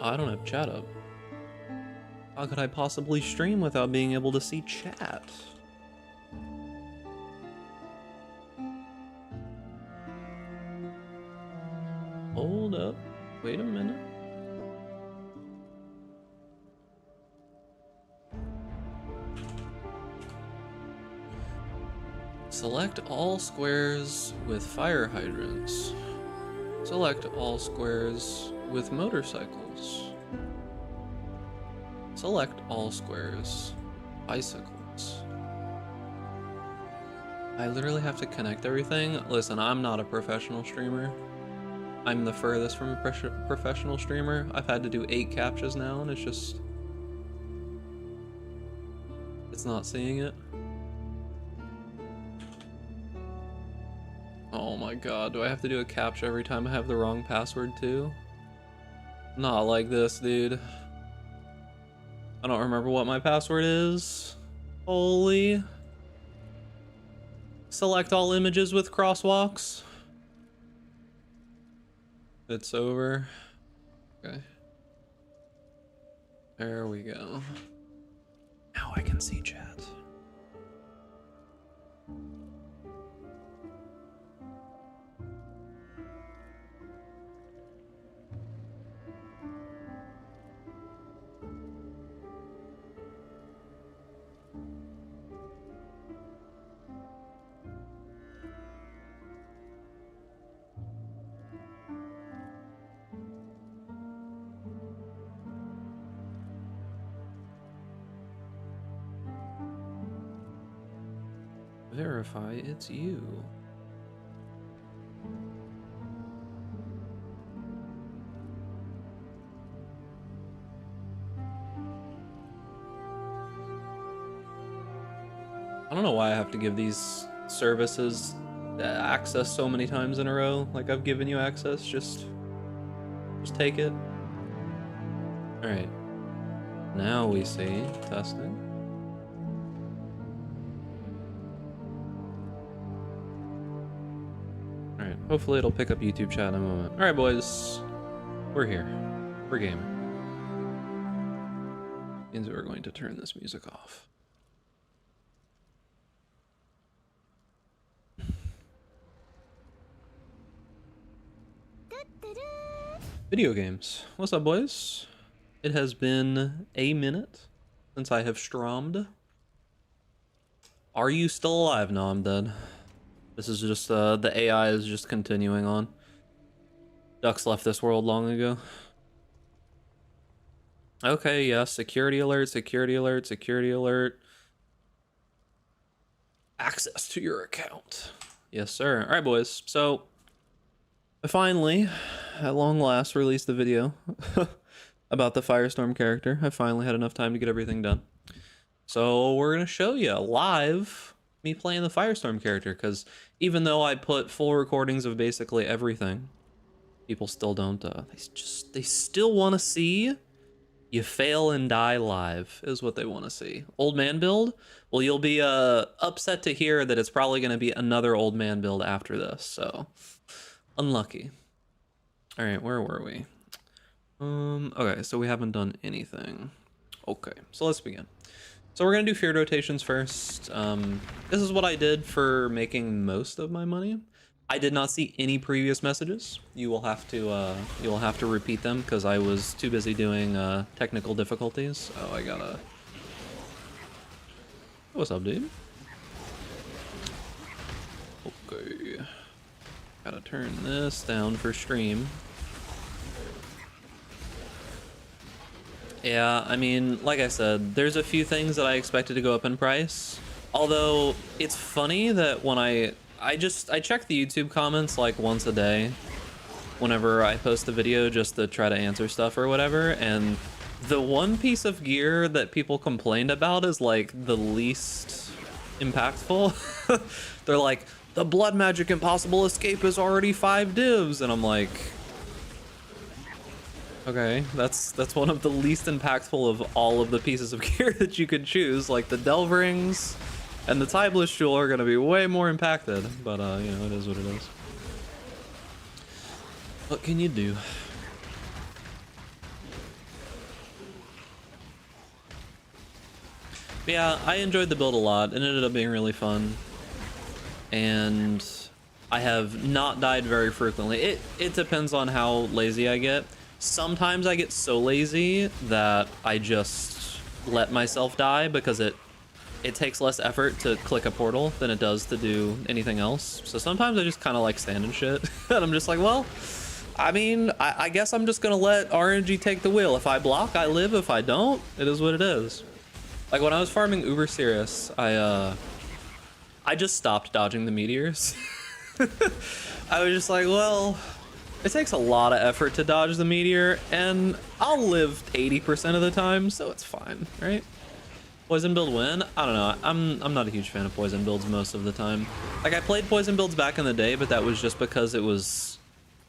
I don't have chat up. How could I possibly stream without being able to see chat? Hold up. Wait a minute. Select all squares with fire hydrants. Select all squares with motorcycles. Select all squares. Bicycles. I literally have to connect everything. Listen, I'm not a professional streamer. I'm the furthest from a professional streamer. I've had to do 8 captchas now, and it's not seeing it. Oh my god, do I have to do a captcha every time I have the wrong password too? Not like this, dude. I don't remember what my password is. Holy. Select all images with crosswalks. It's over. Okay. There we go. Now I can see chat. Verify it's you. I don't know why I have to give these services access so many times in a row. Like, I've given you access, just take it. All right. Now we see testing. All right. Hopefully it'll pick up YouTube chat in a moment. All right, boys. We're here. We're gaming. Means we're going to turn this music off. Video games. What's up, boys? It has been a minute since I have strommed. Are you still alive? No, I'm dead. This is just, the AI is just continuing on. Ducks left this world long ago. Okay, yeah, security alert, security alert, security alert. access to your account. Yes, sir. All right, boys. So I finally, at long last, released the video about the Firestorm character. I finally had enough time to get everything done. So we're going to show you live me playing the Firestorm character, because even though I put full recordings of basically everything, people still don't, they still want to see you fail and die live, is what they want to see. Old man build? Well, you'll be upset to hear that it's probably going to be another old man build after this, so unlucky. All right, where were we? Okay, so we haven't done anything. Okay, so let's begin. So we're gonna do field rotations first. This is what I did for making most of my money. I did not see any previous messages. You will have to repeat them because I was too busy doing technical difficulties. Oh, I gotta. What's up, dude? Okay. Gotta turn this down for stream. Yeah, I mean, like I said, there's a few things that I expected to go up in price. Although, it's funny that when I check the YouTube comments like once a day whenever I post a video just to try to answer stuff or whatever, and the one piece of gear that people complained about is like the least impactful. They're like, the Blood Magic Impossible Escape is already 5 divs, and I'm like, okay, that's one of the least impactful of all of the pieces of gear that you could choose. Like the Delve Rings and the Timeless Jewel are gonna be way more impacted, but you know, it is what it is. What can you do? But yeah, I enjoyed the build a lot. It ended up being really fun, and I have not died very frequently. It depends on how lazy I get. Sometimes I get so lazy that I just let myself die because it takes less effort to click a portal than it does to do anything else. So sometimes I just kind of like stand and shit. And I'm just like, well, I mean, I guess I'm just gonna let RNG take the wheel. If I block, I live. If I don't, it is what it is. Like when I was farming Uber Serious, I just stopped dodging the meteors. I was just like, well, it takes a lot of effort to dodge the meteor, and I'll live 80% of the time, so it's fine, right? Poison build win? I don't know. I'm not a huge fan of poison builds most of the time. Like, I played poison builds back in the day, but that was just because it was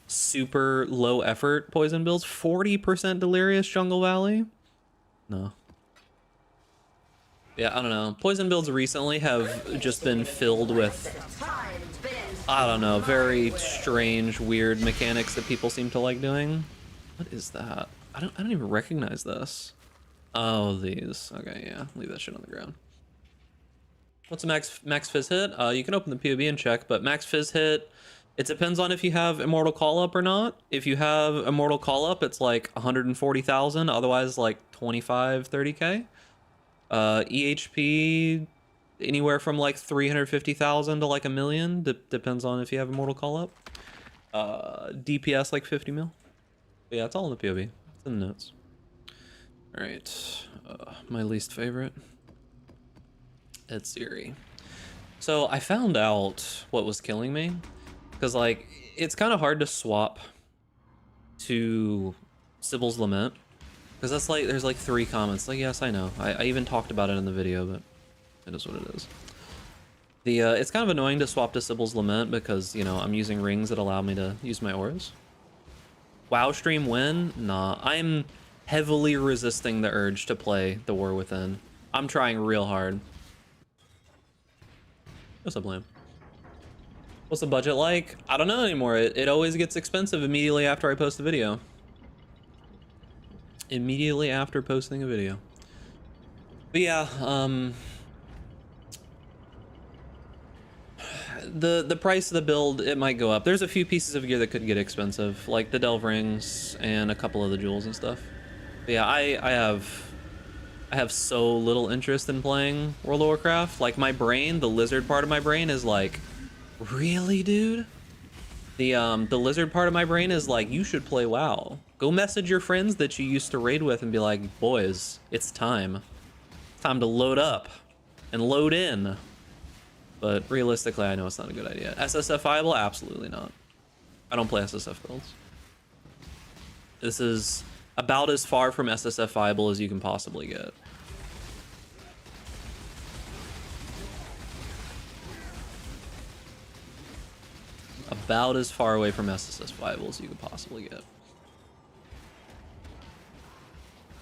super low effort poison builds. 40% Delirious Jungle Valley? No. Yeah, I don't know. Poison builds recently have just been filled with, I don't know, very strange, weird mechanics that people seem to like doing. What is that? I don't even recognize this. Oh, these. Okay, yeah. Leave that shit on the ground. What's a max fizz hit? You can open the POB and check, but max fizz hit, it depends on if you have Immortal Call Up or not. If you have Immortal Call Up, it's like 140,000, otherwise like 25, 30k. EHP anywhere from like 350,000 to like 1 million, depends on if you have Immortal Call Up. DPS like 50 mil. But yeah, it's all in the POV. It's in the notes. All right, my least favorite, Ed Siri. So I found out what was killing me, because like it's kind of hard to swap to Sybil's Lament, because that's like there's like 3 comments. Like, yes, I know. I even talked about it in the video, but it is what it is. It's kind of annoying to swap to Sybil's Lament because, you know, I'm using rings that allow me to use my auras. WoW stream win? Nah, I'm heavily resisting the urge to play the War Within. I'm trying real hard. What's up, Lamb? What's the budget like? I don't know anymore. It always gets expensive immediately after I post a video. Immediately after posting a video. But yeah, the price of the build, it might go up. There's a few pieces of gear that could get expensive, like the Delve Rings and a couple of the jewels and stuff. But yeah, I have so little interest in playing World of Warcraft. Like, my brain, the lizard part of my brain is like, really, dude? The lizard part of my brain is like, you should play WoW. Go message your friends that you used to raid with and be like, boys, it's time. It's time to load up and load in. but realistically, I know it's not a good idea. SSF viable? Absolutely not. I don't play SSF builds. This is about as far from SSF viable as you can possibly get. About as far away from SSF viable as you could possibly get.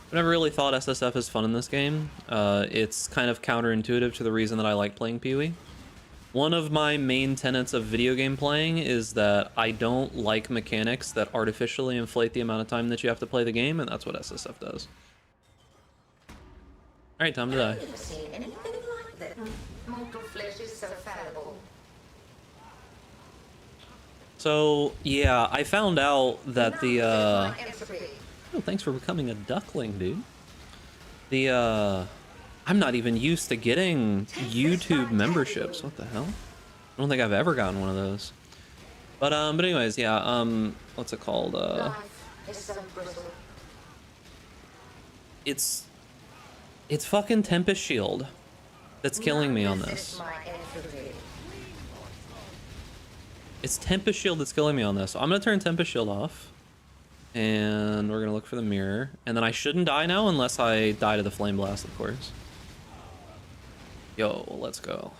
I've never really thought SSF is fun in this game. It's kind of counterintuitive to the reason that I like playing Pee-wee. One of my main tenets of video game playing is that I don't like mechanics that artificially inflate the amount of time that you have to play the game, and that's what SSF does. Alright, time to die. I've never seen anything like that. Mortal flesh is so fallible. So, yeah, I found out that the, Oh, thanks for becoming a duckling, dude. I'm not even used to getting YouTube memberships. What the hell? I don't think I've ever gotten one of those. But anyways, yeah, what's it called? It's fucking Tempest Shield that's killing me on this. It's Tempest Shield that's killing me on this. So I'm gonna turn Tempest Shield off. And we're gonna look for the mirror. And then I shouldn't die now unless I die to the Flame Blast, of course. Yo, let's go.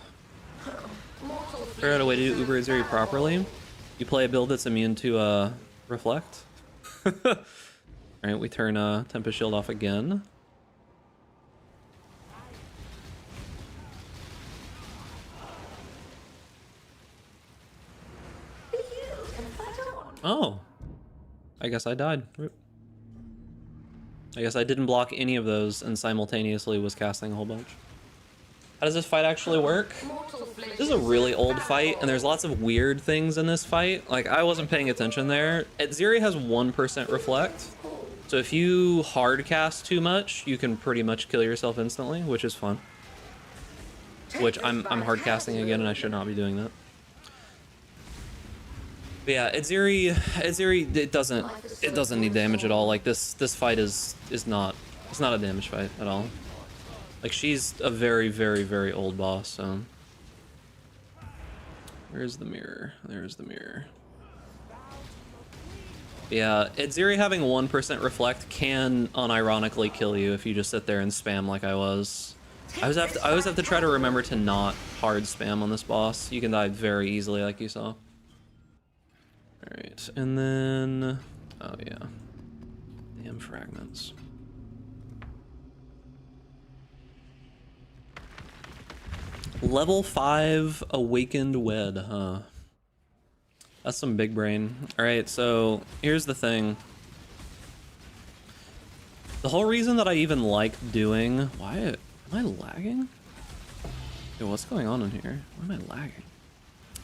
Figure out a way to do Uber Azuri properly. You play a build that's immune to Reflect. Alright, we turn Tempest Shield off again. Oh. I guess I died. I guess I didn't block any of those and simultaneously was casting a whole bunch. How does this fight actually work? This is a really old fight, and there's lots of weird things in this fight. Like, I wasn't paying attention there. Azuri has 1% Reflect, so if you hard cast too much, you can pretty much kill yourself instantly, which is fun. Which I'm hard casting again, and I should not be doing that. But yeah, Azuri, it doesn't need damage at all. Like this fight is not, it's not a damage fight at all. Like she's a very, very, very old boss. So where's the mirror? There's the mirror. Yeah, Azuri having 1% reflect can unironically kill you if you just sit there and spam like I was. I always have to try to remember to not hard spam on this boss. You can die very easily, like you saw. Alright, and then... oh yeah. Damn fragments. Level 5 Awakened Wed, huh? That's some big brain. Alright, so here's the thing. The whole reason that I even like doing... why am I lagging? Dude, what's going on in here? Why am I lagging?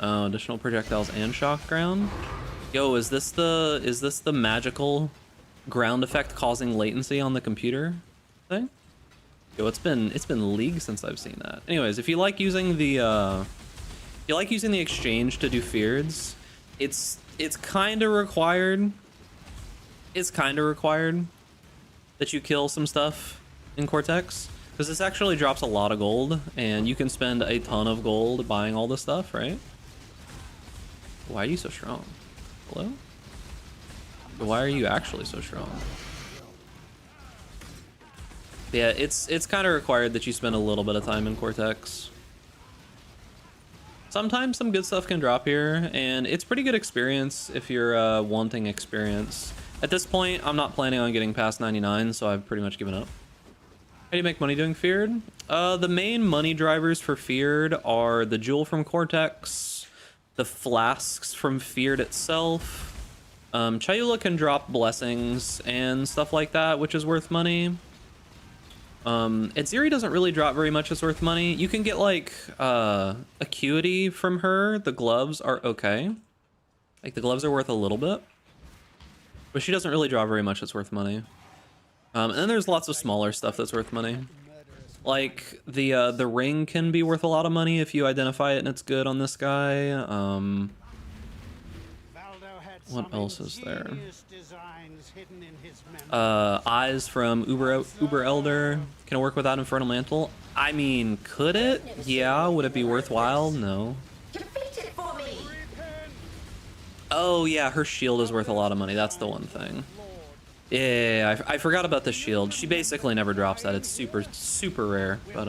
Oh, additional projectiles and shock ground. Yo, is this the magical ground effect causing latency on the computer thing? Yo, it's been leagues since I've seen that. Anyways, if you like using the exchange to do feareds, it's kind of required. It's kind of required that you kill some stuff in Cortex, because this actually drops a lot of gold, and you can spend a ton of gold buying all this stuff, right? Why are you so strong? Hello? Why are you actually so strong? Yeah, it's kind of required that you spend a little bit of time in Cortex. Sometimes some good stuff can drop here, and it's pretty good experience if you're wanting experience. At this point, I'm not planning on getting past 99, so I've pretty much given up. How do you make money doing Feared? The main money drivers for Feared are the Jewel from Cortex, the flasks from Feared itself. Chayula can drop blessings and stuff like that, which is worth money. Azuri doesn't really drop very much that's worth money. You can get like acuity from her. The gloves are okay. Like the gloves are worth a little bit, but she doesn't really draw very much that's worth money. And then there's lots of smaller stuff that's worth money. Like the ring can be worth a lot of money if you identify it and it's good on this guy. What else is there? Ingenious designs hidden in his memory. Eyes from Uber Elder. Can it work without Infernal Mantle? I mean, could it? Yeah. Would it be worthwhile? No. Defeat it for me. Oh yeah, her shield is worth a lot of money. That's the one thing. Yeah, I forgot about the shield. She basically never drops that. It's super rare. But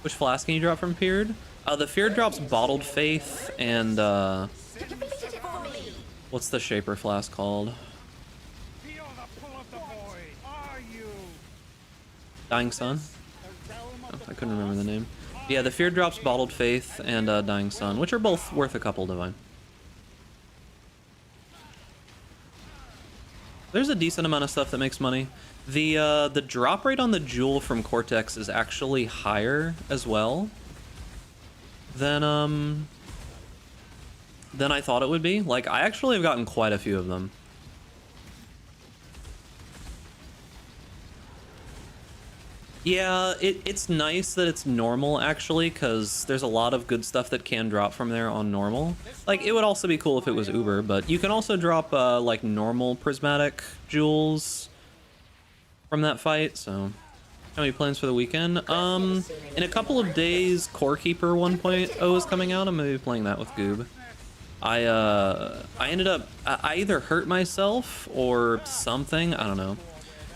which flask can you drop from Feared? The Feared drops Bottled Faith and Defeat it for me. what's the Shaper flask called? Feel the pull of the void. Are you? Dying Sun? The realm Oh, of the I couldn't remember the name. Yeah, the Feared drops Bottled Faith and Dying Sun, which are both worth a couple divine. There's a decent amount of stuff that makes money. The drop rate on the jewel from Cortex is actually higher as well than I thought it would be. Like, I actually have gotten quite a few of them. Yeah, it's nice that it's normal, actually, because there's a lot of good stuff that can drop from there on normal. Like, it would also be cool if it was Uber, but you can also drop, like, normal prismatic jewels from that fight, so... How many plans for the weekend? In a couple of days, Core Keeper 1.0 is coming out. I'm gonna be playing that with Goob. I ended up... I either hurt myself or something, I don't know.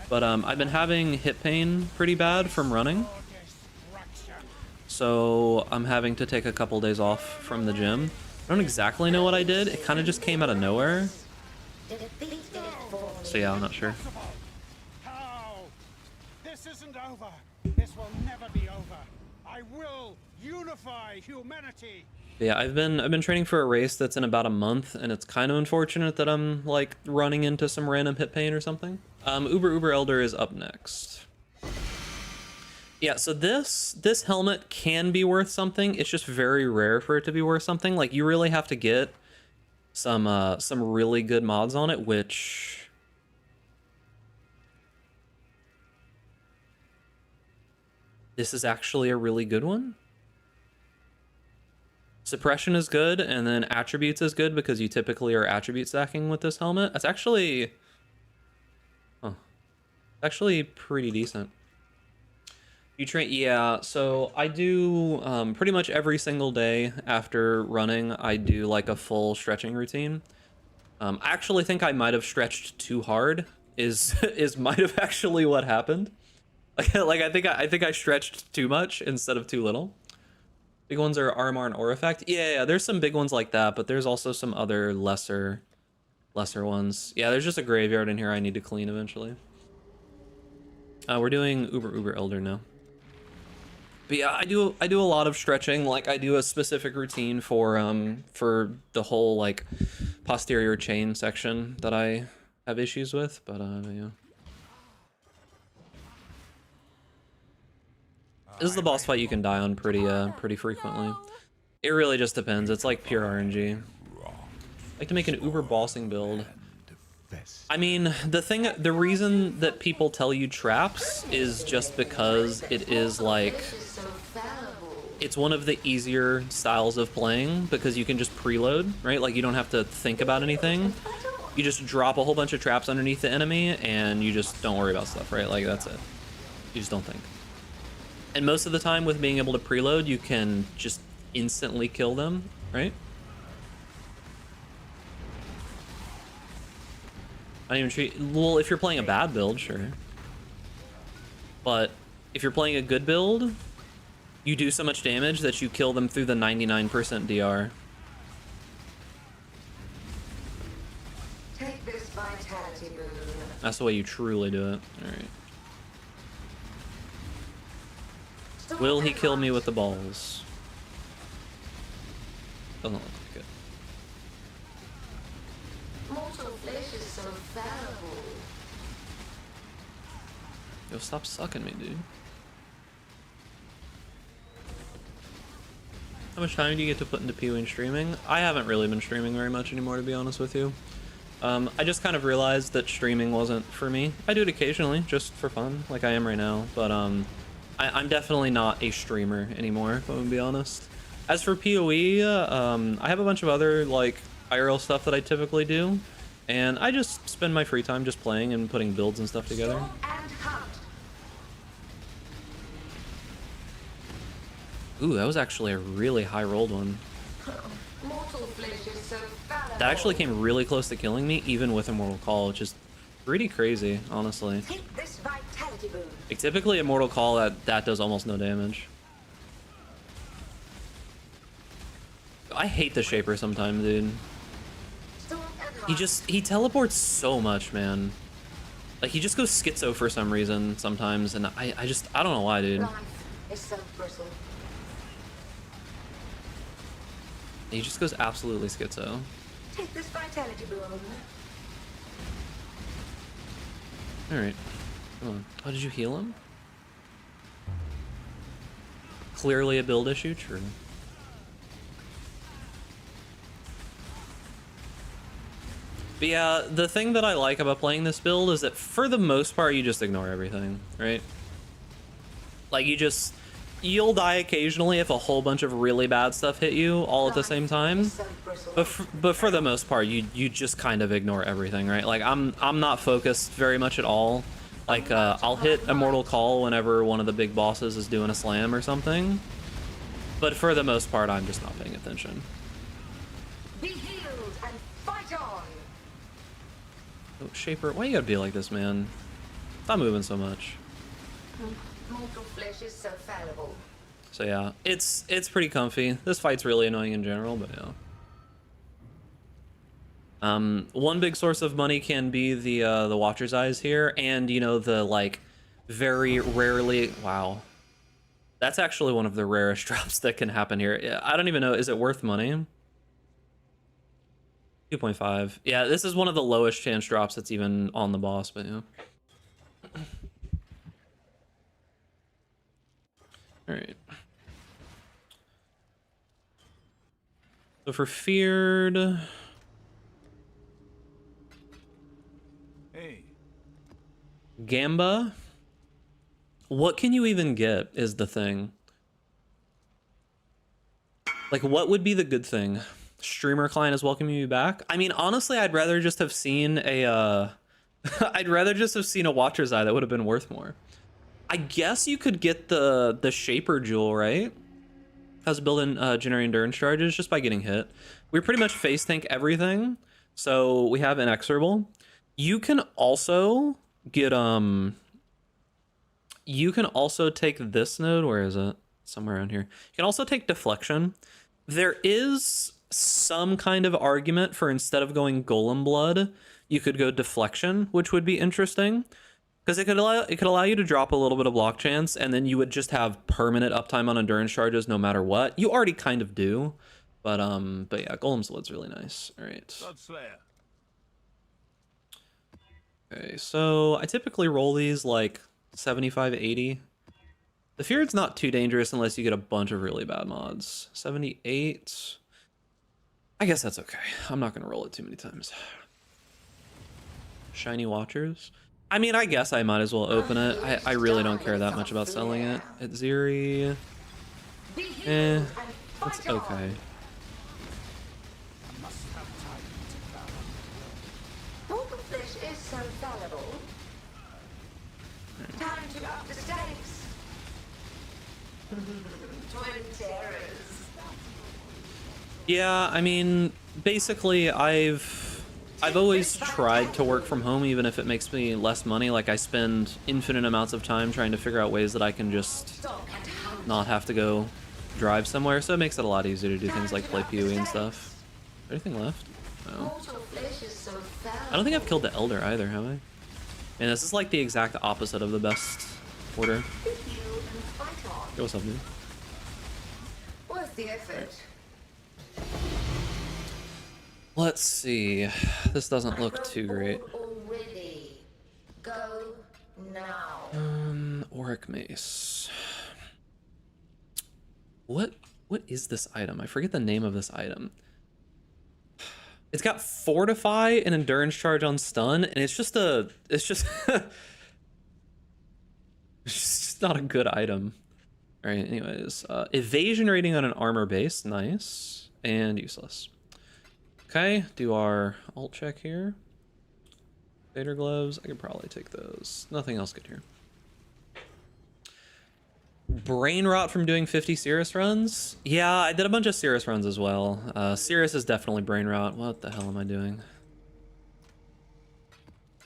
But I've been having hip pain pretty bad from running. So I'm having to take a couple days off from the gym. I don't exactly know what I did. It kind of just came out of nowhere. Defeat it for me. So yeah, I'm not sure. How? This isn't over. This will never be over. I will unify humanity. Yeah, I've been training for a race that's in about a month, and it's kind of unfortunate that I'm like running into some random hip pain or something. Uber Elder is up next. Yeah, so this helmet can be worth something. It's just very rare for it to be worth something. Like, you really have to get some really good mods on it, which this is actually a really good one. Suppression is good, and then attributes is good because you typically are attribute stacking with this helmet. That's actually... Huh. Actually pretty decent. You train... Yeah, so I do pretty much every single day after running, I do like a full stretching routine. I actually think I might have stretched too hard, is might have actually what happened. Like I think I stretched too much instead of too little. Big ones are RMR and Aura Effect. Yeah, there's some big ones like that, but there's also some other lesser ones. Yeah, there's just a graveyard in here I need to clean eventually. We're doing Uber Elder now. But yeah, I do a lot of stretching. Like, I do a specific routine for the whole like posterior chain section that I have issues with, but yeah. This is the boss fight you can die on pretty frequently. It really just depends. It's like pure RNG. I like to make an Uber bossing build. I mean, the reason that people tell you traps is just because it is like, So fallible. it's one of the easier styles of playing because you can just preload, right? Like, you don't have to think about anything. You just drop a whole bunch of traps underneath the enemy and you just don't worry about stuff, right? Like, that's it. You just don't think. And most of the time with being able to preload, you can just instantly kill them, right? I don't even treat... Well, if you're playing a bad build, sure. But if you're playing a good build, you do so much damage that you kill them through the 99% DR. Take this vitality boon. That's the way you truly do it. Alright. Will he kill me with the balls? Doesn't look like it. Mortal flesh is so fallible. Yo, stop sucking me, dude. How much time do you get to put into PoE and streaming? I haven't really been streaming very much anymore, to be honest with you. I just kind of realized that streaming wasn't for me. I do it occasionally, just for fun, like I am right now, but I'm definitely not a streamer anymore, if I'm gonna be honest. As for PoE, I have a bunch of other like IRL stuff that I typically do, and I just spend my free time just playing and putting builds and stuff together. Storm and hunt. Ooh, that was actually a really high rolled one. Mortal flesh is so fallible. That actually came really close to killing me, even with Immortal Call, which is pretty crazy, honestly. Take this vitality boon. Like, typically, Immortal Call, that does almost no damage. I hate the Shaper sometimes, dude. Storm and hunt. He teleports so much, man. Like, he just goes schizo for some reason sometimes, and I don't know why, dude. Life is so brittle. He just goes absolutely schizo. Take this vitality boon. Alright. Come on. Oh, did you heal him? Clearly a build issue? True. But yeah, the thing that I like about playing this build is that for the most part, you just ignore everything, right? Like, you'll die occasionally if a whole bunch of really bad stuff hit you all at the same time. But for the most part, you just kind of ignore everything, right? Like, I'm not focused very much at all. Like, I'll hit Immortal Call whenever one of the big bosses is doing a slam or something. But for the most part, I'm just not paying attention. Be healed and fight on. Oh, Shaper, why you gotta be like this, man? Stop moving so much. Mortal flesh is so fallible. So yeah, it's pretty comfy. This fight's really annoying in general, but yeah. One big source of money can be the Watcher's Eyes here, and you know, the like very rarely, wow. That's actually one of the rarest drops that can happen here. I don't even know, is it worth money? 2.5. Yeah, this is one of the lowest chance drops that's even on the boss, but yeah. Alright. So for feared... Hey. Gamba? What can you even get is the thing. Like, what would be the good thing? Streamer client is welcoming you back? I mean, honestly, I'd rather just have seen a, I'd rather just have seen a Watcher's Eye. That would have been worth more. I guess you could get the Shaper Jewel, right? How's building generating endurance charges just by getting hit. We pretty much face tank everything. So we have Inexorable. You can also get, you can also take this node. Where is it? Somewhere around here. You can also take Deflection. There is some kind of argument for instead of going Golem Blood, you could go Deflection, which would be interesting. Because it could allow you to drop a little bit of block chance, and then you would just have permanent uptime on endurance charges no matter what. You already kind of do, but yeah, Golem's Blood's really nice. All right. Okay, so I typically roll these like 75, 80. The Feared's not too dangerous unless you get a bunch of really bad mods. 78. I guess that's okay. I'm not gonna roll it too many times. Shiny Watchers. I mean, I guess I might as well open it. I really don't care that much about selling it. At Zeri, that's okay. Mortal flesh is so fallible. Time to up the stakes. Twin terrors. Yeah, I mean, basically, I've always tried to work from home, even if it makes me less money. Like, I spend infinite amounts of time trying to figure out ways that I can just not have to go drive somewhere. So it makes it a lot easier to do things like play PoE and stuff. Is there anything left? No. I don't think I've killed the Elder either, have I? And this is like the exact opposite of the best order. Yo, what's up, dude? Worth the effort. Let's see. This doesn't look too great. Already. Go now. Auric Mace. What is this item? I forget the name of this item. It's got Fortify and Endurance Charge on stun, and it's just it's just not a good item. All right, anyways, evasion rating on an armor base, nice, and useless. Okay, do our alt check here. Vader gloves, I could probably take those. Nothing else good here. Brain rot from doing 50 Cirrus runs? Yeah, I did a bunch of Cirrus runs as well. Cirrus is definitely brain rot. What the hell am I doing?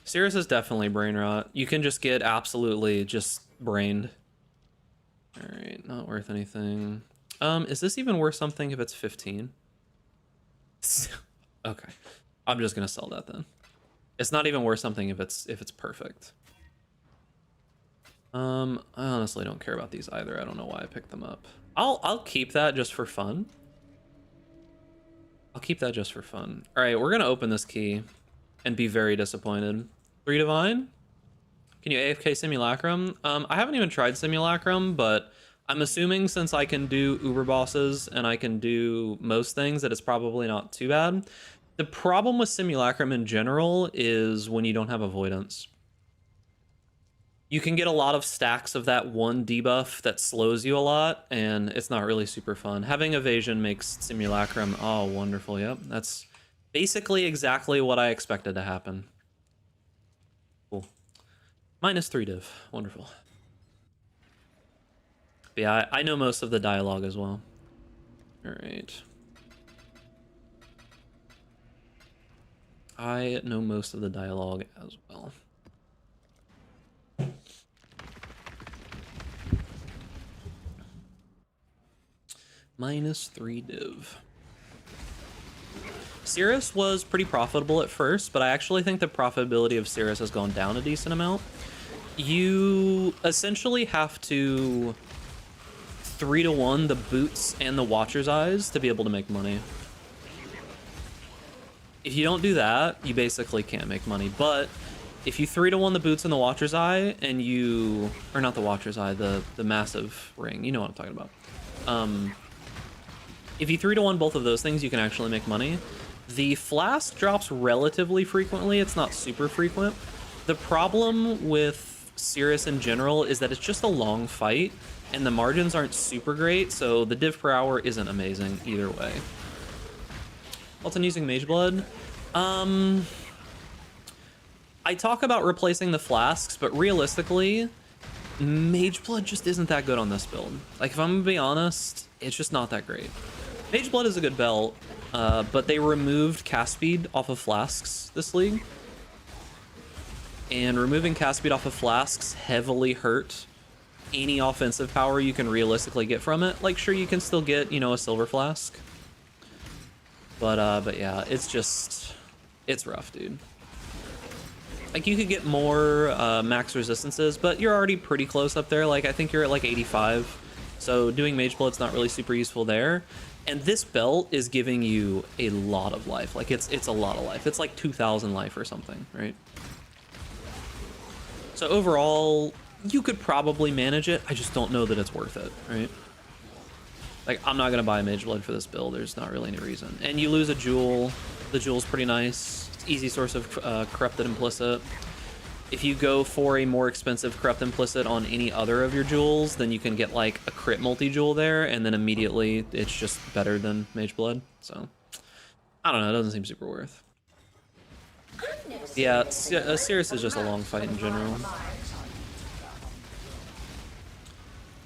Cirrus is definitely brain rot. You can just get absolutely just brained. Alright, not worth anything. Is this even worth something if it's 15? Okay. I'm just gonna sell that then. It's not even worth something if it's perfect. I honestly don't care about these either. I don't know why I picked them up. I'll keep that just for fun. I'll keep that just for fun. Alright, we're gonna open this key and be very disappointed. 3 Divine? Can you AFK Simulacrum? I haven't even tried Simulacrum, but I'm assuming since I can do Uber bosses and I can do most things that it's probably not too bad. The problem with Simulacrum in general is when you don't have avoidance. You can get a lot of stacks of that one debuff that slows you a lot, and it's not really super fun. Having evasion makes Simulacrum, oh, wonderful, yep. That's basically exactly what I expected to happen. Cool. -3 div, wonderful. But yeah, I know most of the dialogue as well. All right. I know most of the dialogue as well. -3 div. Cirrus was pretty profitable at first, but I actually think the profitability of Cirrus has gone down a decent amount. You essentially have to 3-to-1 the boots and the Watcher's Eyes to be able to make money. If you don't do that, you basically can't make money. But if you 3-to-1 the boots and the Watcher's Eye, and you... Or not the Watcher's Eye, the massive ring. You know what I'm talking about. If you 3-to-1 both of those things, you can actually make money. The flask drops relatively frequently. It's not super frequent. The problem with Cirrus in general is that it's just a long fight, and the margins aren't super great, so the div per hour isn't amazing either way. Alton using Mage Blood. I talk about replacing the flasks, but realistically, Mage Blood just isn't that good on this build. Like, if I'm gonna be honest, it's just not that great. Mage Blood is a good belt, but they removed cast speed off of flasks this league. And removing cast speed off of flasks heavily hurt any offensive power you can realistically get from it. Like, sure, you can still get, you know, a silver flask. But yeah, it's rough, dude. Like, you could get more max resistances, but you're already pretty close up there. Like, I think you're at like 85. So doing Mage Blood's not really super useful there. And this belt is giving you a lot of life. Like, it's a lot of life. It's like 2,000 life or something, right? So overall, you could probably manage it. I just don't know that it's worth it, right? Like, I'm not gonna buy a Mage Blood for this build. There's not really any reason. And you lose a jewel. The jewel's pretty nice. It's easy source of corrupted implicit. If you go for a more expensive corrupt implicit on any other of your jewels, then you can get like a crit multi-jewel there, and then immediately it's just better than Mage Blood. So I don't know, it doesn't seem super worth. Yeah, Cirrus is just a long fight in general.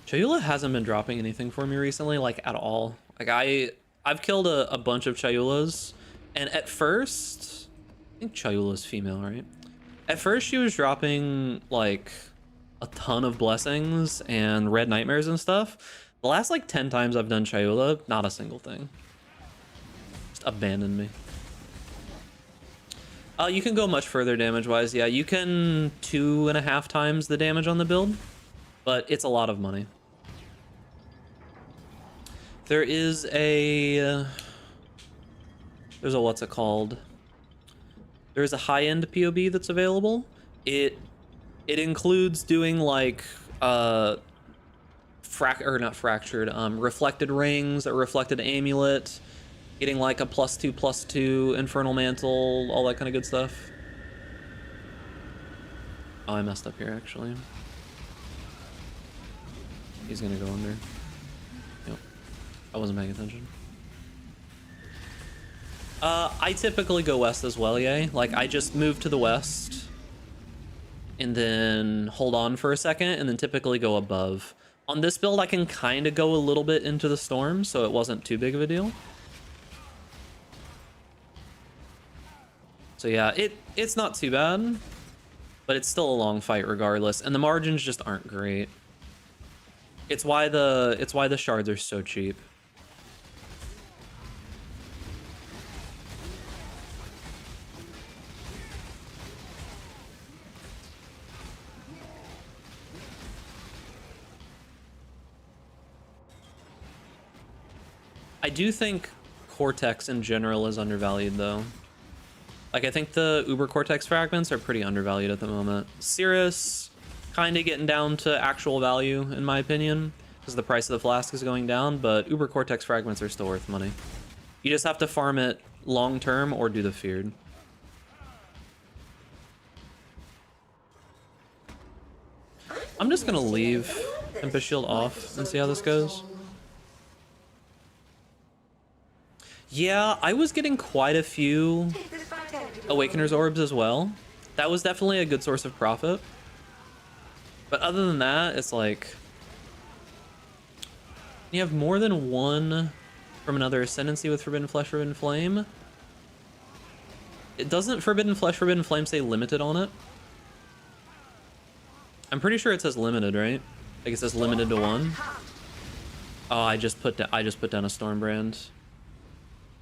Chayula hasn't been dropping anything for me recently, like at all. Like I've killed a bunch of Chayulas, and at first, I think Chayula's female, right? At first she was dropping like a ton of blessings and red nightmares and stuff. The last like 10 times I've done Chayula, not a single thing. Just abandoned me. You can go much further damage wise. Yeah, you can 2.5 times the damage on the build, but it's a lot of money. There is a what's it called? There's a high-end POB that's available. It includes doing like reflected rings, a reflected amulet, getting like a +2/+2 infernal mantle, all that kind of good stuff. Oh, I messed up here actually. He's gonna go under. Yep. I wasn't paying attention. I typically go west as well, yeah. Like, I just move to the west and then hold on for a second and then typically go above. On this build, I can kind of go a little bit into the storm, so it wasn't too big of a deal. So yeah, it's not too bad, but it's still a long fight regardless, and the margins just aren't great. It's why the shards are so cheap. I do think Cortex in general is undervalued though. Like, I think the Uber Cortex fragments are pretty undervalued at the moment. Cirrus kind of getting down to actual value in my opinion, because the price of the flask is going down, but Uber Cortex fragments are still worth money. You just have to farm it long term or do the feared. I'm just gonna leave Tempest Shield off and see how this goes. Yeah, I was getting quite a few Awakener's Orbs as well. That was definitely a good source of profit. But other than that, it's like... You have more than one from another Ascendancy with Forbidden Flesh, Forbidden Flame. It doesn't Forbidden Flesh, Forbidden Flame say limited on it? I'm pretty sure it says limited, right? Like it says limited to one. Oh, I just put down a Stormbrand.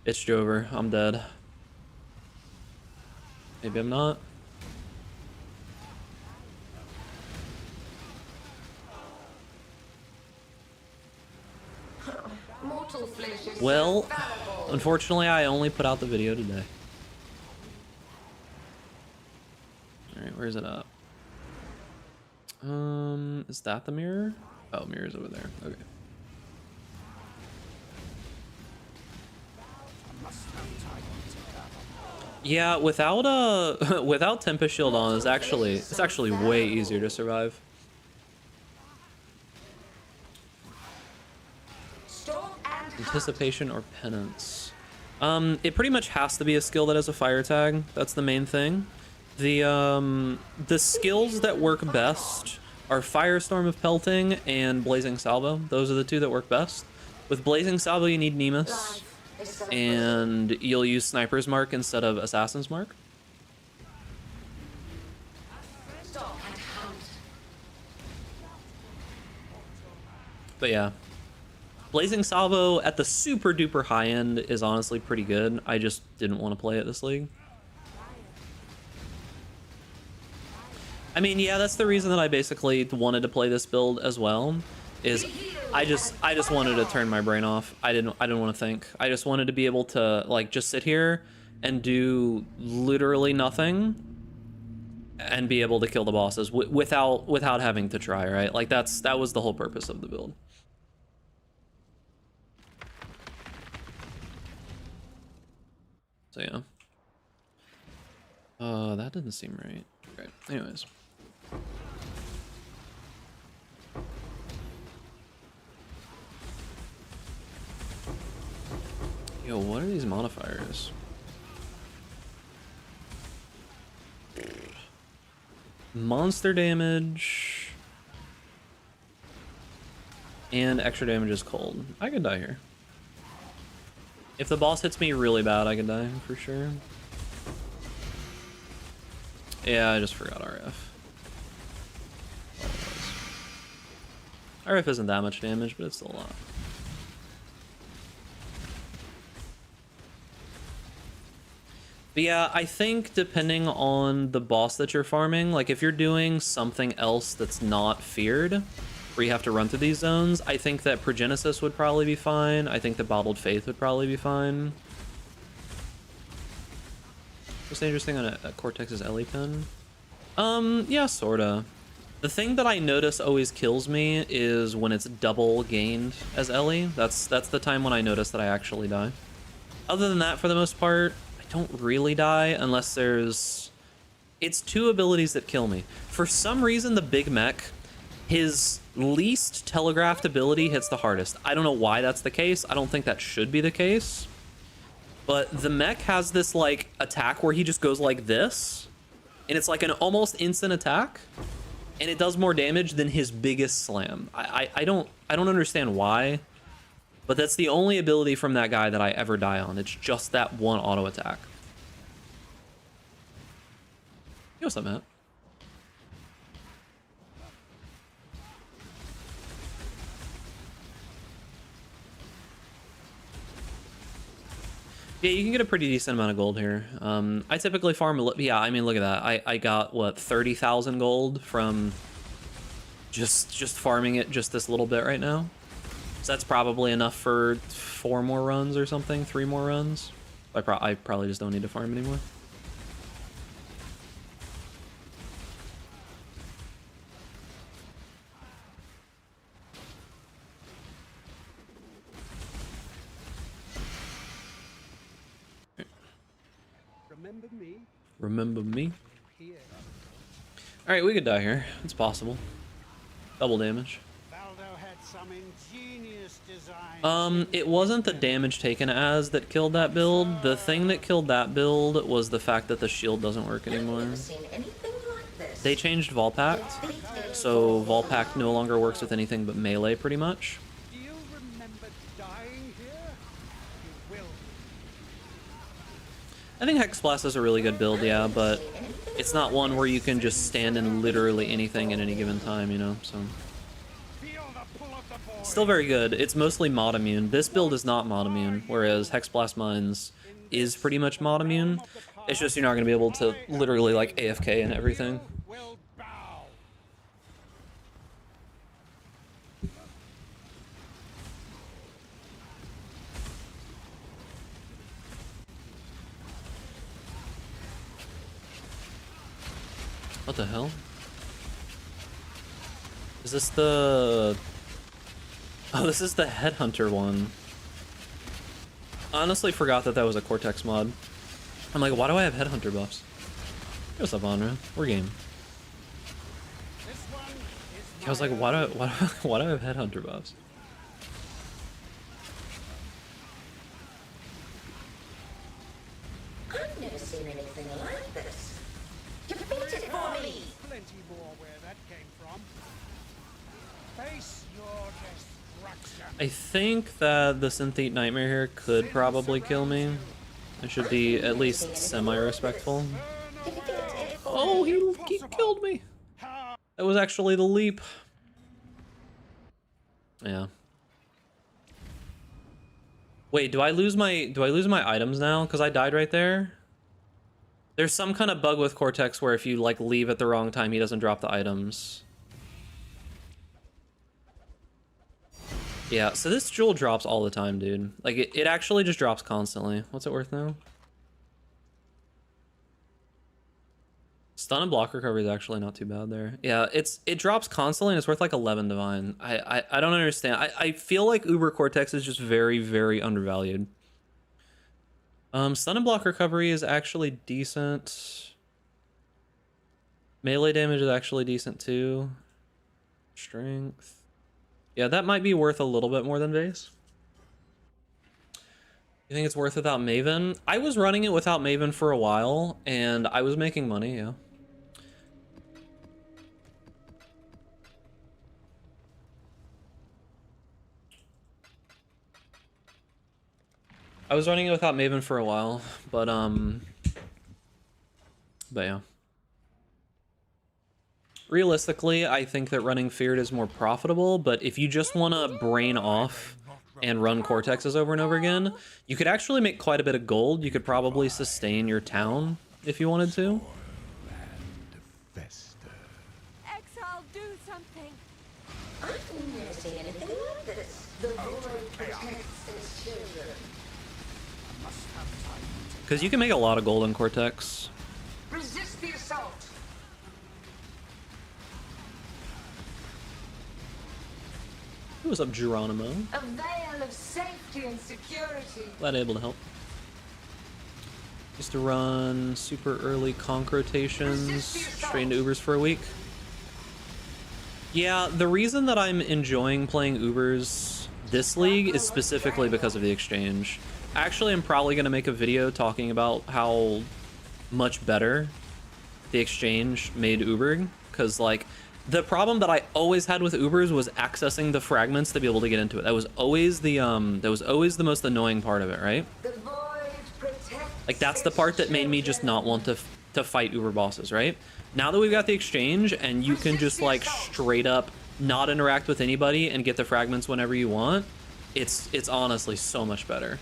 It's Jover. I'm dead. Maybe I'm not. Well, unfortunately, I only put out the video today. Alright, where's it up? Is that the mirror? Oh, mirror's over there. Okay. Yeah, without Tempest Shield on it's actually way easier to survive. Anticipation or Penance. It pretty much has to be a skill that has a fire tag. That's the main thing. The skills that work best are Firestorm of Pelting and Blazing Salvo. Those are the two that work best. With Blazing Salvo, you need Nemus, and you'll use Sniper's Mark instead of Assassin's Mark. But yeah, Blazing Salvo at the super duper high end is honestly pretty good. I just didn't want to play it this league. I mean, yeah, that's the reason that I basically wanted to play this build as well. Is I just wanted to turn my brain off. I didn't want to think. I just wanted to be able to like just sit here and do literally nothing and be able to kill the bosses without having to try, right? Like that was the whole purpose of the build. So yeah. That didn't seem right. Okay, anyways. Yo, what are these modifiers? Monster damage and extra damage is cold. I could die here. If the boss hits me really bad, I could die for sure. Yeah, I just forgot RF. RF isn't that much damage, but it's still a lot. But yeah, I think depending on the boss that you're farming, like if you're doing something else that's not feared, where you have to run through these zones, I think that Progenesis would probably be fine. I think the Bottled Faith would probably be fine. What's interesting on a Cortex's Ellie pen? Yeah, sorta. The thing that I notice always kills me is when it's double gained as Ellie. That's the time when I notice that I actually die. Other than that, for the most part, I don't really die unless there's... It's two abilities that kill me. For some reason, the Big Mech, his least telegraphed ability hits the hardest. I don't know why that's the case. I don't think that should be the case. But the mech has this like attack where he just goes like this, and it's like an almost instant attack, and it does more damage than his biggest slam. I don't understand why, but that's the only ability from that guy that I ever die on. It's just that one auto attack. Hey, what's up, Matt? Yeah, you can get a pretty decent amount of gold here. I typically farm, yeah, I mean, look at that. I got, what, 30,000 gold from just farming it just this little bit right now. So that's probably enough for 4 more runs or something, 3 more runs. I probably just don't need to farm anymore. Remember me? Alright, we could die here. It's possible. Double damage. It wasn't the damage taken as that killed that build. The thing that killed that build was the fact that the shield doesn't work anymore. They changed Volpact, so Volpact no longer works with anything but melee pretty much. I think Hex Blast is a really good build, yeah, but it's not one where you can just stand in literally anything at any given time, you know, so. Still very good. It's mostly mod immune. This build is not mod immune, whereas Hex Blast Mines is pretty much mod immune. It's just you're not going to be able to literally, like, AFK and everything. What the hell? Is this the... Oh, this is the Headhunter one. I honestly forgot that that was a Cortex mod. I'm like, why do I have Headhunter buffs? Hey, what's up, Onra? We're game. I was like, why do I have Headhunter buffs? I've never seen anything like this. Defeat it for me! Plenty more where that came from. Face your destruction. I think that the Synthete Nightmare here could probably kill me. I should be at least semi-respectful. Oh, he killed me! That was actually the leap. Yeah. Wait, do I lose my items now? Because I died right there? There's some kind of bug with Cortex where if you like leave at the wrong time, he doesn't drop the items. Yeah, so this jewel drops all the time, dude. Like, it actually just drops constantly. What's it worth now? Stun and block recovery is actually not too bad there. Yeah, it drops constantly and it's worth like 11 divine. I don't understand. I feel like Uber Cortex is just very, very undervalued. Stun and block recovery is actually decent. Melee damage is actually decent too. Strength. Yeah, that might be worth a little bit more than Vase. You think it's worth without Maven? I was running it without Maven for a while, and I was making money, yeah. I was running it without Maven for a while, but yeah. Realistically, I think that running Feared is more profitable, but if you just want to brain off and run Cortexes over and over again, you could actually make quite a bit of gold. You could probably sustain your town if you wanted to. Exile, do something. I've never seen anything like this. The void protects its children. Because you can make a lot of gold in Cortex. Resist the assault. What's up, Geronimo? A veil of safety and security. Glad able to help. Used to run super early conch rotations, straight into Ubers for a week. Yeah, the reason that I'm enjoying playing Ubers this league is specifically because of the exchange. Actually, I'm probably going to make a video talking about how much better the exchange made Ubering, because like the problem that I always had with Ubers was accessing the fragments to be able to get into it. That was always the most annoying part of it, right? The void protects. Like that's the part that made me just not want to fight Uber bosses, right? Now that we've got the exchange and you can just like straight up not interact with anybody and get the fragments whenever you want, it's honestly so much better.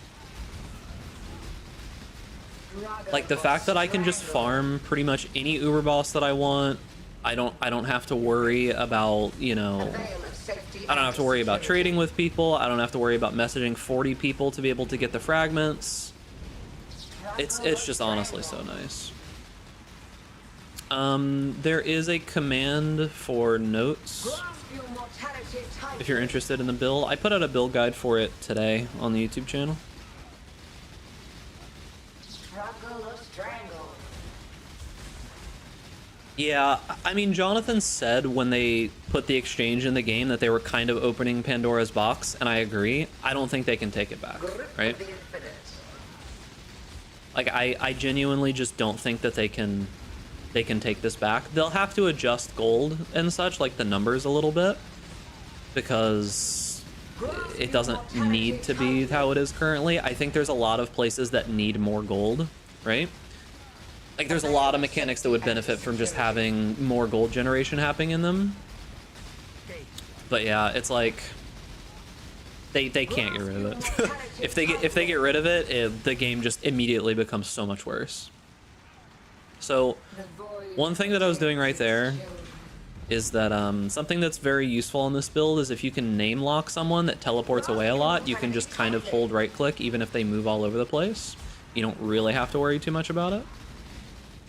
Like the fact that I can just farm pretty much any Uber boss that I want. I don't have to worry about, you know, I don't have to worry about trading with people. I don't have to worry about messaging 40 people to be able to get the fragments. It's just honestly so nice. There is a command for notes if you're interested in the build. I put out a build guide for it today on the YouTube channel. Yeah, I mean, Jonathan said when they put the exchange in the game that they were kind of opening Pandora's box, and I agree. I don't think they can take it back, right? Like, I genuinely just don't think that they can take this back. They'll have to adjust gold and such, like the numbers a little bit, because it doesn't need to be how it is currently. I think there's a lot of places that need more gold, right? Like there's a lot of mechanics that would benefit from just having more gold generation happening in them. But yeah, it's like they can't get rid of it. if they get rid of it, the game just immediately becomes so much worse. So one thing that I was doing right there is that something that's very useful in this build is if you can name lock someone that teleports away a lot, you can just kind of hold right click even if they move all over the place. You don't really have to worry too much about it.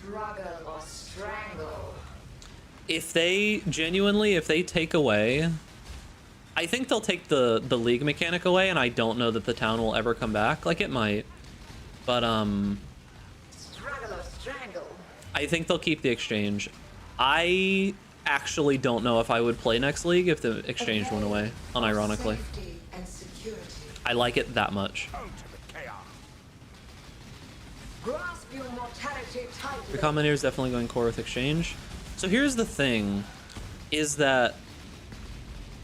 Struggle or strangle. If they take away, I think they'll take the league mechanic away, and I don't know that the town will ever come back. Like it might, but Struggle or strangle. I think they'll keep the exchange. I actually don't know if I would play next league if the exchange went away, unironically. Safety and security. I like it that much. Grasp your mortality tightly. The Recombinator is definitely going core with exchange. So here's the thing, is that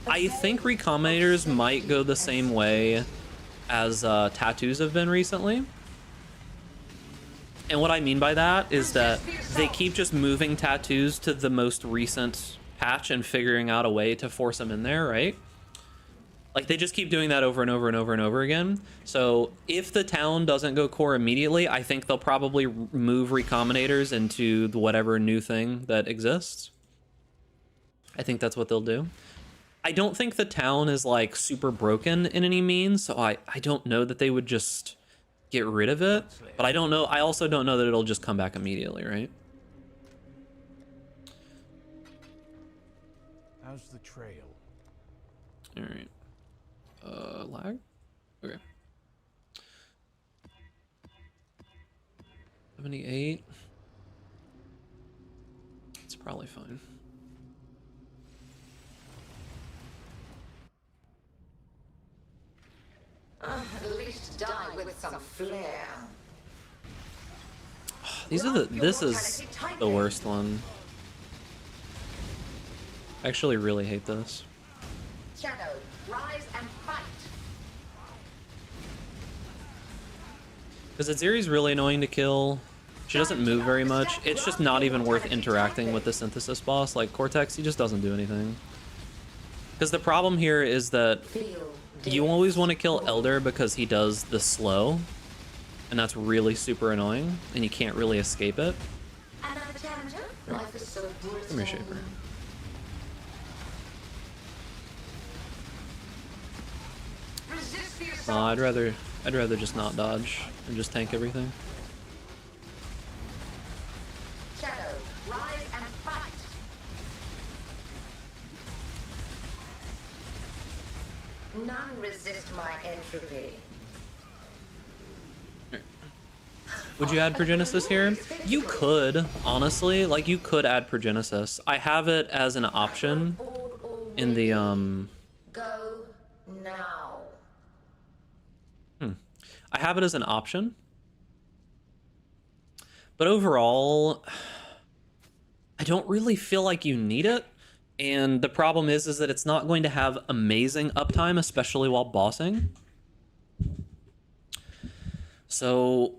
I think Recombinators might go the same way as tattoos have been recently. And what I mean by that is that they keep just moving tattoos to the most recent patch and figuring out a way to force them in there, right? Like they just keep doing that over and over and over and over again. So if the town doesn't go core immediately, I think they'll probably move Recombinators into whatever new thing that exists. I think that's what they'll do. I don't think the town is like super broken in any means, so I don't know that they would just get rid of it, but I don't know. I also don't know that it'll just come back immediately, right? How's the trail? All right. Lag? Okay. 78. It's probably fine. At least die with some flair. This is the worst one. I actually really hate this. Shadow, rise and fight. Because Aziri's really annoying to kill. She doesn't move very much. It's just not even worth interacting with the synthesis boss. Like Cortex, he just doesn't do anything. Because the problem here is that you always want to kill Elder because he does the slow. And that's really super annoying. And you can't really escape it. Life is so brutal. Come here, Shaper. Resist the assault. No, I'd rather just not dodge and just tank everything. Shadow, rise and fight. None resist my entropy. Would you add Progenesis here? You could, honestly. Like, you could add Progenesis. I have it as an option in the, Go now. I have it as an option. But overall, I don't really feel like you need it. And the problem is that it's not going to have amazing uptime, especially while bossing. So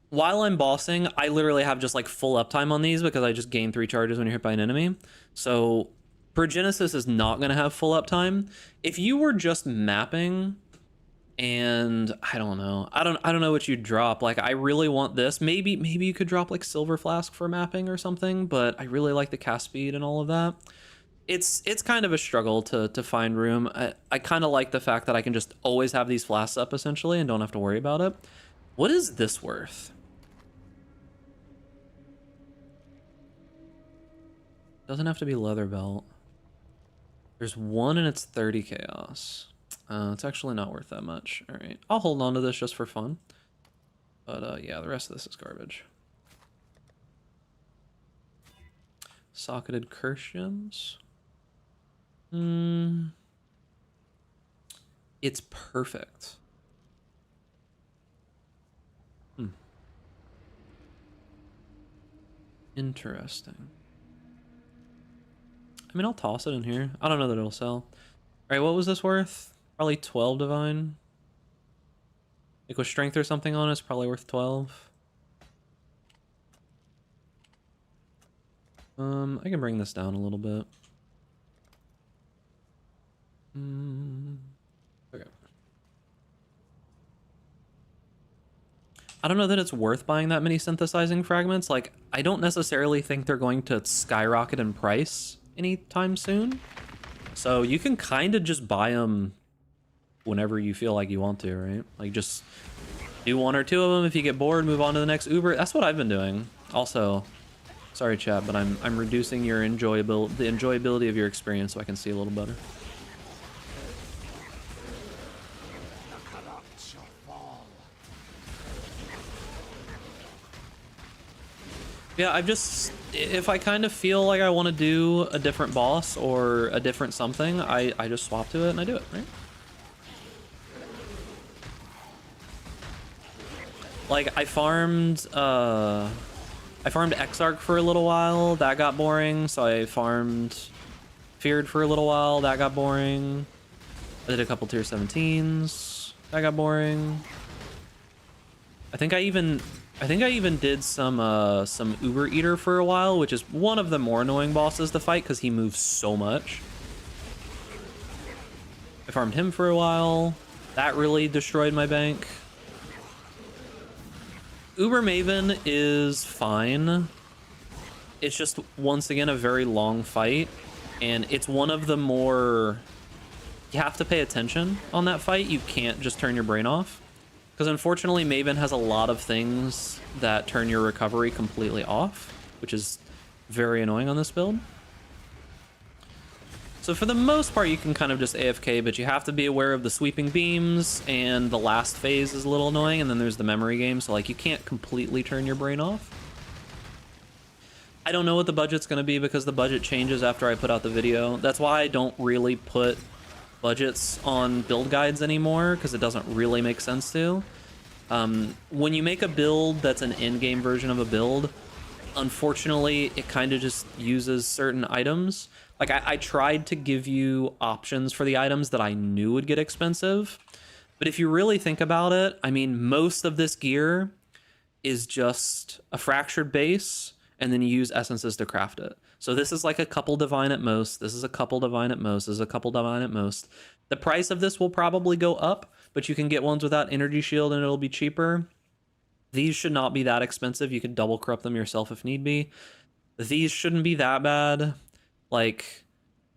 while I'm bossing, I literally have just like full uptime on these because I just gain 3 charges when you're hit by an enemy. So Progenesis is not going to have full uptime. If you were just mapping, and I don't know, I don't know what you'd drop. Like, I really want this. Maybe you could drop like Silver Flask for mapping or something, but I really like the cast speed and all of that. It's kind of a struggle to find room. I kind of like the fact that I can just always have these flasks up essentially and don't have to worry about it. What is this worth? Doesn't have to be leather belt. There's one and it's 30 chaos. It's actually not worth that much. All right, I'll hold on to this just for fun. But yeah, the rest of this is garbage. Socketed curse gems. It's perfect. Interesting. I mean, I'll toss it in here. I don't know that it'll sell. All right, what was this worth? Probably 12 divine. Like with strength or something on it, it's probably worth 12. I can bring this down a little bit. Okay. I don't know that it's worth buying that many synthesizing fragments. Like, I don't necessarily think they're going to skyrocket in price anytime soon. So you can kind of just buy them whenever you feel like you want to, right? Like, just do 1 or 2 of them. If you get bored, move on to the next Uber. That's what I've been doing. Also, sorry chat, but I'm reducing the enjoyability of your experience so I can see a little better. Yeah, if I kind of feel like I want to do a different boss or a different something, I just swap to it and I do it, right? Like, I farmed Exarch for a little while, that got boring, so I farmed Feared for a little while, that got boring. I did a couple tier 17s, that got boring. I think I even did some Uber Eater for a while, which is one of the more annoying bosses to fight because he moves so much. I farmed him for a while. That really destroyed my bank. Uber Maven is fine. It's just, once again, a very long fight. And it's one of the more... You have to pay attention on that fight. You can't just turn your brain off. Because unfortunately, Maven has a lot of things that turn your recovery completely off, which is very annoying on this build. So for the most part, you can kind of just AFK, but you have to be aware of the sweeping beams, and the last phase is a little annoying, and then there's the memory game, so like you can't completely turn your brain off. I don't know what the budget's going to be because the budget changes after I put out the video. That's why I don't really put budgets on build guides anymore, because it doesn't really make sense to. When you make a build that's an in-game version of a build, unfortunately it kind of just uses certain items. Like, I tried to give you options for the items that I knew would get expensive, but if you really think about it, I mean, most of this gear is just a fractured base, and then you use essences to craft it. So this is like a couple divine at most. This is a couple divine at most. This is a couple divine at most. The price of this will probably go up, but you can get ones without energy shield and it'll be cheaper. These should not be that expensive. You could double corrupt them yourself if need be. These shouldn't be that bad. Like,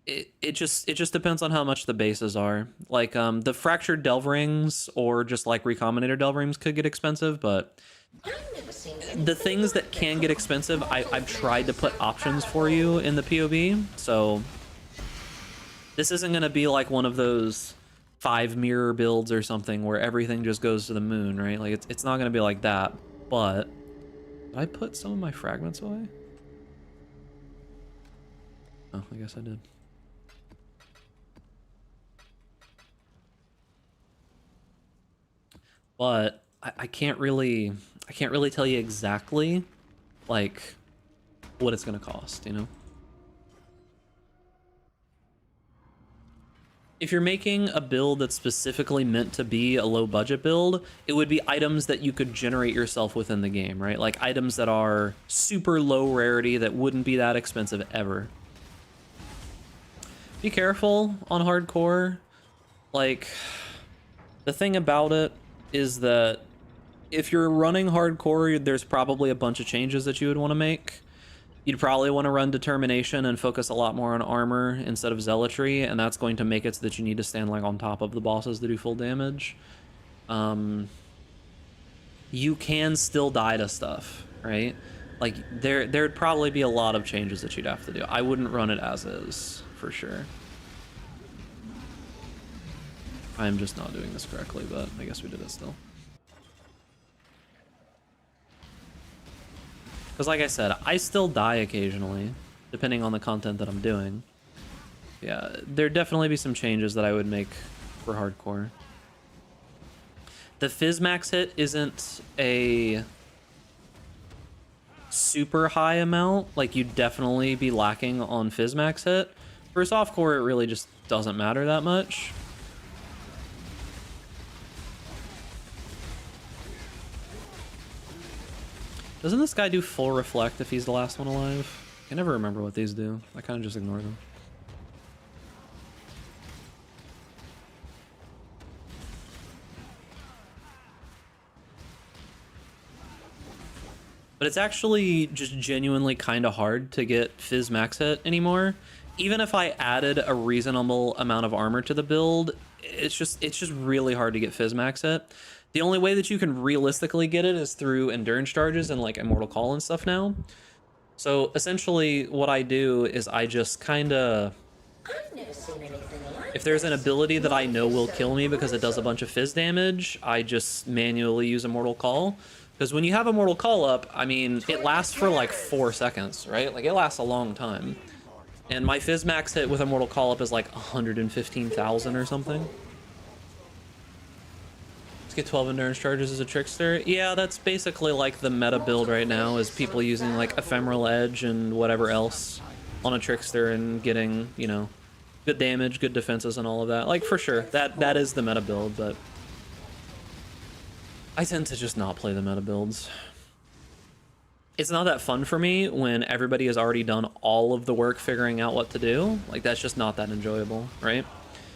it just depends on how much the bases are. Like, the fractured delve rings or just like recombinator delve rings could get expensive, but the things that can get expensive, I've tried to put options for you in the POV, so this isn't going to be like one of those 5 mirror builds or something where everything just goes to the moon, right? Like, it's not going to be like that, but did I put some of my fragments away? Oh, I guess I did. But I can't really tell you exactly like what it's gonna cost, you know? If you're making a build that's specifically meant to be a low budget build, it would be items that you could generate yourself within the game, right? Like items that are super low rarity that wouldn't be that expensive ever. Be careful on hardcore. Like, the thing about it is that if you're running hardcore, there's probably a bunch of changes that you would want to make. You'd probably want to run determination and focus a lot more on armor instead of zealotry, and that's going to make it so that you need to stand like on top of the bosses to do full damage. You can still die to stuff, right? Like there'd probably be a lot of changes that you'd have to do. I wouldn't run it as is, for sure. I'm just not doing this correctly, but I guess we did it still. Because like I said, I still die occasionally, depending on the content that I'm doing. Yeah, there'd definitely be some changes that I would make for hardcore. The Fizz max hit isn't a super high amount. Like, you'd definitely be lacking on Fizz max hit. For softcore, it really just doesn't matter that much. Doesn't this guy do full reflect if he's the last one alive? I can never remember what these do. I kind of just ignore them. But it's actually just genuinely kind of hard to get Fizz max hit anymore. Even if I added a reasonable amount of armor to the build, it's just really hard to get Fizz max hit. The only way that you can realistically get it is through endurance charges and like Immortal Call and stuff now. So essentially what I do is I just kind of... If there's an ability that I know will kill me because it does a bunch of Fizz damage, I just manually use Immortal Call. Because when you have Immortal Call up, I mean, it lasts for like 4 seconds, right? Like, it lasts a long time. And my Fizz max hit with Immortal Call up is like 115,000 or something. Let's get 12 endurance charges as a trickster. Yeah, that's basically like the meta build right now, is people using like Ephemeral Edge and whatever else on a trickster and getting, you know, good damage, good defenses and all of that. Like, for sure, that is the meta build, but I tend to just not play the meta builds. It's not that fun for me when everybody has already done all of the work figuring out what to do. Like, that's just not that enjoyable, right?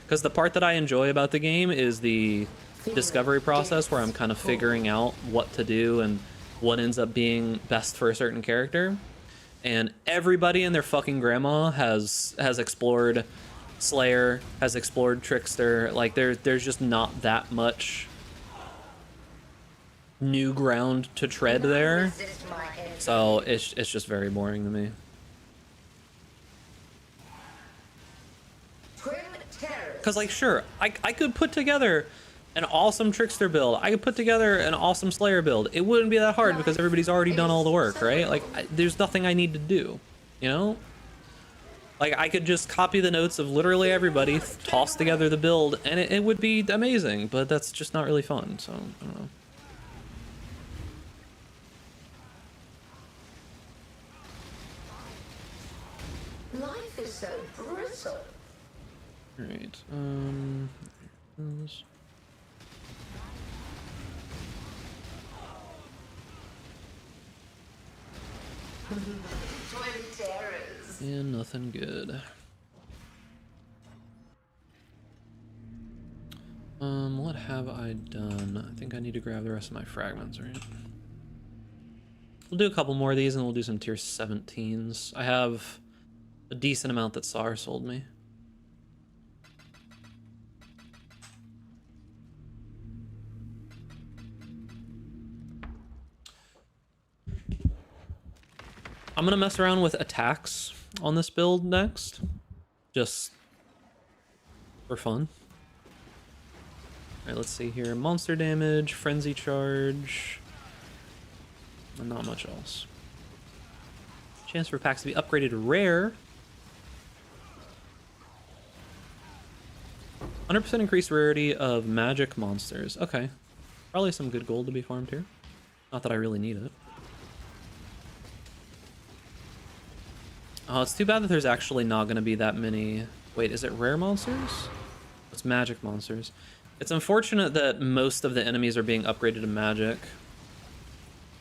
Because the part that I enjoy about the game is the discovery process, where I'm kind of figuring out what to do and what ends up being best for a certain character. And everybody and their fucking grandma has explored Slayer, has explored Trickster. Like, there's just not that much new ground to tread there. So it's just very boring to me. Because, like, sure, I could put together an awesome Trickster build. I could put together an awesome Slayer build. It wouldn't be that hard because everybody's already done all the work, right? Like, there's nothing I need to do, you know? Like, I could just copy the notes of literally everybody, toss together the build, and it would be amazing, but that's just not really fun, so I don't know. Life is so brittle. Alright, Twin terrors. and nothing good. What have I done? I think I need to grab the rest of my fragments, right? We'll do a couple more of these and we'll do some tier 17s. I have a decent amount that Sar sold me. I'm gonna mess around with attacks on this build next, just for fun. All right, let's see here. Monster damage, frenzy charge, and not much else. Chance for packs to be upgraded rare. 100% increased rarity of magic monsters. Okay. Probably some good gold to be farmed here. Not that I really need it. Oh, it's too bad that there's actually not going to be that many... Wait, is it rare monsters? It's magic monsters. It's unfortunate that most of the enemies are being upgraded to magic.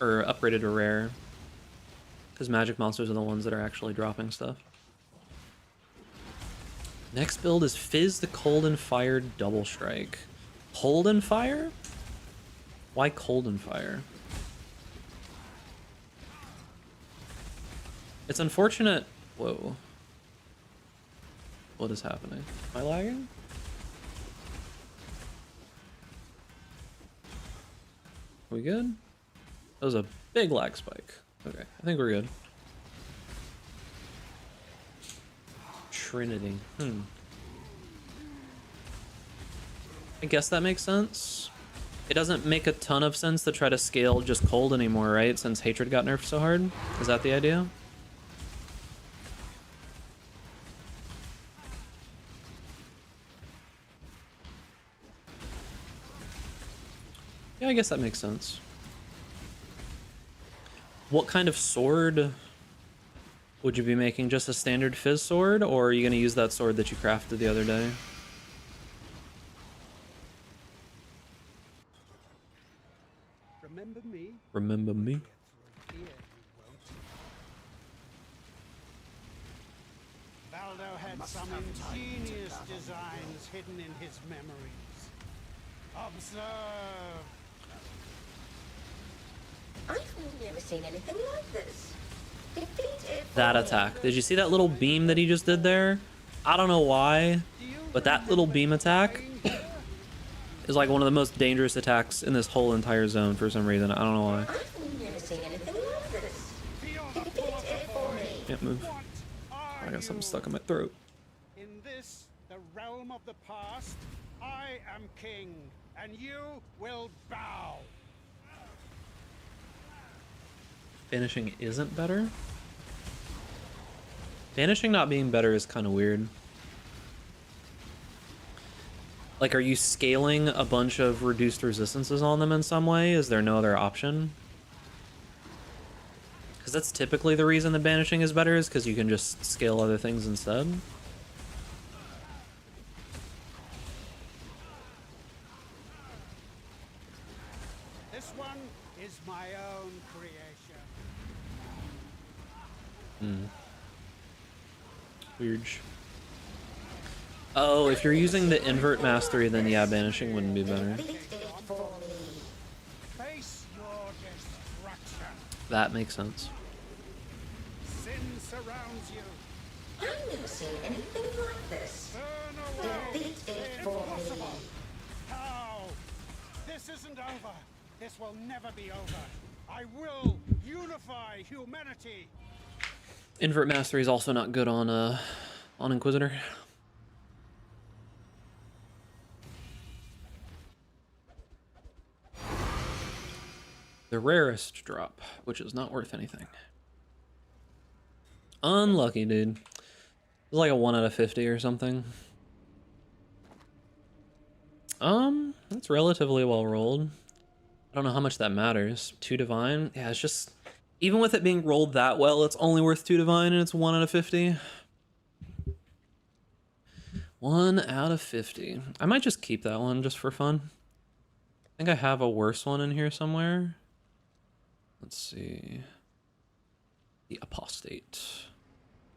Or upgraded to rare. Because magic monsters are the ones that are actually dropping stuff. Next build is Fizz the Cold and Fire Double Strike. Cold and Fire? Why Cold and Fire? It's unfortunate... Whoa. What is happening? Am I lagging? We good? That was a big lag spike. Okay, I think we're good. Trinity. I guess that makes sense. It doesn't make a ton of sense to try to scale just cold anymore, right? Since Hatred got nerfed so hard. Is that the idea? Yeah, I guess that makes sense. What kind of sword would you be making? Just a standard Fizz sword, or are you going to use that sword that you crafted the other day? Remember me? Remember me? Here you won't. Baldo had some ingenious designs hidden in his memories. Observe. I've never seen anything like this. Defeated That attack. Did you see that little beam that he just did there? I don't know why, but that little beam attack is like one of the most dangerous attacks in this whole entire zone for some reason. I don't know why. I've never seen anything like this. Defeated for me. Can't move. What are I got something you? stuck in my throat. In this, the realm of the past, I am king, and you will bow. Vanishing isn't better? Vanishing not being better is kind of weird. Like, are you scaling a bunch of reduced resistances on them in some way? Is there no other option? Because that's typically the reason that banishing is better, is because you can just scale other things instead. This one is my own creation. Weird. Oh, if you're using the invert mastery, then yeah, banishing wouldn't be better. Defeated for me. Face your destruction. That makes sense. Sin surrounds you. I've never seen anything like this. Burn away. Defeated for me. Impossible. How? This isn't over. This will never be over. I will unify humanity. Invert mastery is also not good on Inquisitor. The rarest drop, which is not worth anything. Unlucky, dude. It's like a 1 out of 50 or something. That's relatively well rolled. I don't know how much that matters. 2 divine? Yeah, it's just... Even with it being rolled that well, it's only worth 2 divine and it's 1 out of 50. 1 out of 50. I might just keep that one just for fun. I think I have a worse one in here somewhere. Let's see. The Apostate.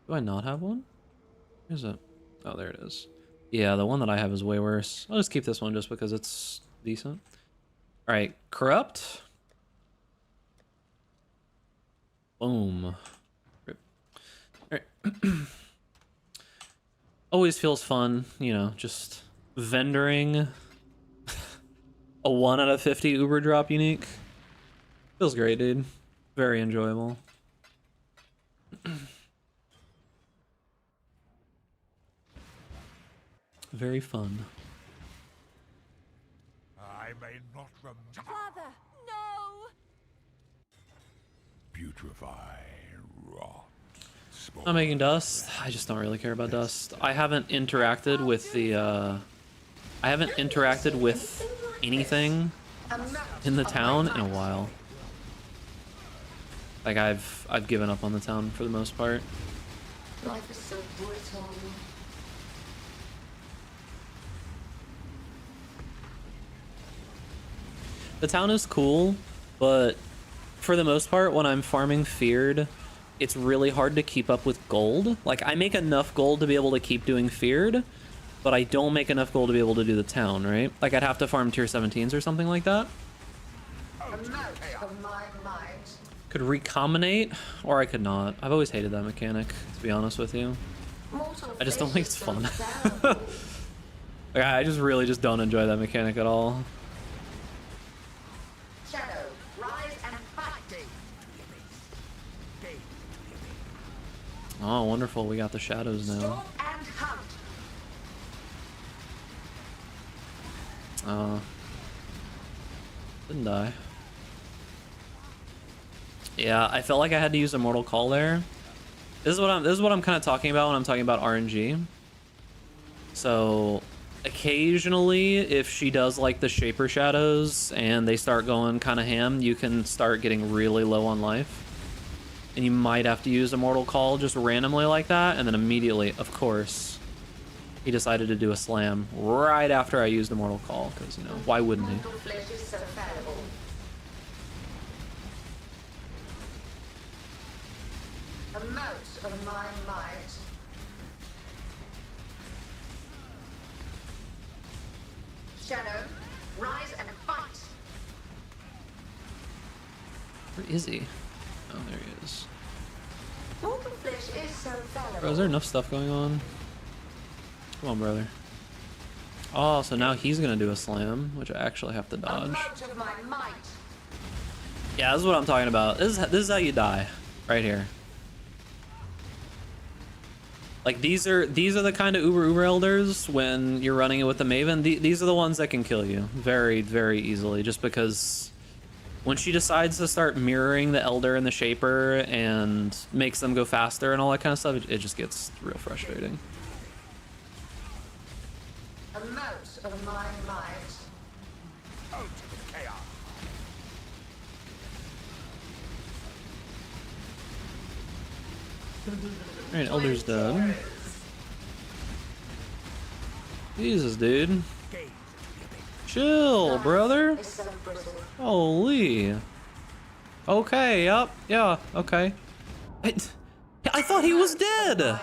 Do I not have one? Where's it? Oh, there it is. Yeah, the one that I have is way worse. I'll just keep this one just because it's decent. Alright, Corrupt. Boom. Rip. Alright. Always feels fun, you know, just vendoring a 1 out of 50 Uber drop unique. Feels great, dude. Very enjoyable. Very fun. I may not remember. Father, no! Putrefy, rot. Not making dust. I just don't really care about dust. I haven't interacted with the I haven't interacted with anything in the town in a while. Like I've given up on the town for the most part. Life is so brutal. The town is cool, but for the most part, when I'm farming feared, it's really hard to keep up with gold. Like, I make enough gold to be able to keep doing feared, but I don't make enough gold to be able to do the town, right? Like, I'd have to farm tier 17s or something like that. Could recombinate, or I could not. I've always hated that mechanic, to be honest with you. I just don't think it's fun. Like, I just really just don't enjoy that mechanic at all. Shadow, rise and fight. Oh, wonderful. We got the shadows now. Stalk and hunt. Didn't die. Yeah, I felt like I had to use Immortal Call there. This is what I'm kind of talking about when I'm talking about RNG. So occasionally, if she does like the Shaper Shadows and they start going kind of ham, you can start getting really low on life. And you might have to use Immortal Call just randomly like that, and then immediately, of course, he decided to do a slam right after I used Immortal Call, because, you know, why wouldn't he? Flesh is so fallible. Amount of my might. Shadow, rise and fight. Where is he? Oh, there he is. Mortal flesh is so fallible. Bro, is there enough stuff going on? Come on, brother. Oh, so now he's gonna do a slam, which I actually have to dodge. Amount of my might. Yeah, this is what I'm talking about. This is how you die, right here. Like these are the kind of uber elders when you're running it with the Maven. These are the ones that can kill you very, very easily, just because when she decides to start mirroring the Elder and the Shaper and makes them go faster and all that kind of stuff, it just gets real frustrating. Amount of my might. Out of chaos. Alright, Elder's dead. Jesus, dude. Chill, brother. Holy. Okay, yep, yeah, okay. I thought he was dead.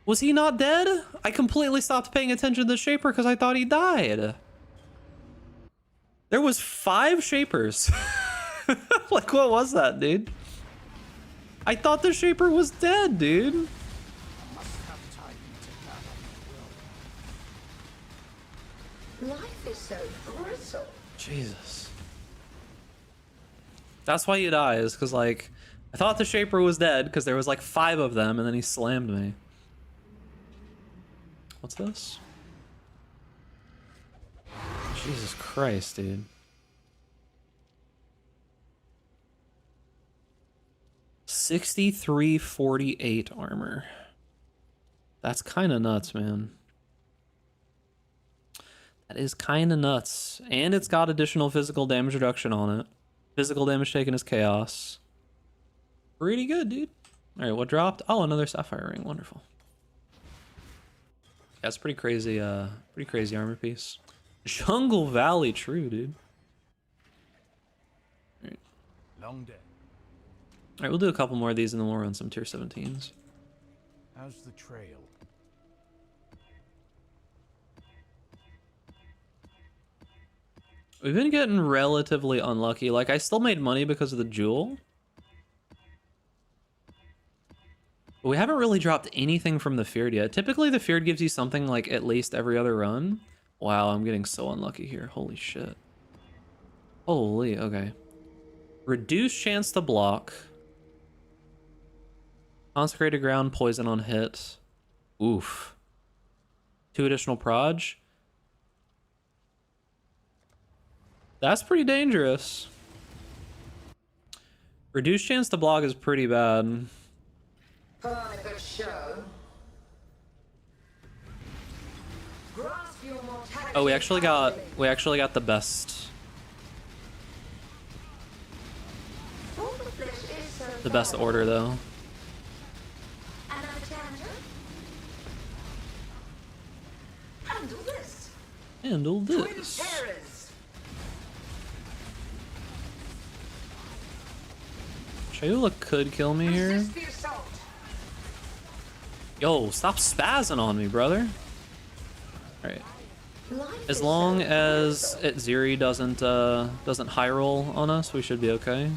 Was he not dead? I completely stopped paying attention to the Shaper because I thought he died. There was 5 Shapers. Like, what was that, dude? I thought the Shaper was dead, dude. Life is so brutal. Jesus. That's why you die, is because, like, I thought the Shaper was dead because there was like 5 of them and then he slammed me. What's this? Jesus Christ, dude. $63.48 armor. That's kind of nuts, man. That is kind of nuts. And it's got additional physical damage reduction on it. Physical damage taken is chaos. Pretty good, dude. All right, what dropped? Oh, another sapphire ring. Wonderful. That's pretty crazy armor piece. Jungle Valley, true, dude. All right. Long day. All right, we'll do a couple more of these and then we'll run some tier 17s. How's the trail? We've been getting relatively unlucky. Like, I still made money because of the jewel. But we haven't really dropped anything from the Feared yet. Typically, the Feared gives you something like at least every other run. Wow, I'm getting so unlucky here. Holy shit. Holy, okay. Reduced chance to block. Consecrated ground, poison on hit. Oof. 2 additional proj. That's pretty dangerous. Reduced chance to block is pretty bad. Put on a good show. Grasp your mortality. Oh, we actually got the best order though. Another challenger? Handle this. Handle this. Terrors. Shayula could kill me here. Resist the assault. Yo, stop spazzing on me, brother. Alright. Life As is long so as Ziri doesn't high roll on us, we should be okay.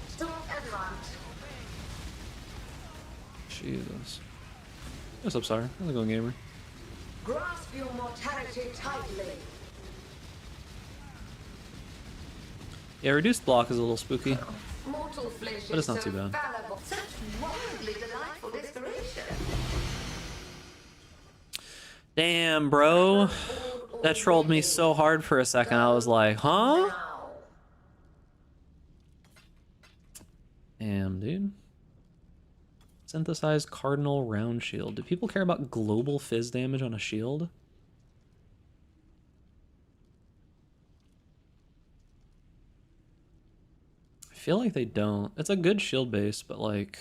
Storm advance. Jesus. What's up, Sire? How's it going, gamer? Grasp your mortality tightly. Yeah, reduced block is a little spooky. Mortal flesh But it's is not so too bad. fallible. Such wildly delightful desperation. Damn, bro. That trolled me so hard for a second. I was like, huh? Now. Damn, dude. Synthesized Cardinal Round Shield. Do people care about global fizz damage on a shield? I feel like they don't. It's a good shield base, but like,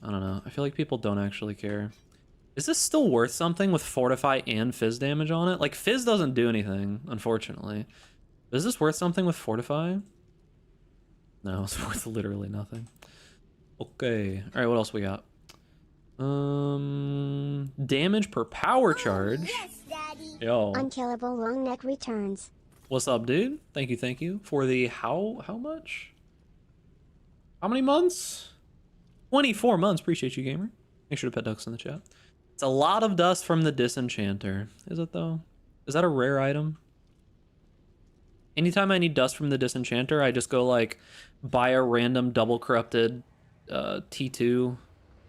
I don't know. I feel like people don't actually care. Is this still worth something with Fortify and fizz damage on it? Like, fizz doesn't do anything, unfortunately. Is this worth something with Fortify? No, it's worth literally nothing. Okay. All right, what else we got? Damage per power charge. Yes, Daddy. Yo. Unkillable long neck returns. What's up, dude? Thank you. For the how much? How many months? 24 months. Appreciate you, gamer. Make sure to pet ducks in the chat. It's a lot of dust from the Disenchanter. Is it though? Is that a rare item? Anytime I need dust from the Disenchanter, I just go like buy a random double corrupted T2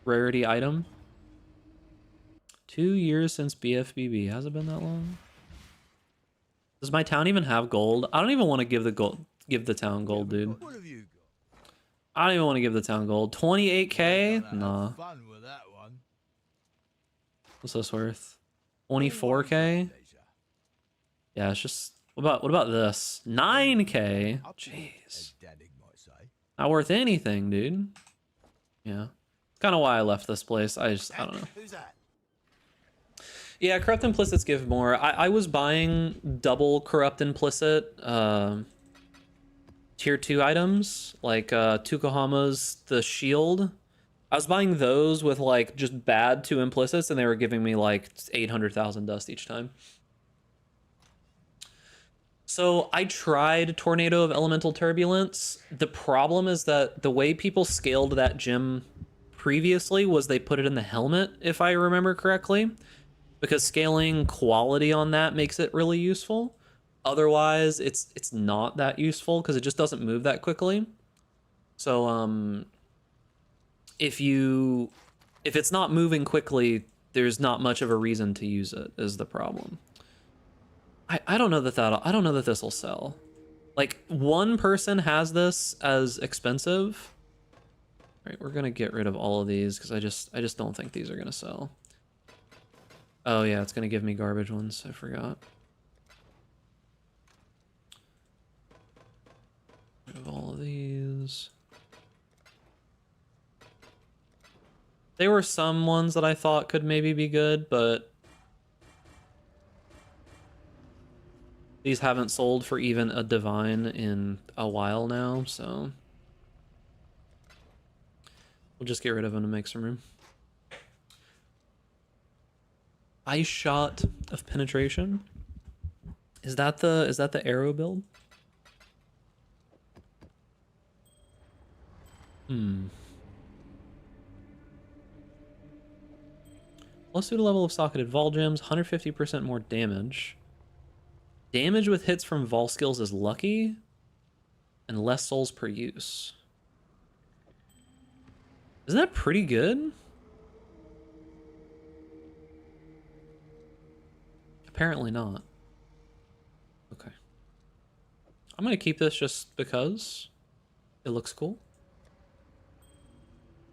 rarity item. 2 years since BFBB. Has it been that long? Does my town even have gold? I don't even want to give the town gold, dude. What have you got? I don't even want to give the town gold. 28k? Nah. Fun with that one. What's this worth? 24k? Yeah, it's just what about this? 9k? Jeez. Daddy might say. Not worth anything, dude. Yeah. It's kind of why I left this place. I don't know. Who's that? Yeah, corrupt implicits give more. I was buying double corrupt implicit tier 2 items, like Tukohama's the shield. I was buying those with like just bad 2 implicits, and they were giving me like 800,000 dust each time. So I tried Tornado of Elemental Turbulence. The problem is that the way people scaled that gem previously was they put it in the helmet, if I remember correctly, because scaling quality on that makes it really useful. Otherwise, it's not that useful because it just doesn't move that quickly. So if it's not moving quickly, there's not much of a reason to use it, is the problem. I don't know that this will sell. Like, one person has this as expensive. All right, we're gonna get rid of all of these because I just don't think these are gonna sell. Oh yeah, it's gonna give me garbage ones. I forgot. Rid of all of these. There were some ones that I thought could maybe be good, but these haven't sold for even a divine in a while now, so we'll just get rid of them to make some room. Ice Shot of Penetration. Is that the arrow build? Plus pseudo level of socketed Vol gems, 150% more damage. Damage with hits from Vol skills is lucky, and less souls per use. Isn't that pretty good? Apparently not. Okay. I'm gonna keep this just because it looks cool.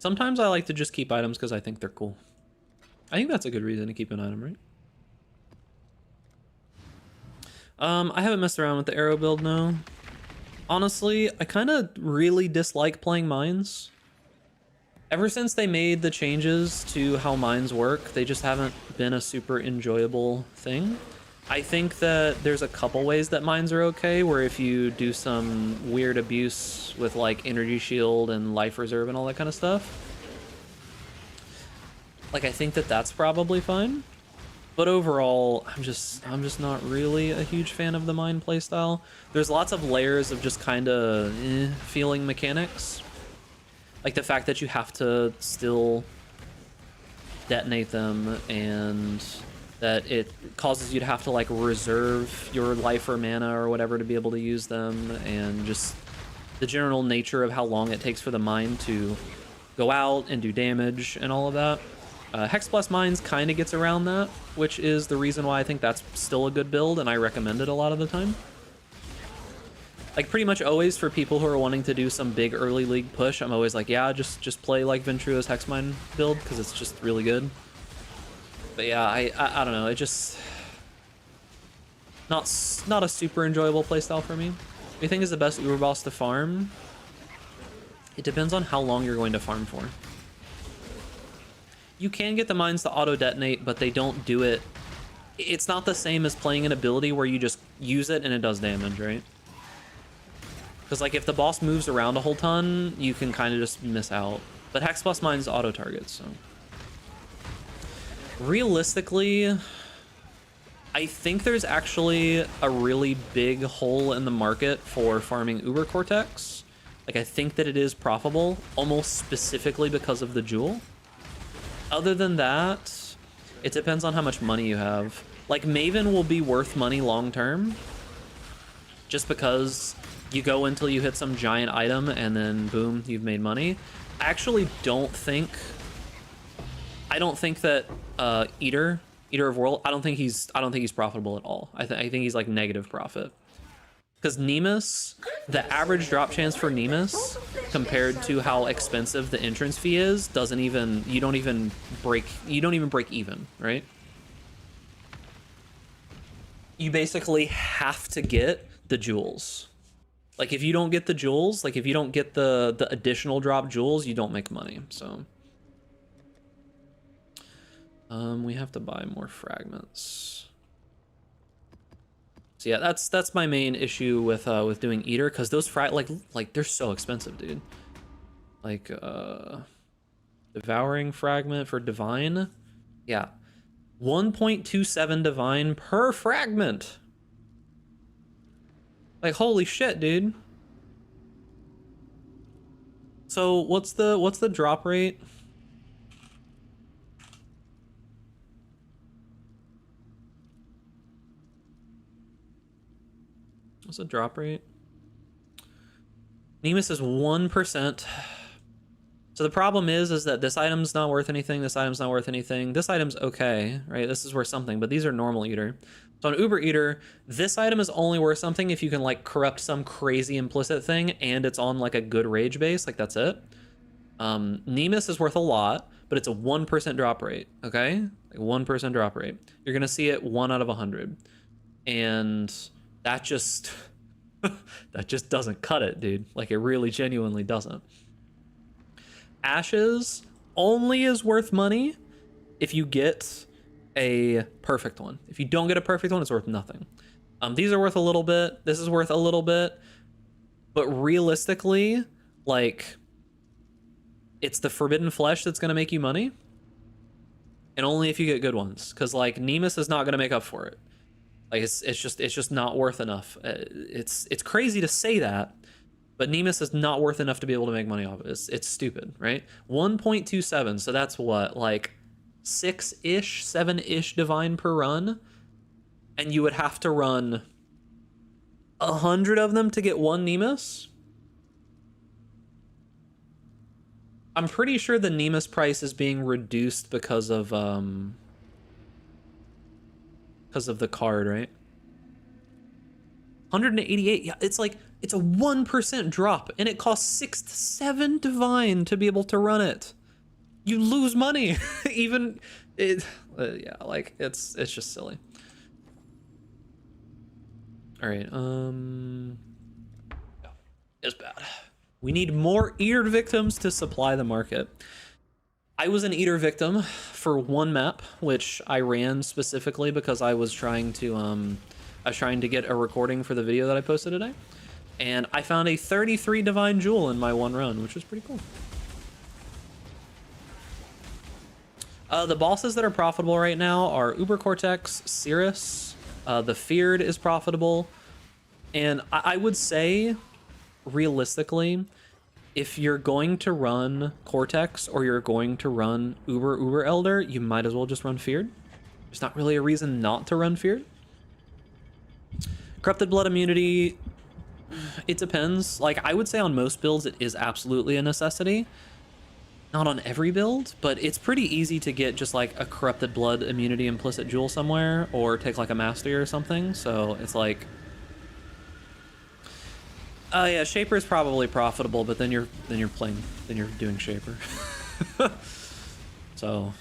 Sometimes I like to just keep items because I think they're cool. I think that's a good reason to keep an item, right? I haven't messed around with the arrow build, no. Honestly, I kind of really dislike playing mines. Ever since they made the changes to how mines work, they just haven't been a super enjoyable thing. I think that there's a couple ways that mines are okay, where if you do some weird abuse with like energy shield and life reserve and all that kind of stuff, like I think that that's probably fine. But overall, I'm just not really a huge fan of the mine playstyle. There's lots of layers of just kind of feeling mechanics. Like the fact that you have to still detonate them, and that it causes you to have to like reserve your life or mana or whatever to be able to use them, and just the general nature of how long it takes for the mine to go out and do damage and all of that. Hex Plus Mines kind of gets around that, which is the reason why I think that's still a good build, and I recommend it a lot of the time. Like pretty much always for people who are wanting to do some big early league push, I'm always like, yeah, just play like Ventrua's Hexmine build, because it's just really good. But yeah, I don't know, it just not a super enjoyable playstyle for me. What do you think is the best Uber boss to farm? It depends on how long you're going to farm for. You can get the mines to auto detonate, but they don't do it. It's not the same as playing an ability where you just use it and it does damage, right? Because like if the boss moves around a whole ton, you can kind of just miss out. But Hex Plus Mines auto targets, so. Realistically, I think there's actually a really big hole in the market for farming Uber Cortex. Like I think that it is profitable, almost specifically because of the jewel. Other than that, it depends on how much money you have. Like Maven will be worth money long term, just because you go until you hit some giant item and then boom, you've made money. I actually don't think that Eater of World, I don't think he's profitable at all. I think he's like negative profit. Because Nemus, the average drop chance for Nemus compared to how expensive the entrance fee is, you don't even break even, right? You basically have to get the jewels. Like if you don't get the jewels, like if you don't get the additional drop jewels, you don't make money. So we have to buy more fragments. So yeah, that's my main issue with doing Eater, because those like they're so expensive, dude. Like devouring fragment for divine, yeah, 1.27 divine per fragment. Like holy shit, dude. So what's the drop rate? What's the drop rate? Nemus is 1%. So the problem is that this item's not worth anything, this item's not worth anything, this item's okay, right? This is worth something, but these are normal Eater. So on Uber Eater, this item is only worth something if you can like corrupt some crazy implicit thing and it's on like a good rage base, like that's it. Nemus is worth a lot, but it's a 1% drop rate, okay? Like 1% drop rate. You're gonna see it 1 out of 100. And that just doesn't cut it, dude. Like it really genuinely doesn't. Ashes only is worth money if you get a perfect one. If you don't get a perfect one, it's worth nothing. These are worth a little bit. This is worth a little bit. But realistically, like, it's the forbidden flesh that's going to make you money. And only if you get good ones. Because, like, Nemus is not going to make up for it. Like, it's just not worth enough. It's crazy to say that, but Nemus is not worth enough to be able to make money off of it. It's stupid, right? 1.27, so that's what, like 6-ish, 7-ish divine per run, and you would have to run 100 of them to get one Nemus. I'm pretty sure the Nemus price is being reduced because of the card, right? 188, yeah, it's like, it's a 1% drop, and it costs 6 to 7 divine to be able to run it. You lose money. Even it, yeah, like it's just silly. All right. It's bad. We need more eater victims to supply the market. I was an eater victim for one map, which I ran specifically because I was trying to get a recording for the video that I posted today, and I found a 33 divine jewel in my one run, which was pretty cool. The bosses that are profitable right now are Uber Cortex, Cirrus, the Feared is profitable, and I would say, realistically, if you're going to run Cortex or you're going to run Uber Elder, you might as well just run Feared. There's not really a reason not to run Feared. Corrupted Blood immunity, it depends. Like, I would say on most builds it is absolutely a necessity. Not on every build, but it's pretty easy to get just like a Corrupted Blood immunity implicit jewel somewhere, or take like a mastery or something. So it's like, yeah, Shaper is probably profitable, but then you're doing Shaper. So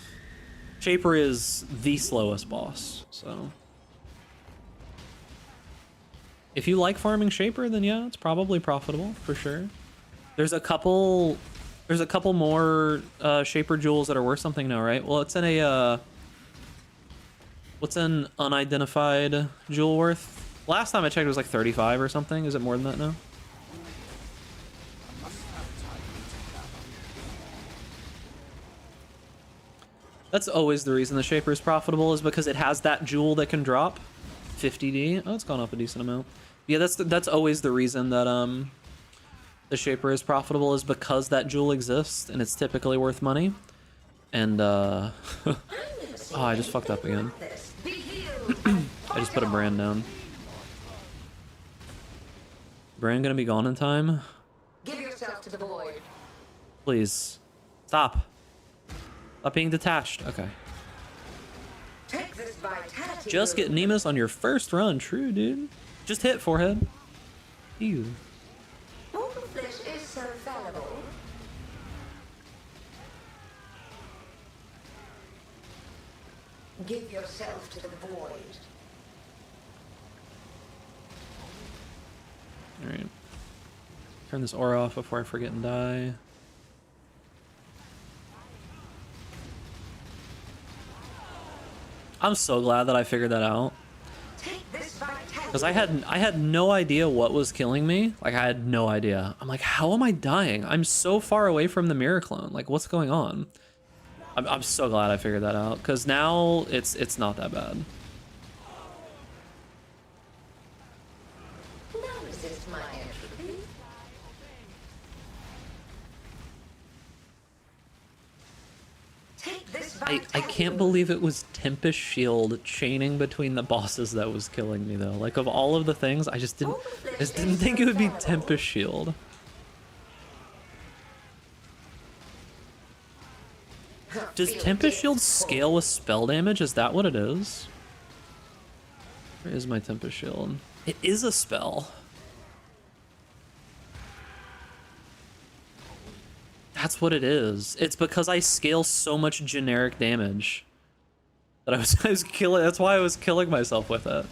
Shaper is the slowest boss. So if you like farming Shaper, then yeah, it's probably profitable for sure. There's a couple more Shaper jewels that are worth something now, right? Well, it's in a what's an unidentified jewel worth? Last time I checked it was like 35 or something. Is it more than that now? That's always the reason the Shaper is profitable, is because it has that jewel that can drop 50D. Oh, it's gone up a decent amount. Yeah, that's always the reason that the Shaper is profitable, is because that jewel exists and it's typically worth money. And oh, I just fucked up again. I just put a brand down. Brand gonna be gone in time? Give yourself to the void. Please. Stop. Stop being detached. Okay. Take this vitality. Just get Nemus on your first run. True, dude. Just hit forehead. Ew. All the flesh is so fallible. Give yourself to the void. Alright. Turn this aura off before I forget and die. I'm so glad that I figured that out. Because I had no idea what was killing me. Like, I had no idea. I'm like, how am I dying? I'm so far away from the mirror clone. Like, what's going on? I'm so glad I figured that out, because now it's not that bad. Now resist my entropy. Take this I can't believe it was Tempest Shield chaining between the bosses that was killing me, though. Like, of all of the things, I just didn't think it would be Tempest Shield. Does Tempest Shield scale with spell damage? Is that what it is? Where is my Tempest Shield? It is a spell. That's what it is. It's because I scale so much generic damage that I was killing. That's why I was killing myself with it.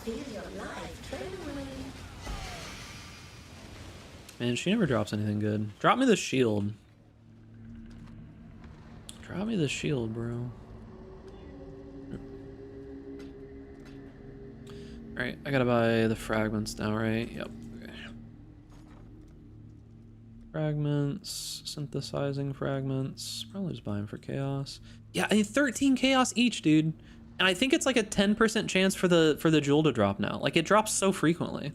Feel your life trail away. Man, she never drops anything good. Drop me the shield. Drop me the shield, bro. Alright, I gotta buy the fragments now, right? Yep. Okay. Fragments, synthesizing fragments. Probably just buy them for chaos. Yeah, I need 13 chaos each, dude. And I think it's like a 10% chance for the jewel to drop now. Like, it drops so frequently.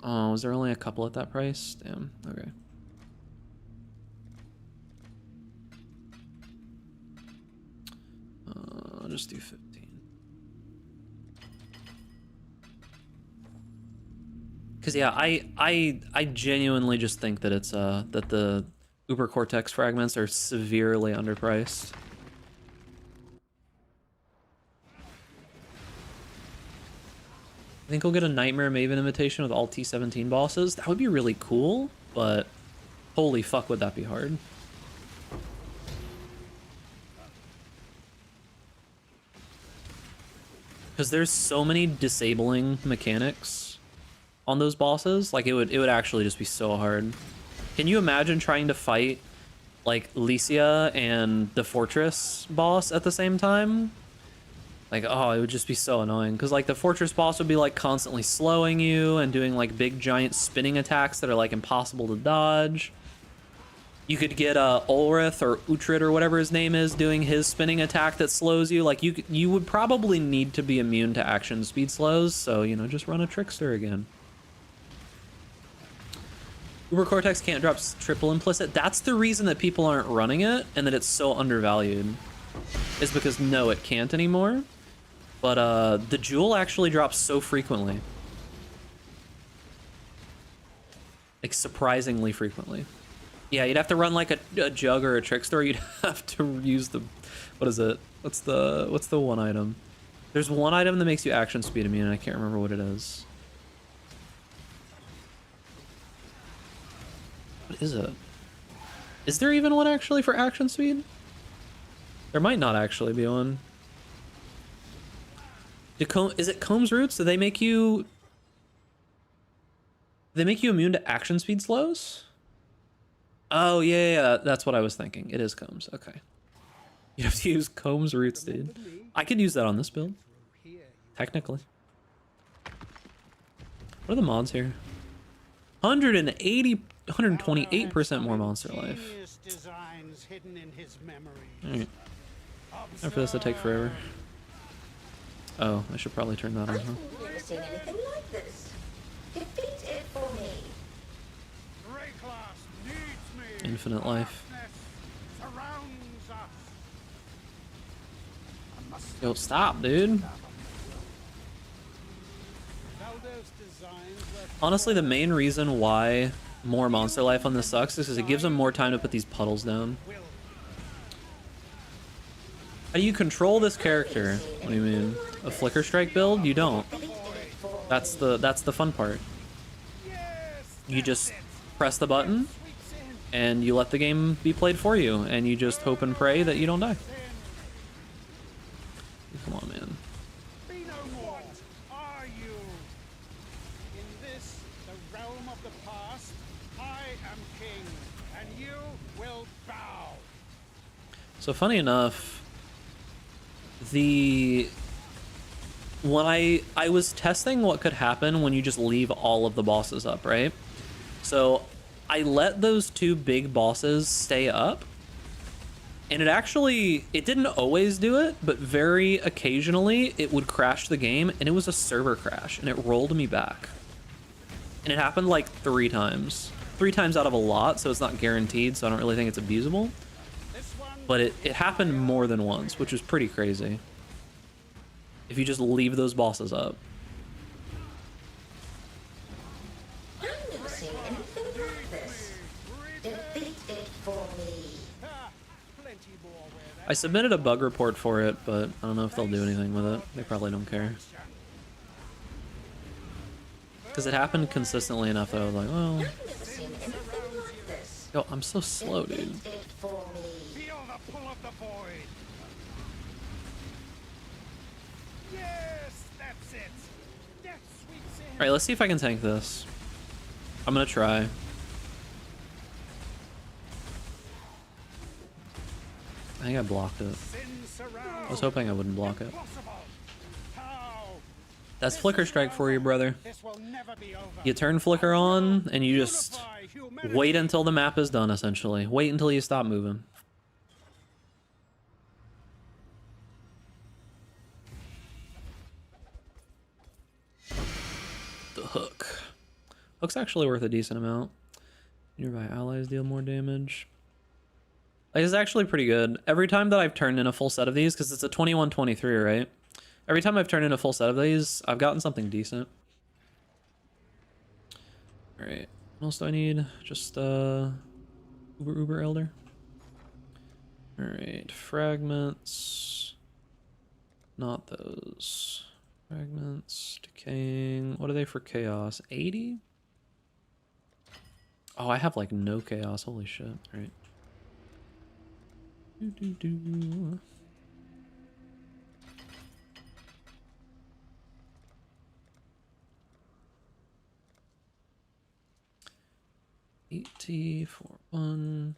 Oh, was there only a couple at that price? Damn. Okay. I'll just do 15. Cause yeah, I genuinely just think that it's that the Uber Cortex fragments are severely underpriced. I think we'll get a Nightmare Maven invitation with all T17 bosses. That would be really cool, but holy fuck would that be hard. Because there's so many disabling mechanics on those bosses. Like, it would actually just be so hard. Can you imagine trying to fight, like, Lycia and the Fortress boss at the same time? Like, oh, it would just be so annoying. Because, like, the Fortress boss would be, like, constantly slowing you and doing, like, big, giant spinning attacks that are, like, impossible to dodge. You could get Ulrith or Uhtred or whatever his name is doing his spinning attack that slows you. Like, you would probably need to be immune to action speed slows, so, you know, just run a Trickster again. Uber Cortex can't drop triple implicit. That's the reason that people aren't running it and that it's so undervalued. Is because, no, it can't anymore. But the Jewel actually drops so frequently. Like, surprisingly frequently. Yeah, you'd have to run like a Jug or a Trickster. You'd have to use the, what is it? What's the one item? There's one item that makes you action speed immune, and I can't remember what it is. What is it? Is there even one actually for action speed? There might not actually be one. Is it Combs Roots? Do they make you immune to action speed slows? Oh, yeah, that's what I was thinking. It is Combs. Okay. You have to use Combs Roots, dude. I could use that on this build. Technically. What are the mods here? 128% more monster life. Alright. Time for this to take forever. Oh, I should probably turn that on, huh? I've never seen anything like this. Defeat it for me. Infinite life. Yo, stop, dude. Honestly, the main reason why more monster life on this sucks is because it gives them more time to put these puddles down. How do you control this character? What do you mean? A Flicker Strike build? You don't. That's the fun part. You just press the button and you let the game be played for you, and you just hope and pray that you don't die. Come on, man. Be no more. Are you? In this, the realm of the past, I am king, and you will bow. So funny enough, when I was testing what could happen when you just leave all of the bosses up, right? So I let those two big bosses stay up, and it didn't always do it, but very occasionally it would crash the game, and it was a server crash, and it rolled me back. And it happened like 3 times. 3 times out of a lot, so it's not guaranteed, so I don't really think it's abusable. But it happened more than once, which was pretty crazy. If you just leave those bosses up. I've never seen anything like this. Defeat it for me. I submitted a bug report for it, but I don't know if they'll do anything with it. They probably don't care. Because it happened consistently enough that I was like, well... I've never seen anything like this. Yo, I'm so slow, dude. Defeat it for me. Feel the pull of the void. Yes, that's it. Death sweeps in. Alright, let's see if I can tank this. I'm gonna try. I think I blocked it. I was hoping I wouldn't block it. That's Flicker Strike for you, brother. You turn Flicker on, and you just wait until the map is done, essentially. Wait until you stop moving. The hook. Hook's actually worth a decent amount. Nearby allies deal more damage. Like, it's actually pretty good. Every time that I've turned in a full set of these, because it's a 21-23, right? Every time I've turned in a full set of these, I've gotten something decent. Alright, what else do I need? Just, Uber Elder. Alright, fragments. Not those. Fragments, decaying. What are they for chaos? 80? Oh, I have, like, no chaos. Holy shit. Alright. T41.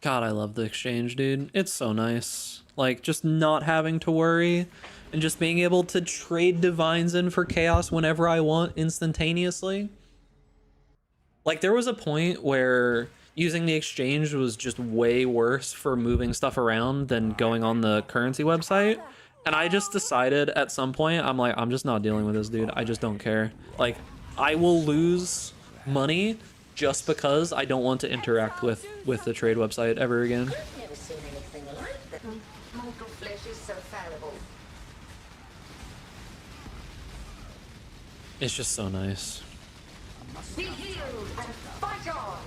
God, I love the exchange, dude. It's so nice. Like, just not having to worry and just being able to trade divines in for chaos whenever I want instantaneously. Like, there was a point where using the exchange was just way worse for moving stuff around than going on the currency website. And I just decided at some point, I'm like, I'm just not dealing with this, dude. I just don't care. Like, I will lose money just because I don't want to interact with the trade website ever again. I've never seen anything like that. Mortal flesh is so fallible. It's just so nice. Be healed and fight on!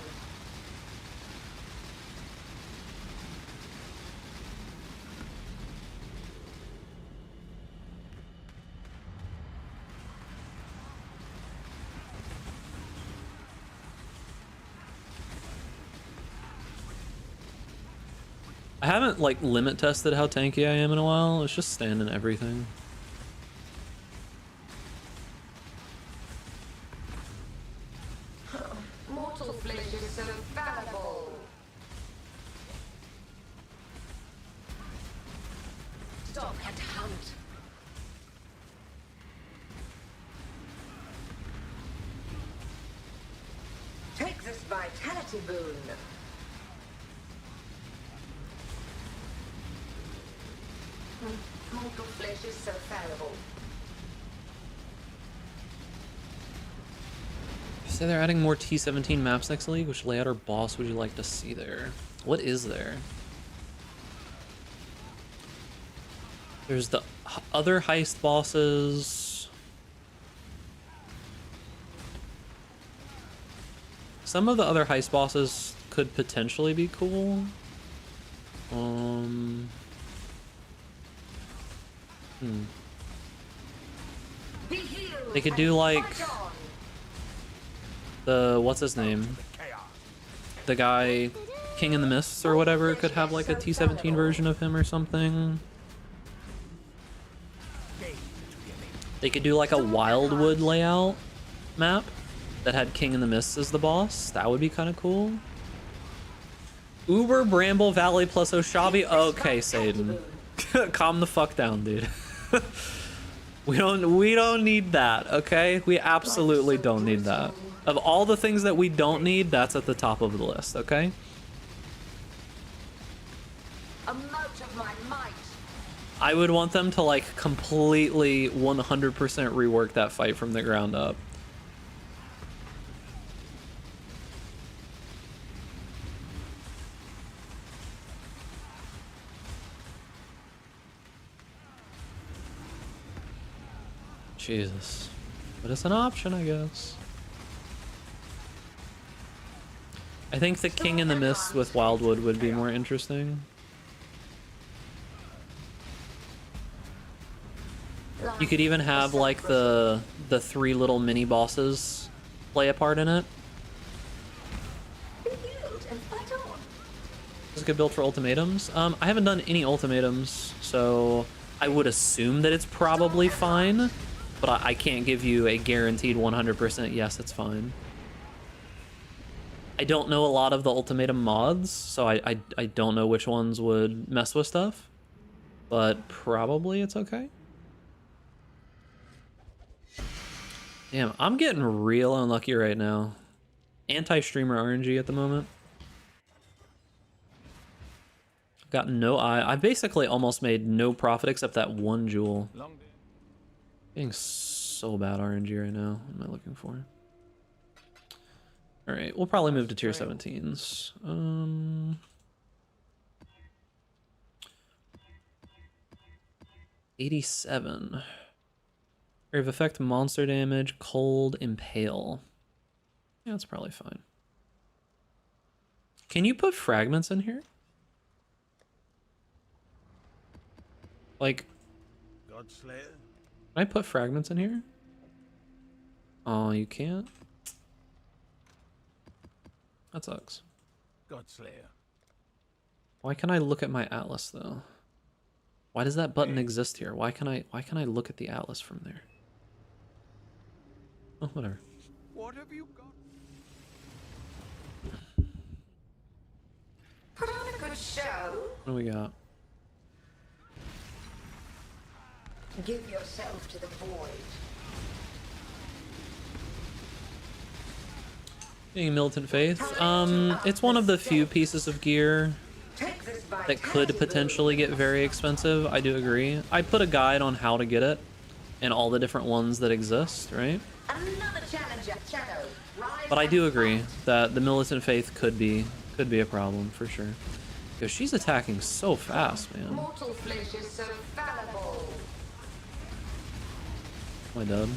I haven't like limit tested how tanky I am in a while. It's just standing everything. Mortal flesh is so fallible. Stop and hunt. Take this vitality boon. Mortal flesh is so fallible. Say they're adding more T17 maps next league. Which layout or boss would you like to see there? What is there? There's the other heist bosses. Some of the other heist bosses could potentially be cool. They could do like the what's his name? The guy King in the Mists or whatever could have like a T17 version of him or something. They could do like a Wildwood layout map that had King in the Mists as the boss. That would be kind of cool. Uber Bramble Valley plus Oshabi. Okay, Satan. Calm the fuck down, dude. We don't need that, okay? We absolutely don't need that. Of all the things that we don't need, that's at the top of the list, okay? A mote of my might. I would want them to like completely 100% rework that fight from the ground up. Jesus. But it's an option, I guess. I think the King in the Mist with Wildwood would be more interesting. You could even have like the three little mini bosses play a part in it. Be healed and fight on. It's a good build for ultimatums. I haven't done any ultimatums, so I would assume that it's probably fine, but I can't give you a guaranteed 100% yes, it's fine. I don't know a lot of the ultimatum mods, so I don't know which ones would mess with stuff, but probably it's okay. Damn, I'm getting real unlucky right now. Anti-streamer RNG at the moment. Got no eye. I basically almost made no profit except that one jewel. Getting so bad RNG right now. What am I looking for? Alright, we'll probably move to tier 17s. 87. Area of effect, monster damage, cold, impale. Yeah, that's probably fine. Can you put fragments in here? Like, Godslayer. can I put fragments in here? Oh, you can't? That sucks. Godslayer. Why can I look at my atlas though? Why does that button exist here? Why can I look at the atlas from there? Oh, whatever. What have you got? Put on a good show. What do we got? Give yourself to the void. Being Militant Faith. It's one of the few pieces of gear Take this that could potentially get very expensive. I do agree. I put a guide on how to get it and all the different ones that exist, right? Another challenger, Shadow. Rise But I do and agree fight. that the Militant Faith could be a problem for sure. Because she's attacking so fast, man. Mortal flesh is so fallible. My dub.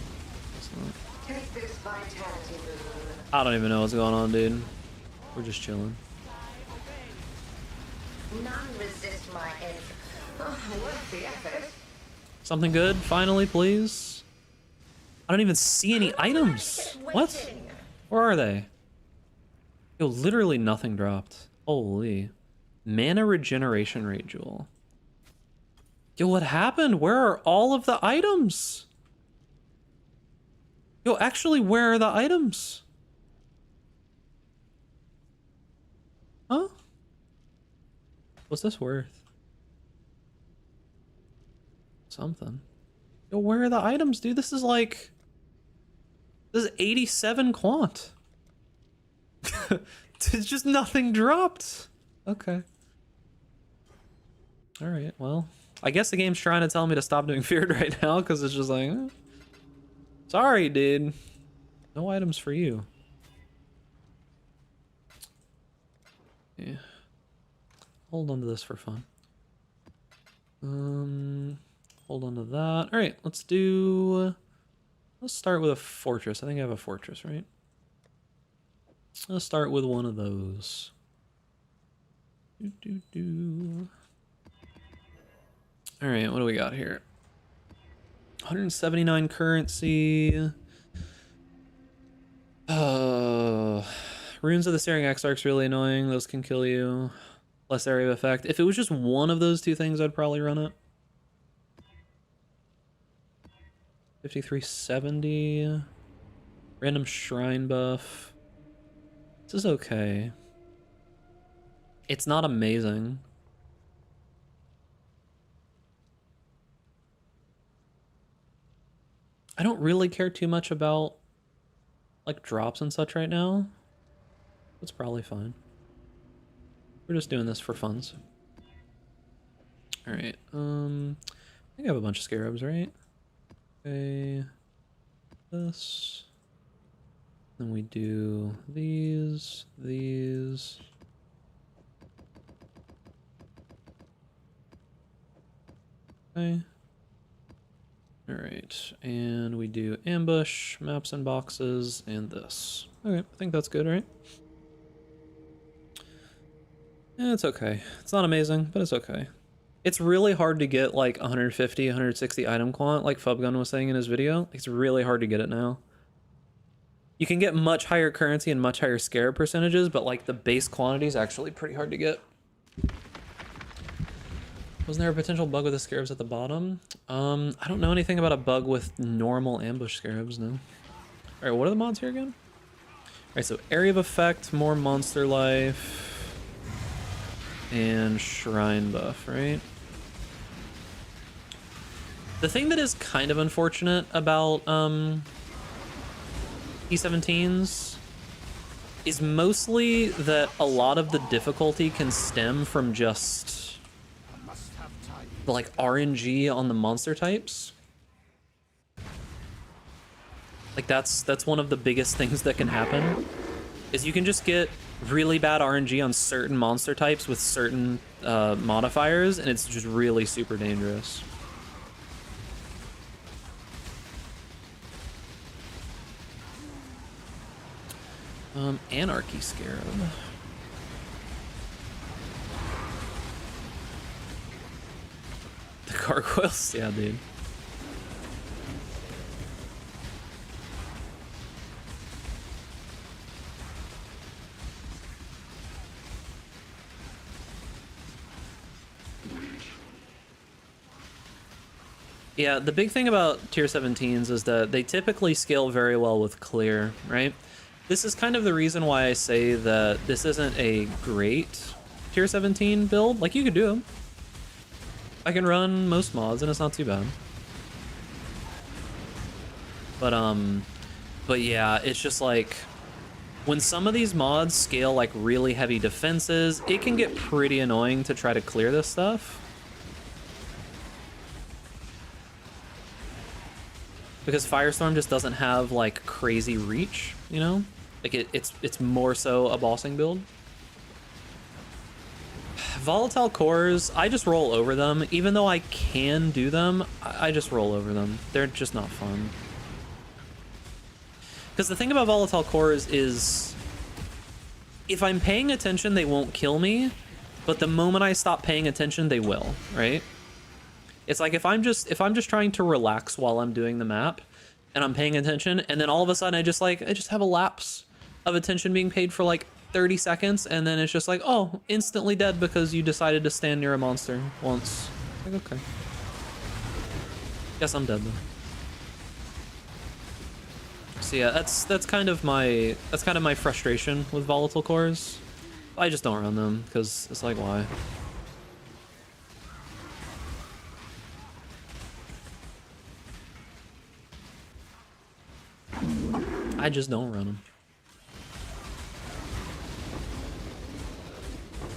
It's not. Take this vitality moon. I don't even know what's going on, dude. We're just chilling. None resist my entry. Oh, worth the effort. Something good, finally, please. I don't even see any items. What? Waiting. Where are they? Yo, literally nothing dropped. Holy. Mana regeneration rate jewel. Yo, what happened? Where are all of the items? Yo, actually, where are the items? Huh? What's this worth? Something. Yo, where are the items, dude? This is like... This is 87 quant. It's just nothing dropped. Okay. Alright, well. I guess the game's trying to tell me to stop doing feared right now, because it's just like... Sorry, dude. No items for you. Yeah. Hold on to this for fun. Hold on to that. Alright, let's start with a fortress. I think I have a fortress, right? Let's start with one of those. Alright, what do we got here? 179 currency. Runes of the Searing Exarch's really annoying. Those can kill you. Less area of effect. If it was just one of those two things, I'd probably run it. 5370. Random shrine buff. This is okay. It's not amazing. I don't really care too much about like drops and such right now. It's probably fine. We're just doing this for fun. So. All right. I think I have a bunch of scarabs, right? Okay. This. Then we do these. Okay. All right, and we do ambush, maps and boxes, and this. Okay, I think that's good, right? Yeah, it's okay. It's not amazing, but it's okay. It's really hard to get like 150, 160 item quant, like Fubgun was saying in his video. It's really hard to get it now. You can get much higher currency and much higher scarab percentages, but like the base quantity is actually pretty hard to get. Wasn't there a potential bug with the scarabs at the bottom? I don't know anything about a bug with normal ambush scarabs, no. Alright, what are the mods here again? Alright, so area of effect, more monster life, and shrine buff, right? The thing that is kind of unfortunate about T17s is mostly that a lot of the difficulty can stem from just the like RNG on the monster types. Like that's one of the biggest things that can happen, is you can just get really bad RNG on certain monster types with certain modifiers, and it's just really super dangerous. Anarchy Scarab. The gargoyles? Yeah, dude. Yeah, the big thing about tier 17s is that they typically scale very well with clear, right? This is kind of the reason why I say that this isn't a great tier 17 build. Like, you could do them. I can run most mods and it's not too bad. But yeah, it's just like, when some of these mods scale like really heavy defenses, it can get pretty annoying to try to clear this stuff. Because Firestorm just doesn't have like crazy reach, you know? Like it's more so a bossing build. Volatile cores, I just roll over them. Even though I can do them, I just roll over them. They're just not fun. Because the thing about volatile cores is, if I'm paying attention, they won't kill me. But the moment I stop paying attention, they will, right? It's like if I'm just trying to relax while I'm doing the map and I'm paying attention, and then all of a sudden I just have a lapse of attention being paid for like 30 seconds, and then it's just like, oh, instantly dead because you decided to stand near a monster once. Like, okay. Guess I'm dead then. So yeah, that's kind of my frustration with volatile cores. I just don't run them because it's like, why? I just don't run them.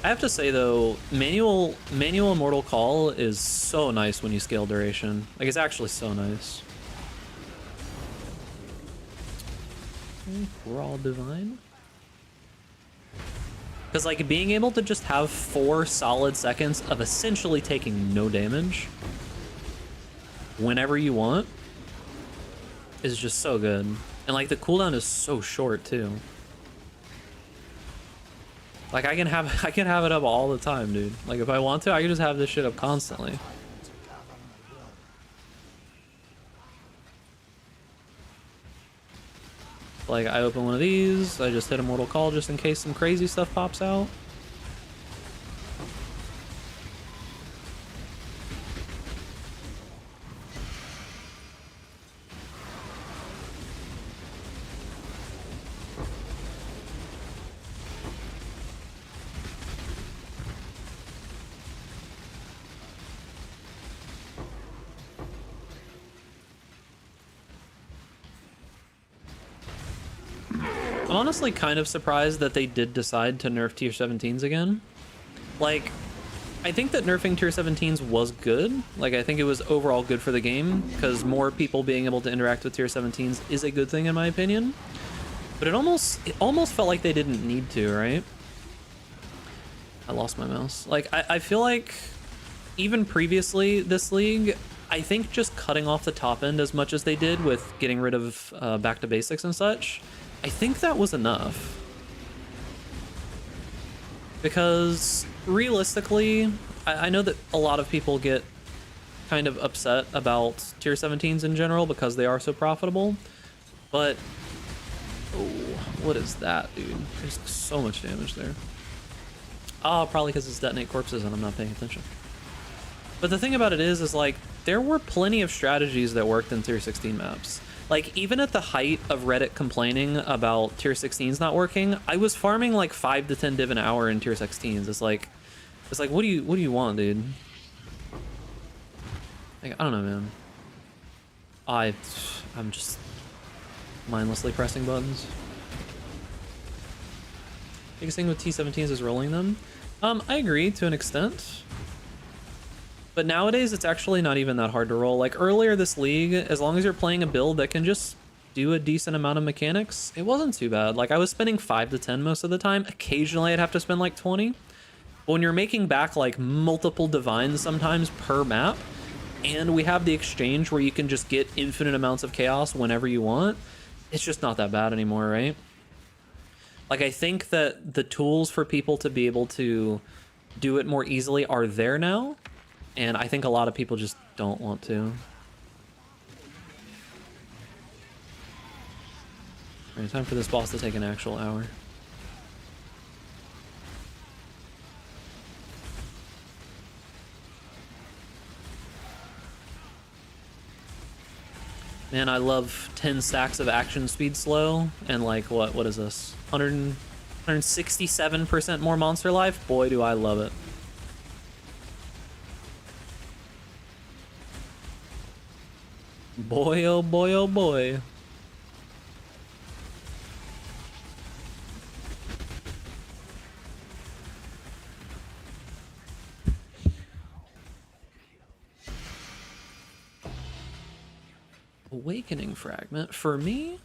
I have to say though, manual Immortal Call is so nice when you scale duration. Like, it's actually so nice. Raw Divine. Because like being able to just have 4 solid seconds of essentially taking no damage whenever you want is just so good. And like the cooldown is so short too. Like I can have it up all the time, dude. Like if I want to, I can just have this shit up constantly. Like I open one of these, I just hit Immortal Call just in case some crazy stuff pops out. I'm honestly kind of surprised that they did decide to nerf tier 17s again. Like, I think that nerfing tier 17s was good. Like, I think it was overall good for the game, because more people being able to interact with tier 17s is a good thing in my opinion. But it almost felt like they didn't need to, right? I lost my mouse. Like, I feel like even previously this league, I think just cutting off the top end as much as they did with getting rid of back to basics and such, I think that was enough. Because realistically, I know that a lot of people get kind of upset about tier 17s in general because they are so profitable, but oh, what is that, dude? There's so much damage there. Oh, probably because it's detonate corpses and I'm not paying attention. But the thing about it is like, there were plenty of strategies that worked in tier 16 maps. Like, even at the height of Reddit complaining about tier 16s not working, I was farming like 5 to 10 div an hour in tier 16s. It's like, what do you want, dude? Like, I don't know, man. I'm just mindlessly pressing buttons. Biggest thing with T17s is rolling them. I agree to an extent. But nowadays, it's actually not even that hard to roll. Like earlier this league, as long as you're playing a build that can just do a decent amount of mechanics, it wasn't too bad. Like I was spending 5 to 10 most of the time. Occasionally, I'd have to spend like 20. But when you're making back like multiple divines sometimes per map, and we have the exchange where you can just get infinite amounts of chaos whenever you want, it's just not that bad anymore, right? Like I think that the tools for people to be able to do it more easily are there now. And I think a lot of people just don't want to. All right, time for this boss to take an actual hour. Man, I love 10 stacks of action speed slow and like what is this? 167% more monster life? Boy, do I love it. Boy, oh boy, oh boy. Awakening fragment for me?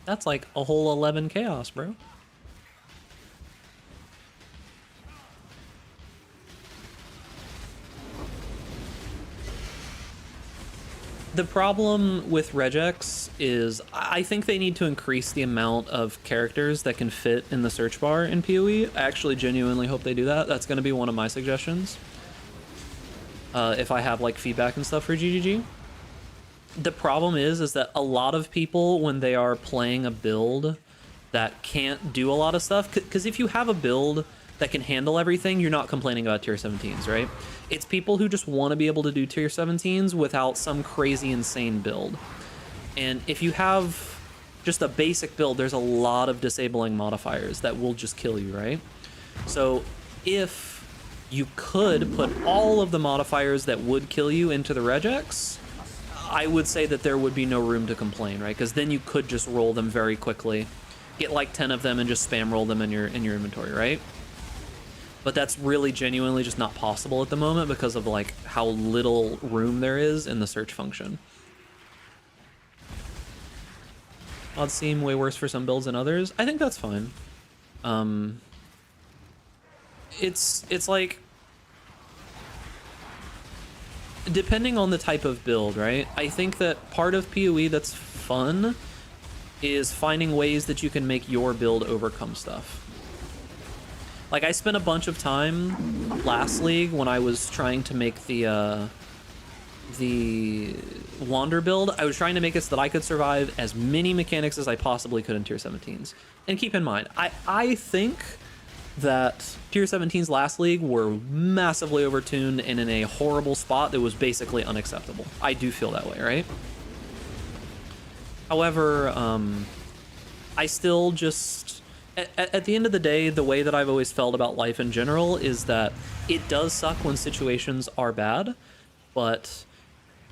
That's like a whole 11 chaos, bro. The problem with regex is I think they need to increase the amount of characters that can fit in the search bar in PoE. I actually genuinely hope they do that. That's going to be one of my suggestions. If I have like feedback and stuff for GGG. The problem is that a lot of people, when they are playing a build that can't do a lot of stuff, because if you have a build that can handle everything, you're not complaining about tier 17s, right? It's people who just want to be able to do tier 17s without some crazy insane build. And if you have just a basic build, there's a lot of disabling modifiers that will just kill you, right? So if you could put all of the modifiers that would kill you into the regex, I would say that there would be no room to complain, right? Because then you could just roll them very quickly, get like 10 of them and just spam roll them in your inventory, right? But that's really genuinely just not possible at the moment because of like how little room there is in the search function. Odds seem way worse for some builds than others. I think that's fine. It's like, depending on the type of build, right? I think that part of PoE that's fun is finding ways that you can make your build overcome stuff. Like, I spent a bunch of time last league when I was trying to make the Wander build. I was trying to make it so that I could survive as many mechanics as I possibly could in tier 17s. And keep in mind, I think that tier 17s last league were massively overtuned and in a horrible spot that was basically unacceptable. I do feel that way, right? However, I still just, at the end of the day, the way that I've always felt about life in general is that it does suck when situations are bad, but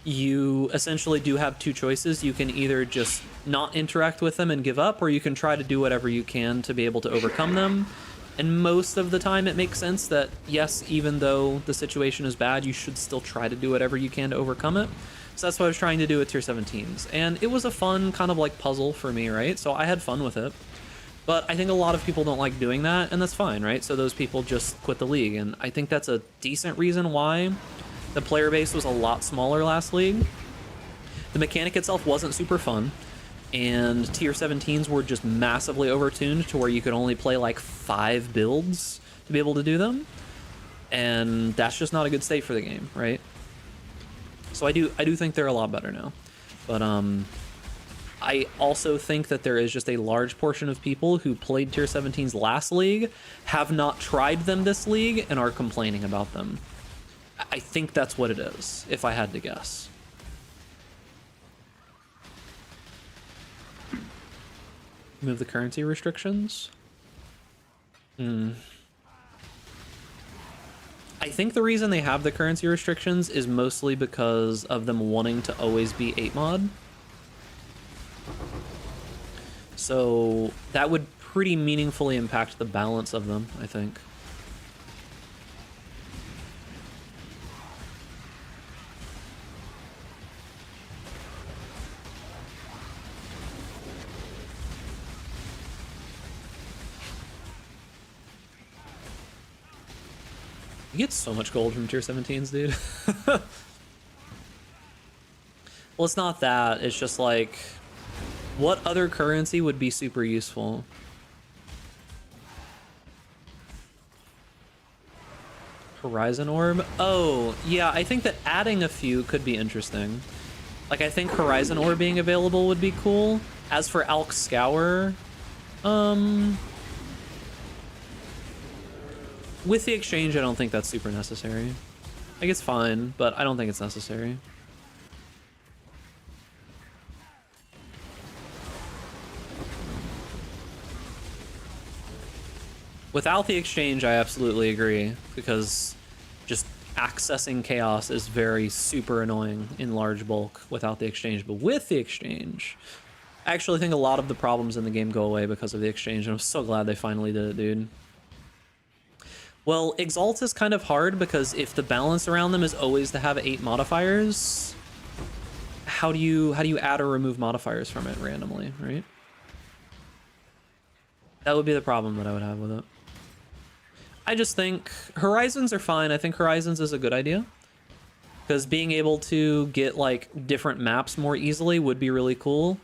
you essentially do have two choices. You can either just not interact with them and give up, or you can try to do whatever you can to be able to overcome them. And most of the time it makes sense that, yes, even though the situation is bad, you should still try to do whatever you can to overcome it. So that's what I was trying to do with tier 17s. And it was a fun kind of like puzzle for me, right? So I had fun with it. But I think a lot of people don't like doing that, and that's fine, right? So those people just quit the league. And I think that's a decent reason why the player base was a lot smaller last league. The mechanic itself wasn't super fun. And tier 17s were just massively overtuned to where you could only play like 5 builds to be able to do them. And that's just not a good state for the game, right? So I do think they're a lot better now. But I also think that there is just a large portion of people who played tier 17s last league, have not tried them this league, and are complaining about them. I think that's what it is, if I had to guess. Move the currency restrictions. I think the reason they have the currency restrictions is mostly because of them wanting to always be 8 mod. So that would pretty meaningfully impact the balance of them, I think. You get so much gold from tier 17s, dude. Well, it's not that. It's just like, what other currency would be super useful? Horizon Orb? Oh, yeah, I think that adding a few could be interesting. Like, I think Horizon Orb being available would be cool. As for Alk Scour, with the exchange, I don't think that's super necessary. Like, it's fine, but I don't think it's necessary. Without the exchange, I absolutely agree, because just accessing chaos is very super annoying in large bulk without the exchange. But with the exchange, I actually think a lot of the problems in the game go away because of the exchange, and I'm so glad they finally did it, dude. Well, Exalt is kind of hard because if the balance around them is always to have 8 modifiers, how do you add or remove modifiers from it randomly, right? That would be the problem that I would have with it. I just think Horizons are fine. I think Horizons is a good idea, because being able to get like different maps more easily would be really cool.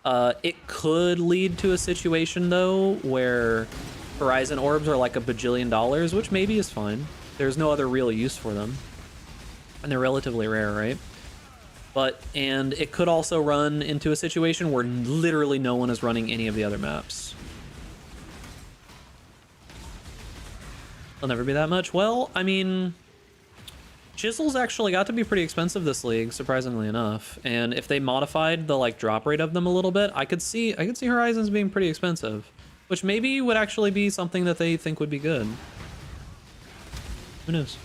It could lead to a situation though where Horizon orbs are like $1 bajillion, which maybe is fine. There's no other real use for them, and they're relatively rare, right? And it could also run into a situation where literally no one is running any of the other maps. They'll never be that much. Well, I mean, chisels actually got to be pretty expensive this league, surprisingly enough. And if they modified the like drop rate of them a little bit, I could see Horizons being pretty expensive, which maybe would actually be something that they think would be good. Who knows?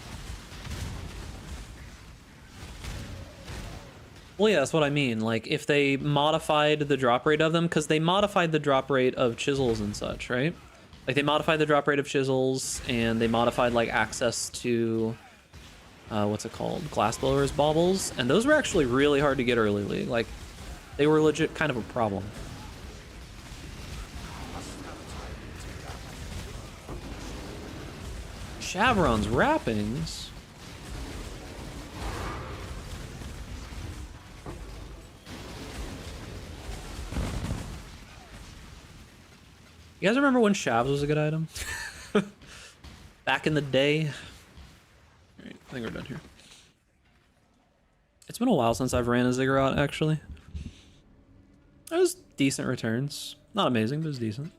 Well, yeah, that's what I mean. Like, if they modified the drop rate of them, because they modified the drop rate of chisels and such, right? Like, they modified the drop rate of chisels, and they modified, like, access to, what's it called? Glassblowers baubles. And those were actually really hard to get early league. Like, they were legit kind of a problem. Shavron's wrappings? You guys remember when Shavs was a good item? Back in the day. Alright, I think we're done here. It's been a while since I've ran a Ziggurat, actually. It was decent returns. Not amazing, but it was decent.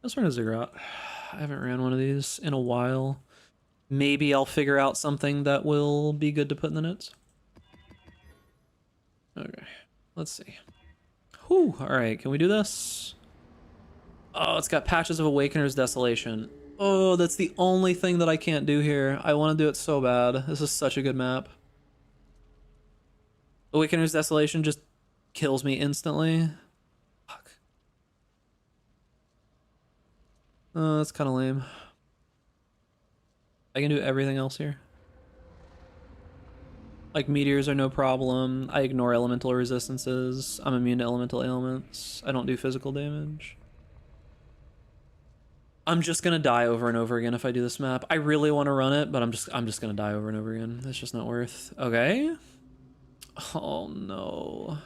Let's run a Ziggurat. I haven't ran one of these in a while. Maybe I'll figure out something that will be good to put in the notes. Okay, let's see. Whew, alright, can we do this? Oh, it's got Patches of Awakener's Desolation. Oh, that's the only thing that I can't do here. I want to do it so bad. This is such a good map. Awakener's Desolation just kills me instantly. Fuck. Oh, that's kind of lame. I can do everything else here. Like, meteors are no problem. I ignore elemental resistances. I'm immune to elemental ailments. I don't do physical damage. I'm just gonna die over and over again if I do this map. I really want to run it, but I'm just gonna die over and over again. It's just not worth. Okay. Oh no.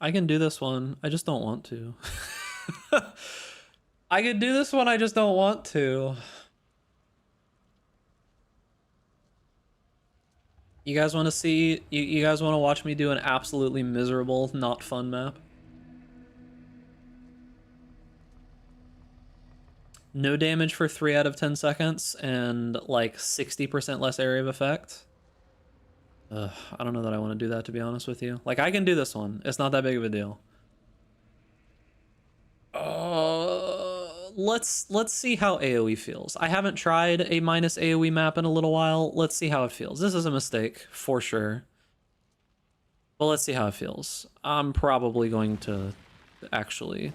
I can do this one. I just don't want to. I can do this one. I just don't want to. You guys want to see, you guys want to watch me do an absolutely miserable, not fun map? No damage for 3 out of 10 seconds and like 60% less area of effect. Ugh, I don't know that I want to do that, to be honest with you. Like, I can do this one. It's not that big of a deal. Let's see how AoE feels. I haven't tried a minus AoE map in a little while. Let's see how it feels. This is a mistake, for sure. But let's see how it feels. I'm probably going to actually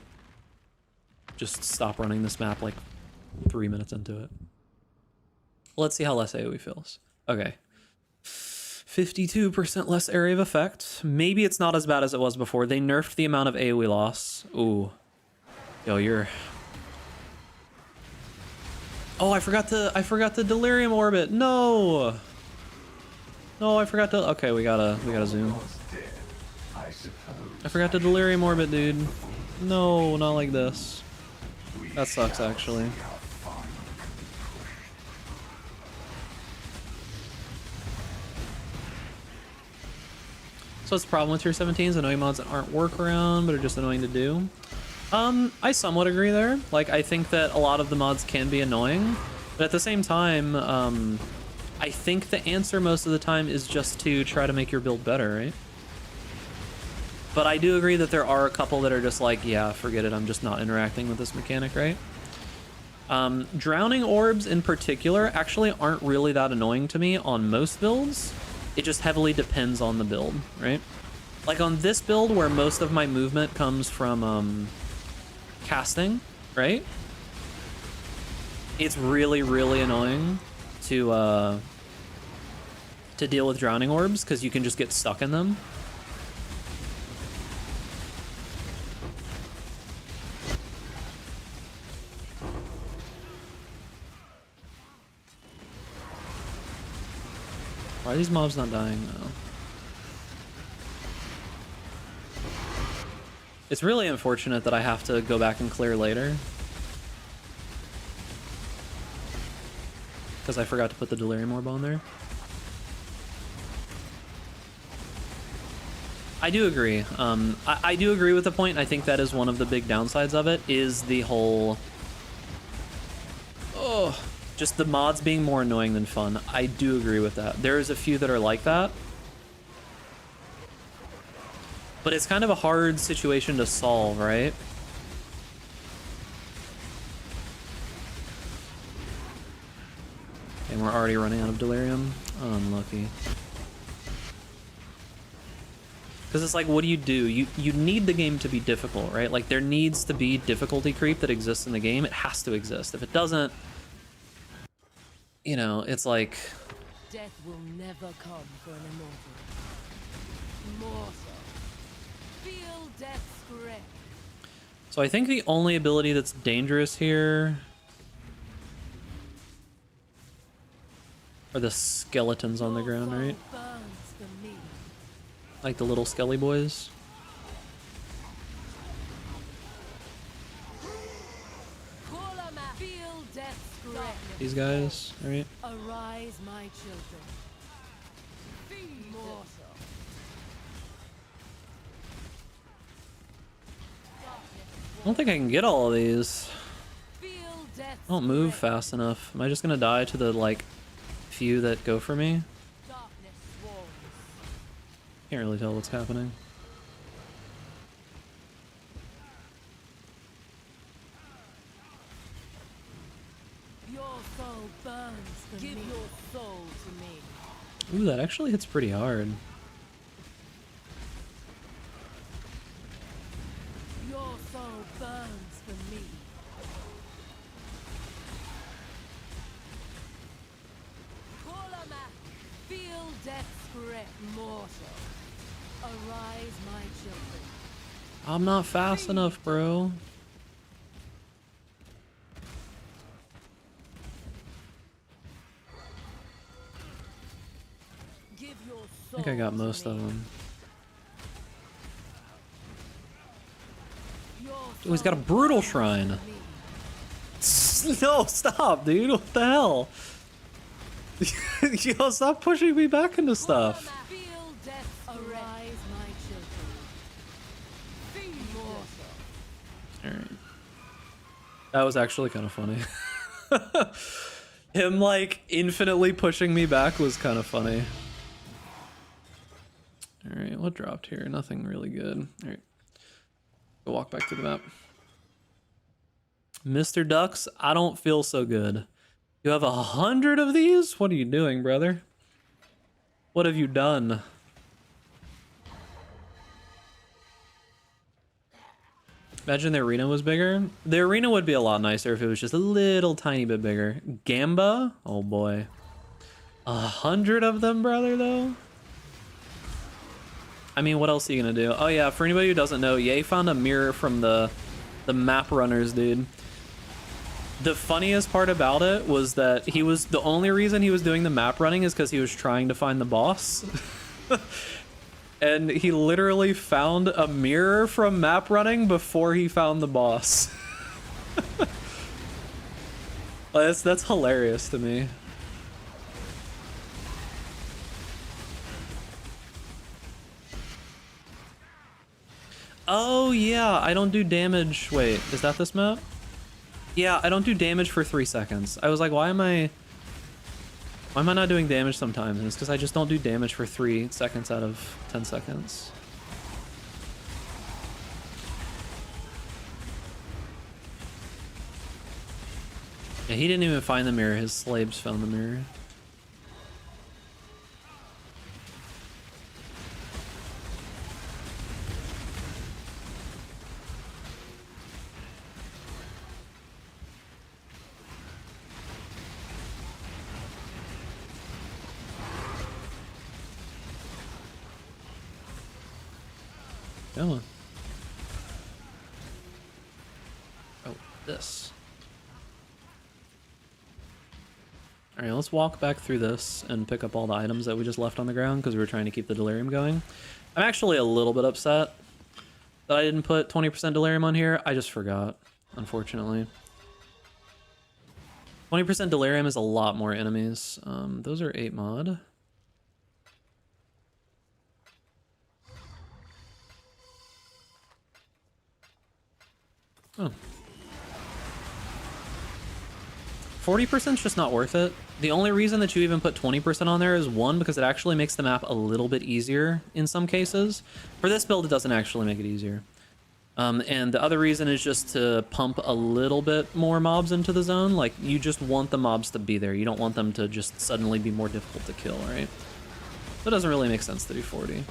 just stop running this map like 3 minutes into it. Let's see how less AoE feels. Okay. 52% less area of effect. Maybe it's not as bad as it was before. They nerfed the amount of AoE loss. Ooh. Yo, you're... Oh, I forgot the delirium orbit. No. No, I forgot to. Okay, we gotta zoom. I forgot the delirium orbit, dude. No, not like this. That sucks, actually. So what's the problem with tier 17s? Annoying mods that aren't workaround, but are just annoying to do. I somewhat agree there. Like, I think that a lot of the mods can be annoying, but at the same time, I think the answer most of the time is just to try to make your build better, right? But I do agree that there are a couple that are just like, yeah, forget it, I'm just not interacting with this mechanic, right? Drowning orbs in particular actually aren't really that annoying to me on most builds. It just heavily depends on the build, right? Like on this build where most of my movement comes from casting, right? It's really, really annoying to deal with drowning orbs because you can just get stuck in them. Why are these mobs not dying though? It's really unfortunate that I have to go back and clear later. Because I forgot to put the Delirium Orb on there. I do agree. I do agree with the point. I think that is one of the big downsides of it, is the whole... Oh, just the mods being more annoying than fun. I do agree with that. There's a few that are like that. But it's kind of a hard situation to solve, right? And we're already running out of Delirium. Unlucky. Because it's like, what do? You need the game to be difficult, right? Like, there needs to be difficulty creep that exists in the game. It has to exist. If it doesn't, you know, it's like... Death will never come for an immortal. Mortal. Feel death's grip. So I think the only ability that's dangerous here are the skeletons on the ground, right? Like the little skelly boys. These guys, right? Arise, my children. Mortal. I don't think I can get all of these. I don't move fast enough. Am I just gonna die to the, like, few that go for me? Can't really tell what's happening. Your soul burns for Give me. Your soul to me. Ooh, that actually hits pretty hard. Your soul burns for me. Feel death's grip, mortal. Arise, my children. I'm not fast enough, bro. Give your I think I got most of them. Oh, he's got a brutal shrine. No, stop, dude. What the hell? Yo, stop pushing me back into stuff. Alright. That was actually kind of funny. Him, like, infinitely pushing me back was kind of funny. Alright, what dropped here? Nothing really good. Alright. Go walk back to the map. Mr. Ducks, I don't feel so good. You have 100 of these? What are you doing, brother? What have you done? Imagine the arena was bigger. The arena would be a lot nicer if it was just a little tiny bit bigger. Gamba? Oh boy. 100 of them, brother, though? I mean, what else are you gonna do? Oh yeah, for anybody who doesn't know, Ye found a mirror from the map runners, dude. The funniest part about it was that the only reason he was doing the map running is because he was trying to find the boss. And he literally found a mirror from map running before he found the boss. That's hilarious to me. Oh yeah, I don't do damage. Wait, is that this map? Yeah, I don't do damage for 3 seconds. I was like, why am I Why am I not doing damage sometimes? And it's because I just don't do damage for 3 seconds out of 10 seconds. Yeah, he didn't even find the mirror. His slaves found the mirror. Come on. Oh, this. Alright, let's walk back through this and pick up all the items that we just left on the ground because we were trying to keep the delirium going. I'm actually a little bit upset that I didn't put 20% delirium on here. I just forgot, unfortunately. 20% delirium is a lot more enemies. Those are 8 mod. Oh. 40% is just not worth it. The only reason that you even put 20% on there is, one, because it actually makes the map a little bit easier in some cases. For this build, it doesn't actually make it easier. And the other reason is just to pump a little bit more mobs into the zone. Like, you just want the mobs to be there. You don't want them to just suddenly be more difficult to kill, right? So it doesn't really make sense to do 40.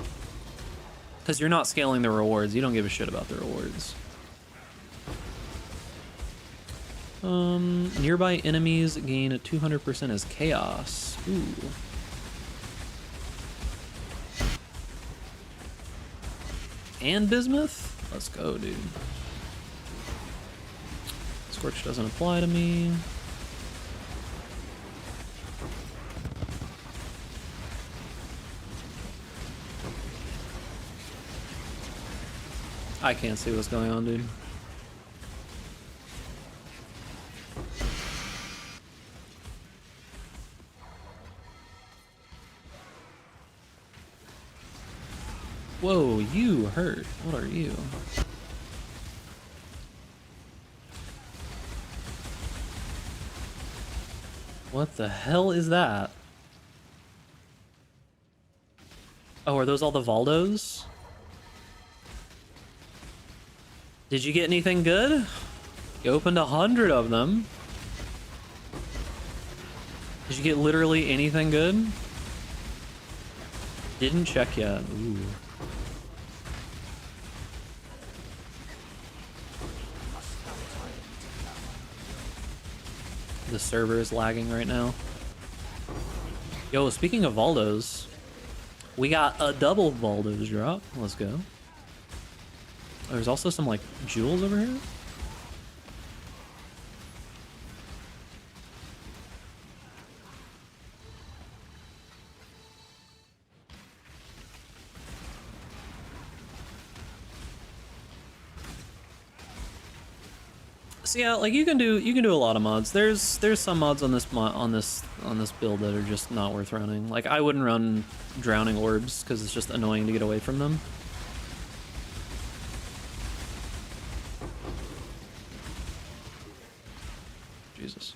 Because you're not scaling the rewards. You don't give a shit about the rewards. Nearby enemies gain a 200% as chaos. Ooh. And bismuth? Let's go, dude. Scorch doesn't apply to me. I can't see what's going on, dude. Whoa, you hurt. What are you? What the hell is that? Oh, are those all the Valdos? Did you get anything good? You opened 100 of them. Did you get literally anything good? Didn't check yet. Ooh. The server is lagging right now. Yo, speaking of Valdos, we got a double Valdos drop. Let's go. Oh, there's also some, like, jewels over here? So yeah, like you can do a lot of mods. There's some mods on this build that are just not worth running. Like I wouldn't run drowning orbs because it's just annoying to get away from them. Jesus.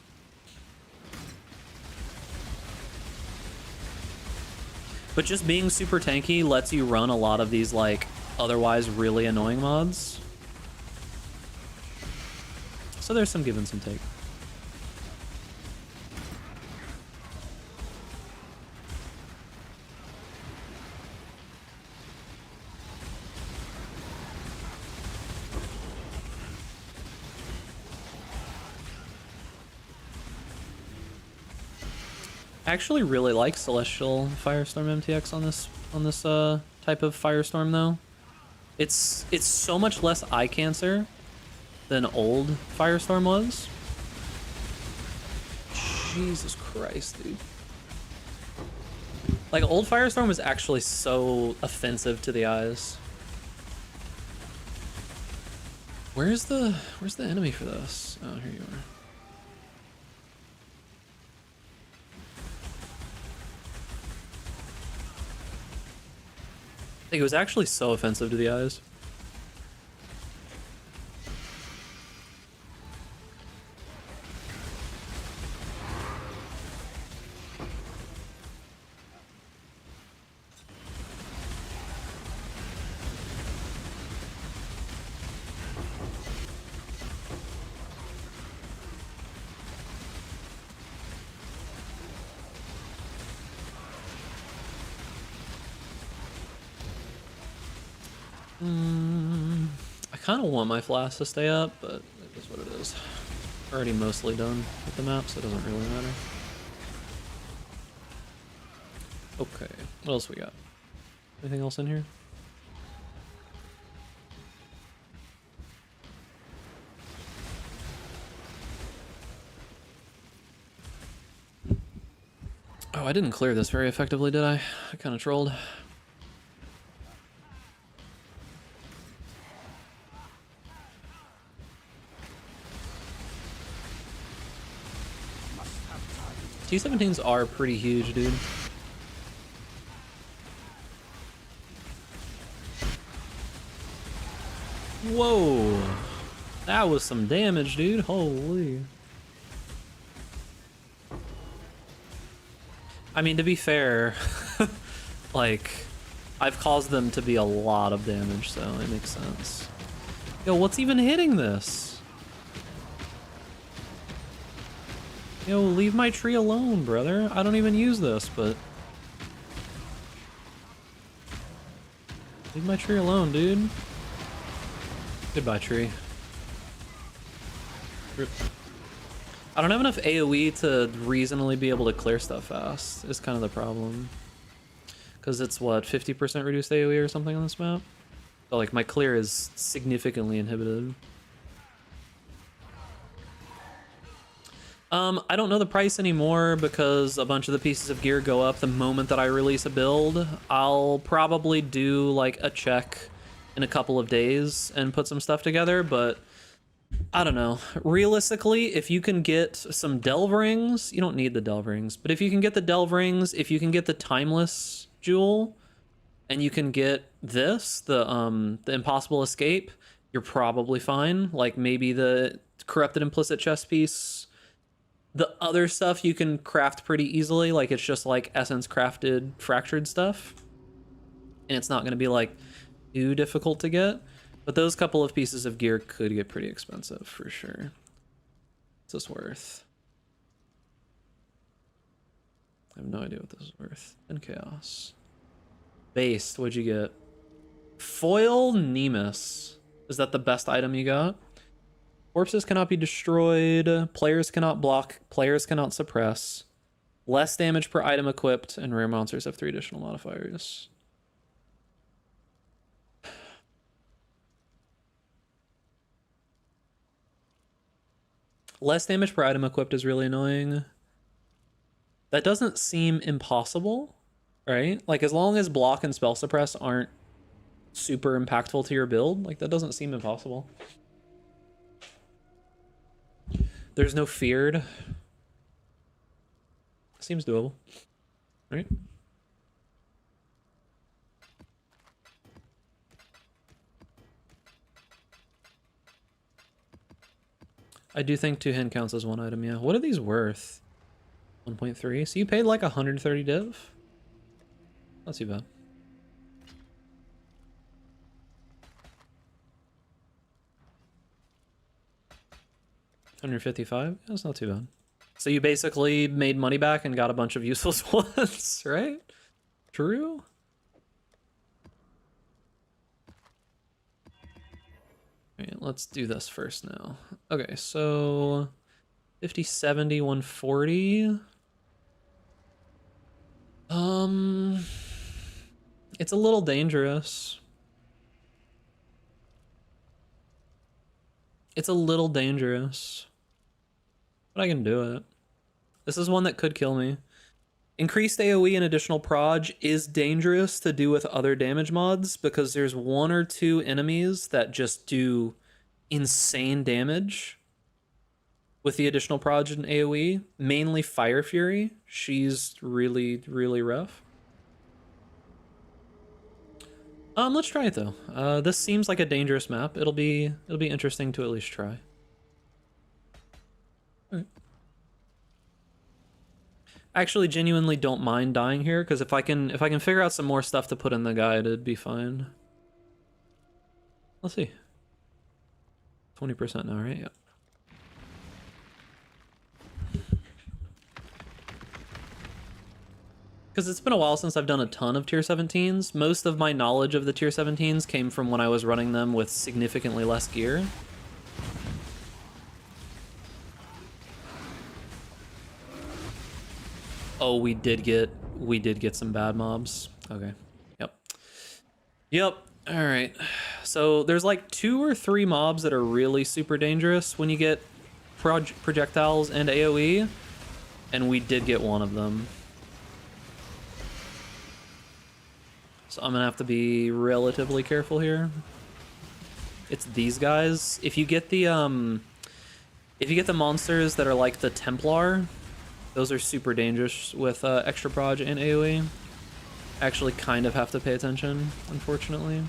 But just being super tanky lets you run a lot of these like otherwise really annoying mods. So there's some give and some take. I actually really like Celestial Firestorm MTX on this type of Firestorm though. It's so much less eye cancer than old Firestorm was. Jesus Christ, dude. Like old Firestorm was actually so offensive to the eyes. Where's the enemy for this? Oh, here you are. Like, it was actually so offensive to the eyes. I kind of want my flask to stay up, but it is what it is. Already mostly done with the map, so it doesn't really matter. Okay, what else we got? Anything else in here? Oh, I didn't clear this very effectively, did I? I kind of trolled. T17s are pretty huge, dude. Whoa. That was some damage, dude. Holy. I mean, to be fair, like, I've caused them to be a lot of damage, so it makes sense. Yo, what's even hitting this? Yo, leave my tree alone, brother. I don't even use this, but... leave my tree alone, dude. Goodbye, tree. Rip. I don't have enough AoE to reasonably be able to clear stuff fast, is kind of the problem. Because it's, what, 50% reduced AoE or something on this map? So, like, my clear is significantly inhibited. I don't know the price anymore because a bunch of the pieces of gear go up the moment that I release a build. I'll probably do, like, a check in a couple of days and put some stuff together, but... I don't know. Realistically, if you can get some delve rings, you don't need the delve rings, but if you can get the delve rings, if you can get the timeless jewel, and you can get this, the impossible escape, you're probably fine. Like maybe the corrupted implicit chest piece. The other stuff you can craft pretty easily, like it's just like essence crafted fractured stuff. And it's not going to be like too difficult to get. But those couple of pieces of gear could get pretty expensive for sure. What's this worth? I have no idea what this is worth. And chaos. Based, what'd you get? Foil Nemus. Is that the best item you got? Corpses cannot be destroyed. Players cannot block. Players cannot suppress. Less damage per item equipped. And rare monsters have 3 additional modifiers. Less damage per item equipped is really annoying. That doesn't seem impossible, right? Like, as long as block and spell suppress aren't super impactful to your build, like, that doesn't seem impossible. There's no feared. Seems doable, right? I do think 2 hand counts as 1 item, yeah. What are these worth? 1.3. So you paid like 130 div? Not too bad. $155? That's not too bad. So you basically made money back and got a bunch of useless ones, right? True? Alright, let's do this first now. Okay, so 50, 70, 140. It's a little dangerous. It's a little dangerous. But I can do it. This is one that could kill me. Increased AoE and additional proj is dangerous to do with other damage mods because there's 1 or 2 enemies that just do insane damage with the additional proj and AoE. Mainly Fire Fury. She's really, really rough. Let's try it though. This seems like a dangerous map. It'll be interesting to at least try. Alright. I actually genuinely don't mind dying here because if I can figure out some more stuff to put in the guide, it'd be fine. Let's see. 20% now, right? Yep. Because it's been a while since I've done a ton of tier 17s. Most of my knowledge of the tier 17s came from when I was running them with significantly less gear. Oh, we did get some bad mobs. Okay. Yep. All right. So there's like 2 or 3 mobs that are really super dangerous when you get projectiles and AoE, and we did get one of them. So I'm gonna have to be relatively careful here. It's these guys. If you get the monsters that are like the Templar, those are super dangerous with extra proj and AoE. I actually kind of have to pay attention, unfortunately.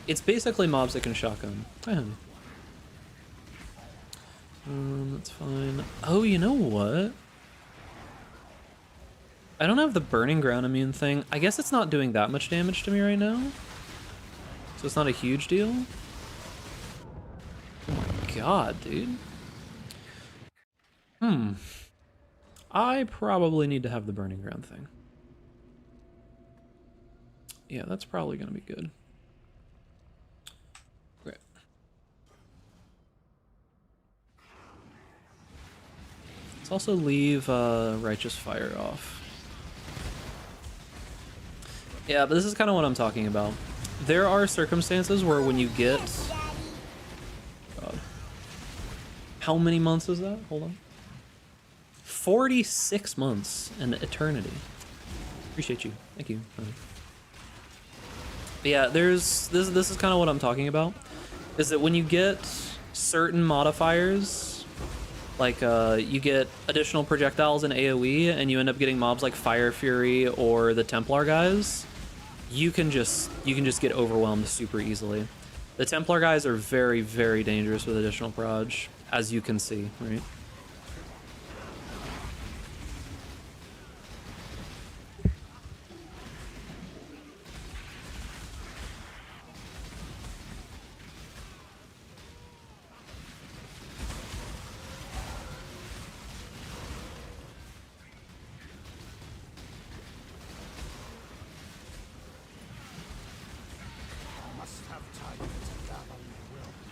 It's basically mobs that can shotgun. Hi, honey. That's fine. Oh, you know what? I don't have the burning ground immune thing. I guess it's not doing that much damage to me right now. So it's not a huge deal. Oh my god, dude. I probably need to have the burning ground thing. Yeah, that's probably gonna be good. Great. Let's also leave Righteous Fire off. Yeah, but this is kind of what I'm talking about. There are circumstances where when you get... God. How many months is that? Hold on. 46 months, an eternity. Appreciate you. Thank you. But yeah, this is kind of what I'm talking about. Is that when you get certain modifiers, like you get additional projectiles and AoE, and you end up getting mobs like Fire Fury or the Templar guys, you can just get overwhelmed super easily. The Templar guys are very, very dangerous with additional proj, as you can see, right?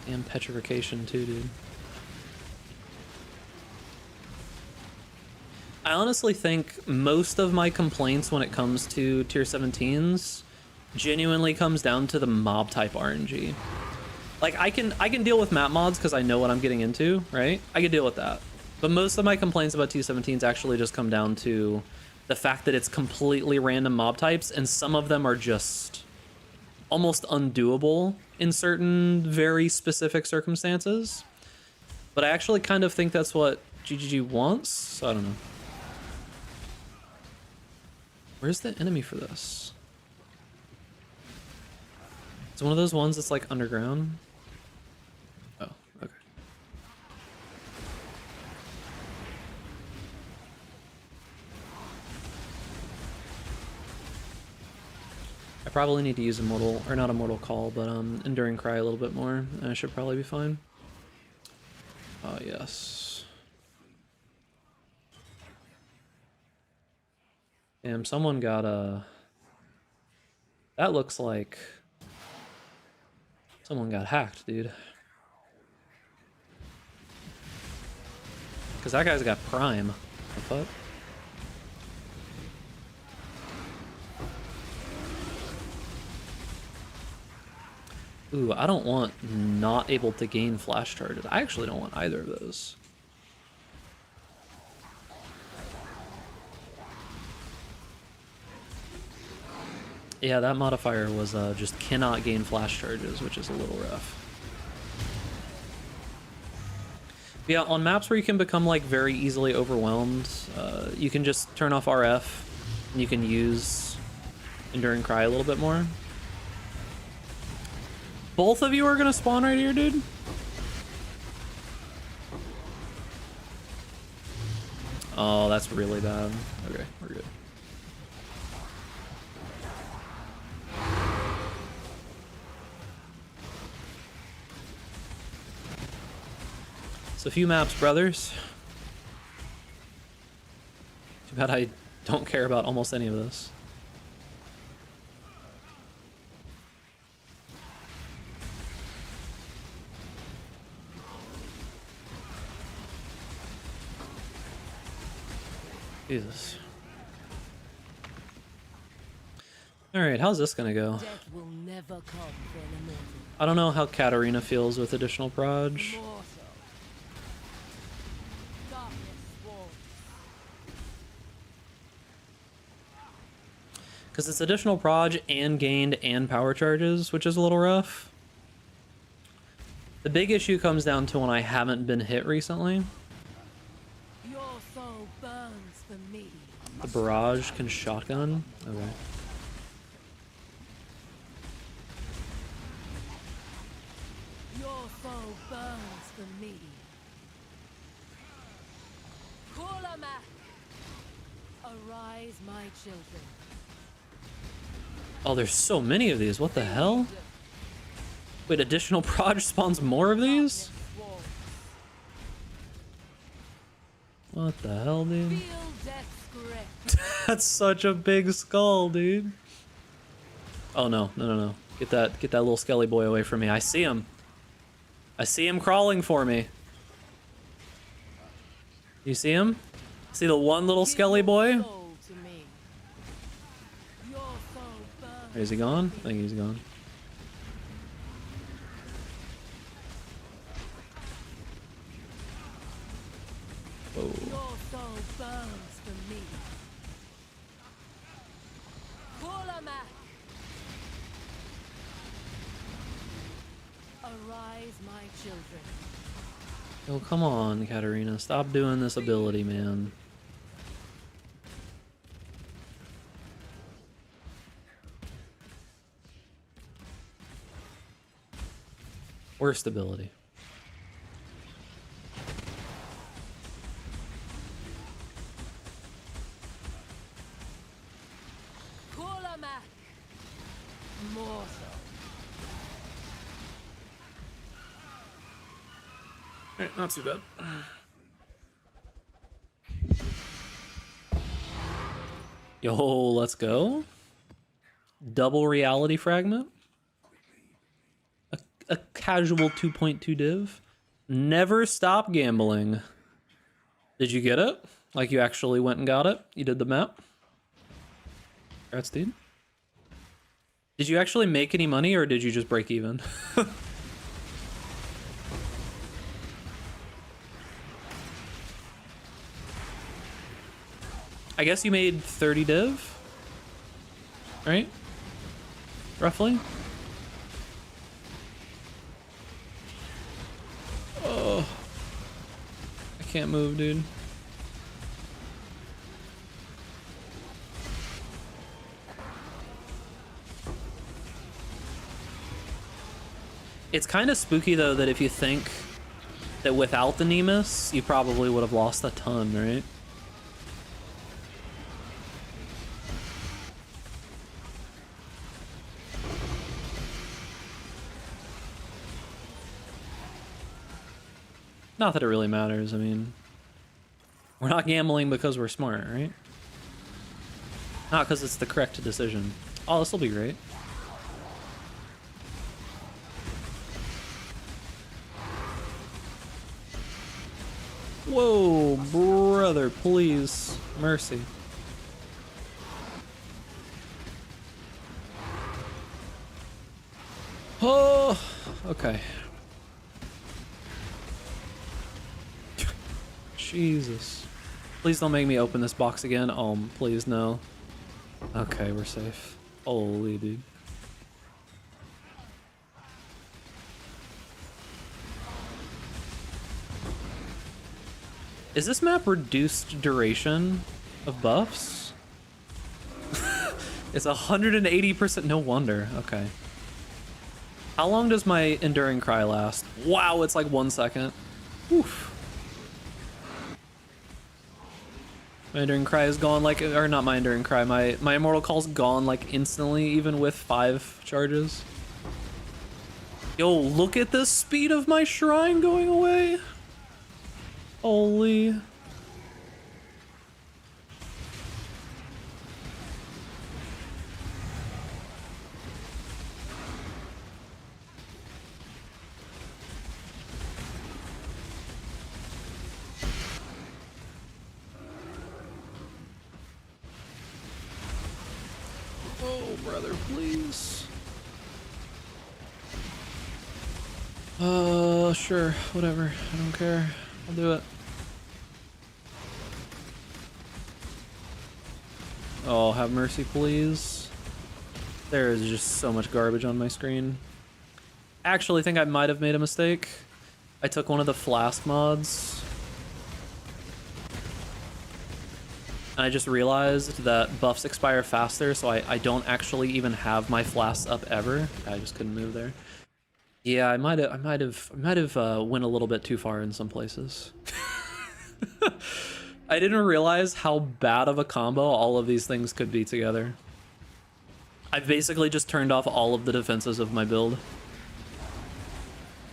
And petrification too, dude. I honestly think most of my complaints when it comes to tier 17s genuinely comes down to the mob type RNG. Like I can deal with map mods because I know what I'm getting into, right? I can deal with that. But most of my complaints about T17s actually just come down to the fact that it's completely random mob types, and some of them are just almost undoable in certain very specific circumstances. But I actually kind of think that's what GGG wants, so I don't know. Where's the enemy for this? It's one of those ones that's like underground. Oh, okay. I probably need to use Immortal, or not Immortal Call, but Enduring Cry a little bit more, and I should probably be fine. Oh, yes. Damn, someone got a... That looks like... Someone got hacked, dude. Because that guy's got Prime. The fuck? Ooh, I don't want not able to gain flash charges. I actually don't want either of those. Yeah, that modifier was just cannot gain flash charges, which is a little rough. But yeah, on maps where you can become like very easily overwhelmed, you can just turn off RF and you can use Enduring Cry a little bit more. Both of you are gonna spawn right here, dude? Oh, that's really bad. Okay, we're good. a few maps, brothers. Too bad I don't care about almost any of this. Jesus. Alright, how's this gonna go? Death will never come for an immortal. I don't know how Katarina feels with additional proj. Immortal. Darkness walls. Because it's additional proj and gained and power charges, which is a little rough. The big issue comes down to when I haven't been hit recently. Your soul burns for me. The barrage can shotgun. Okay. Your soul burns for me. Kulamak. Arise, my children. Oh, there's so many of these. What the hell? Wait, additional proj spawns more of these? Darkness walls. What the hell, dude? Feel death's grip. That's such a big skull, dude. Oh no, no. Get that little skelly boy away from me. I see him. I see him crawling for me. You see him? See the one little skelly boy? Give your soul to me. Your soul burns. Is he gone? I think he's gone. Whoa. Your soul burns for me. Kulamak. Arise, my children. Oh, come on, Katarina. Stop doing this ability, man. Worst ability. Kulamak. Mortal. Alright, not too bad. Yo, let's go. Double reality fragment. A casual 2.2 div. Never stop gambling. Did you get it? Like you actually went and got it? You did the map? Congrats, dude. Did you actually make any money or did you just break even? I guess you made 30 div, right? Roughly. Oh, I can't move, dude. It's kind of spooky though that if you think that without the Nemus, you probably would have lost a ton, right? Not that it really matters, I mean, we're not gambling because we're smart, right? Not because it's the correct decision. Oh, this will be great. Whoa, brother, please, mercy. Oh, okay. Jesus. Please don't make me open this box again. Oh, please no. Okay, we're safe. Holy dude. Is this map reduced duration of buffs? It's 180%. No wonder. Okay. How long does my Enduring Cry last? Wow, it's like 1 second. Oof. My Enduring Cry is gone like, or not my Enduring Cry, my Immortal Call's gone like instantly, even with 5 charges. Yo, look at the speed of my shrine going away. Holy. Oh, brother, please. Sure, whatever. I don't care. I'll do it. Oh, have mercy, please. There is just so much garbage on my screen. Actually, I think I might have made a mistake. I took one of the flask mods. And I just realized that buffs expire faster, so I don't actually even have my flasks up ever. I just couldn't move there. Yeah, I might have went a little bit too far in some places. I didn't realize how bad of a combo all of these things could be together. I basically just turned off all of the defenses of my build.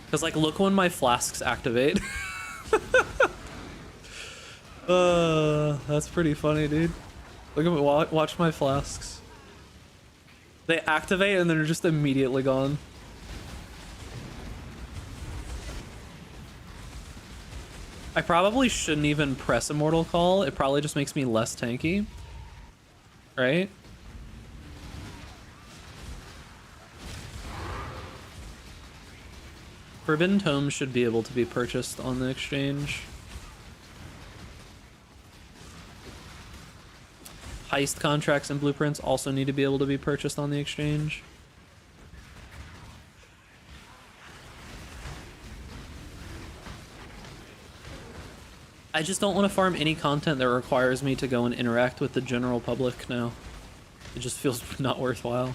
Because, like, look when my flasks activate. That's pretty funny, dude. Look at me, watch my flasks. They activate and they're just immediately gone. I probably shouldn't even press Immortal Call. It probably just makes me less tanky. Right? Forbidden Tomes should be able to be purchased on the exchange. Heist contracts and blueprints also need to be able to be purchased on the exchange. I just don't want to farm any content that requires me to go and interact with the general public now. It just feels not worthwhile.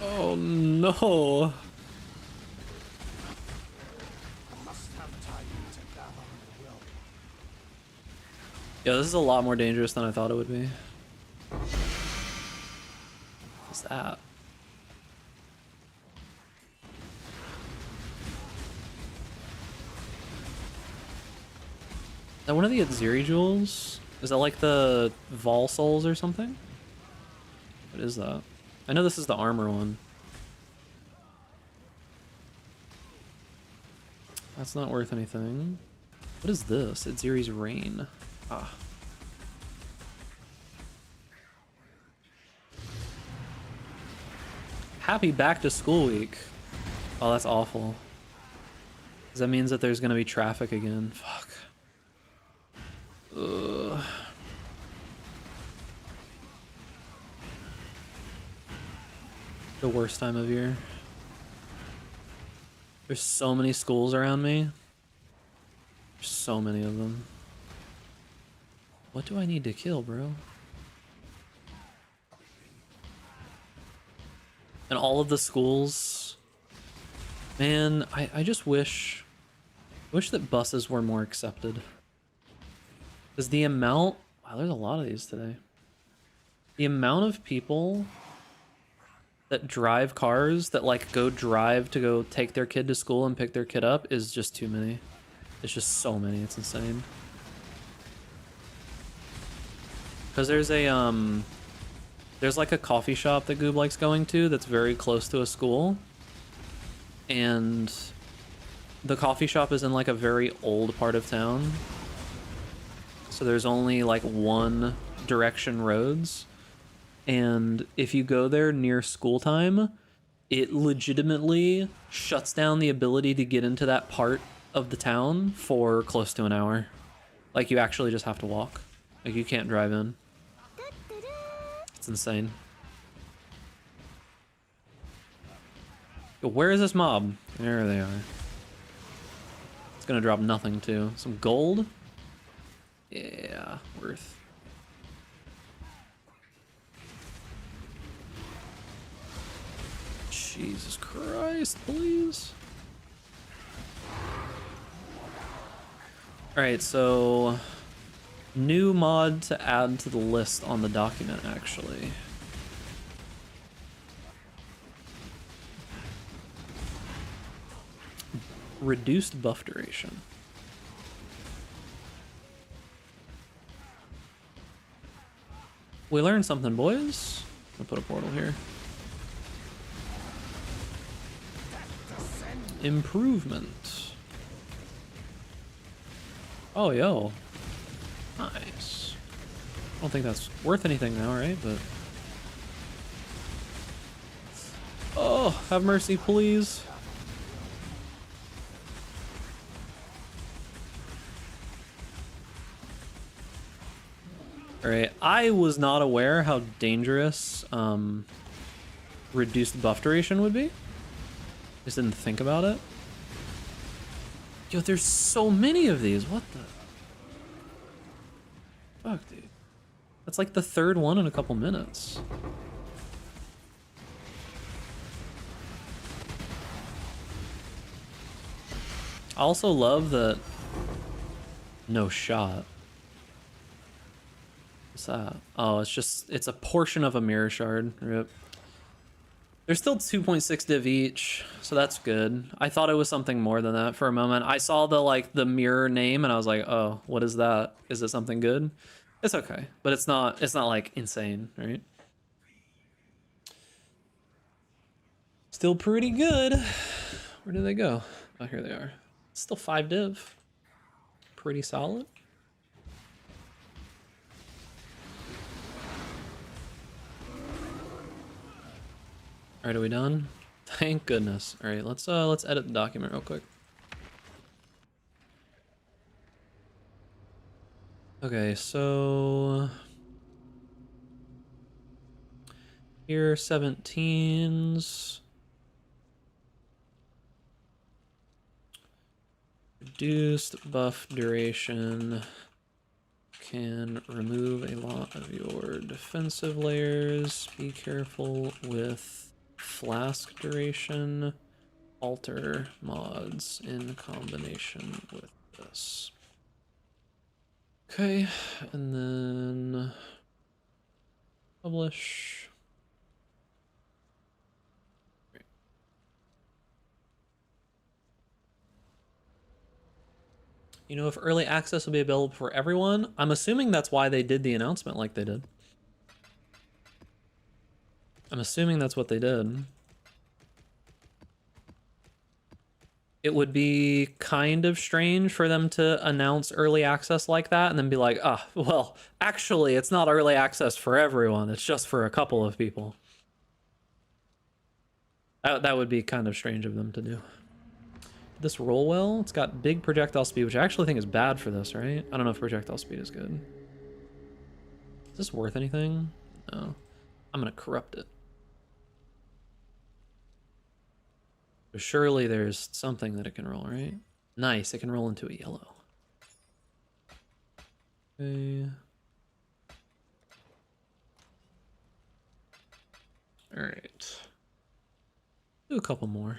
Oh no. Yeah, this is a lot more dangerous than I thought it would be. What's that? Is that one of the Aziri jewels? Is that like the Vol Souls or something? What is that? I know this is the armor one. That's not worth anything. What is this? It's Aziri's Rain. Ah. Happy back to school week. Oh, that's awful. 'Cause that means that there's gonna be traffic again. Fuck. Ugh. The worst time of year. There's so many schools around me. There's so many of them. What do I need to kill, bro? And all of the schools. Man, I just wish that buses were more accepted. Because the amount... Wow, there's a lot of these today. The amount of people that drive cars that like go drive to go take their kid to school and pick their kid up is just too many. It's just so many. It's insane. Because there's a there's like a coffee shop that Goob likes going to that's very close to a school, and the coffee shop is in like a very old part of town, so there's only like one direction roads. And if you go there near school time, it legitimately shuts down the ability to get into that part of the town for close to an hour. Like, you actually just have to walk. Like, you can't drive in. It's insane. Yo, where is this mob? There they are. It's gonna drop nothing, too. Some gold? Yeah, worth. Jesus Christ, please. Alright, so New mod to add to the list on the document, actually. Reduced buff duration. We learned something, boys. I'll put a portal here. Improvement. Oh, yo. Nice. I don't think that's worth anything now, right? But... oh, have mercy, please. Alright, I was not aware how dangerous reduced buff duration would be. Just didn't think about it. Yo, there's so many of these. What the fuck, dude? That's like the third one in a couple minutes. I also love that... no shot. What's that? Oh, it's just... it's a portion of a mirror shard. Rip. There's still 2.6 div each, so that's good. I thought it was something more than that for a moment. I saw the, like, the mirror name, and I was like, oh, what is that? Is it something good? It's okay, but it's not like, insane, right? Still pretty good. Where do they go? Oh, here they are. Still 5 div. Pretty solid. All right, are we done? Thank goodness. All right, let's edit the document real quick. Okay, so here 17s. Reduced buff duration can remove a lot of your defensive layers. Be careful with flask duration. Alter mods in combination with this. Okay, and then publish. Great. You know if early access will be available for everyone? I'm assuming that's why they did the announcement like they did. I'm assuming that's what they did. It would be kind of strange for them to announce early access like that and then be like, ah, well, actually, it's not early access for everyone. It's just for a couple of people. That would be kind of strange of them to do. Did this roll well? It's got big projectile speed, which I actually think is bad for this, right? I don't know if projectile speed is good. Is this worth anything? No. I'm going to corrupt it. But surely there's something that it can roll, right? Nice, it can roll into a yellow. Okay. All right. Do a couple more.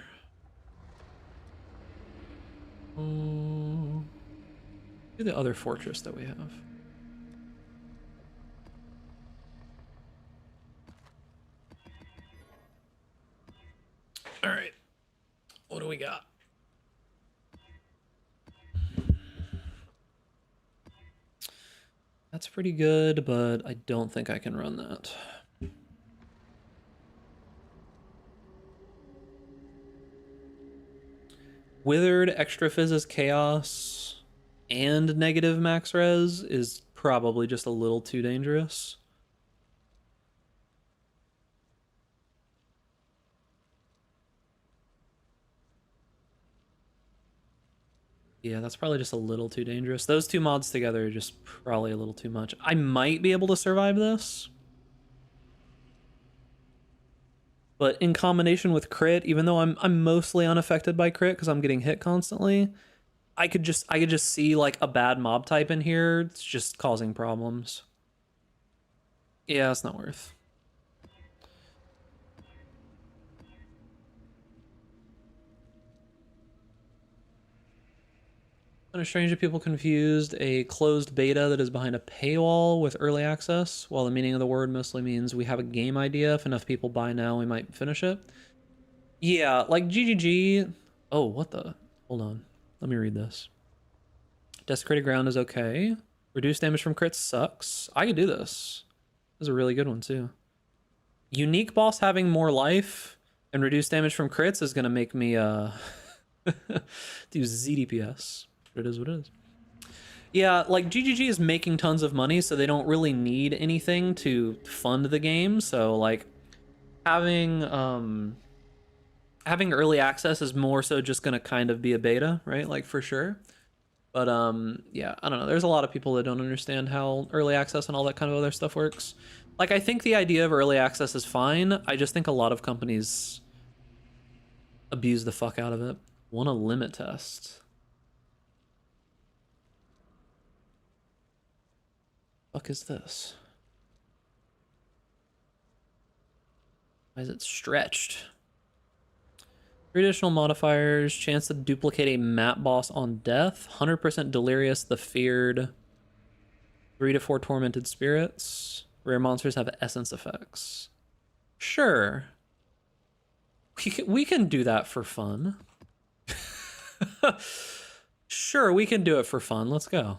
Do the other fortress that we have. All right. What do we got? That's pretty good, but I don't think I can run that. Withered, extra Physis Chaos, and negative max res is probably just a little too dangerous. Yeah, that's probably just a little too dangerous. Those two mods together are just probably a little too much. I might be able to survive this. But in combination with crit, even though I'm mostly unaffected by crit because I'm getting hit constantly, I could just see like a bad mob type in here. It's just causing problems. Yeah, it's not worth. Kind of strange that people confused a closed beta that is behind a paywall with early access, while the meaning of the word mostly means we have a game idea. If enough people buy now, we might finish it. Yeah, like GGG. Oh, what the? Hold on. Let me read this. Desecrated Ground is okay. Reduced damage from crits sucks. I could do this. This is a really good one, too. Unique boss having more life and reduced damage from crits is going to make me do ZDPS. But it is what it is. Yeah, like GGG is making tons of money, so they don't really need anything to fund the game. So like having early access is more so just gonna kind of be a beta, right? Like for sure. But yeah, I don't know. There's a lot of people that don't understand how early access and all that kind of other stuff works. Like I think the idea of early access is fine. I just think a lot of companies abuse the fuck out of it. Want a limit test? Fuck is this? Why is it stretched? 3 additional modifiers. Chance to duplicate a map boss on death. 100% Delirious the Feared. 3 to 4 Tormented Spirits. Rare monsters have essence effects. Sure. We can do that for fun. Sure, we can do it for fun. Let's go.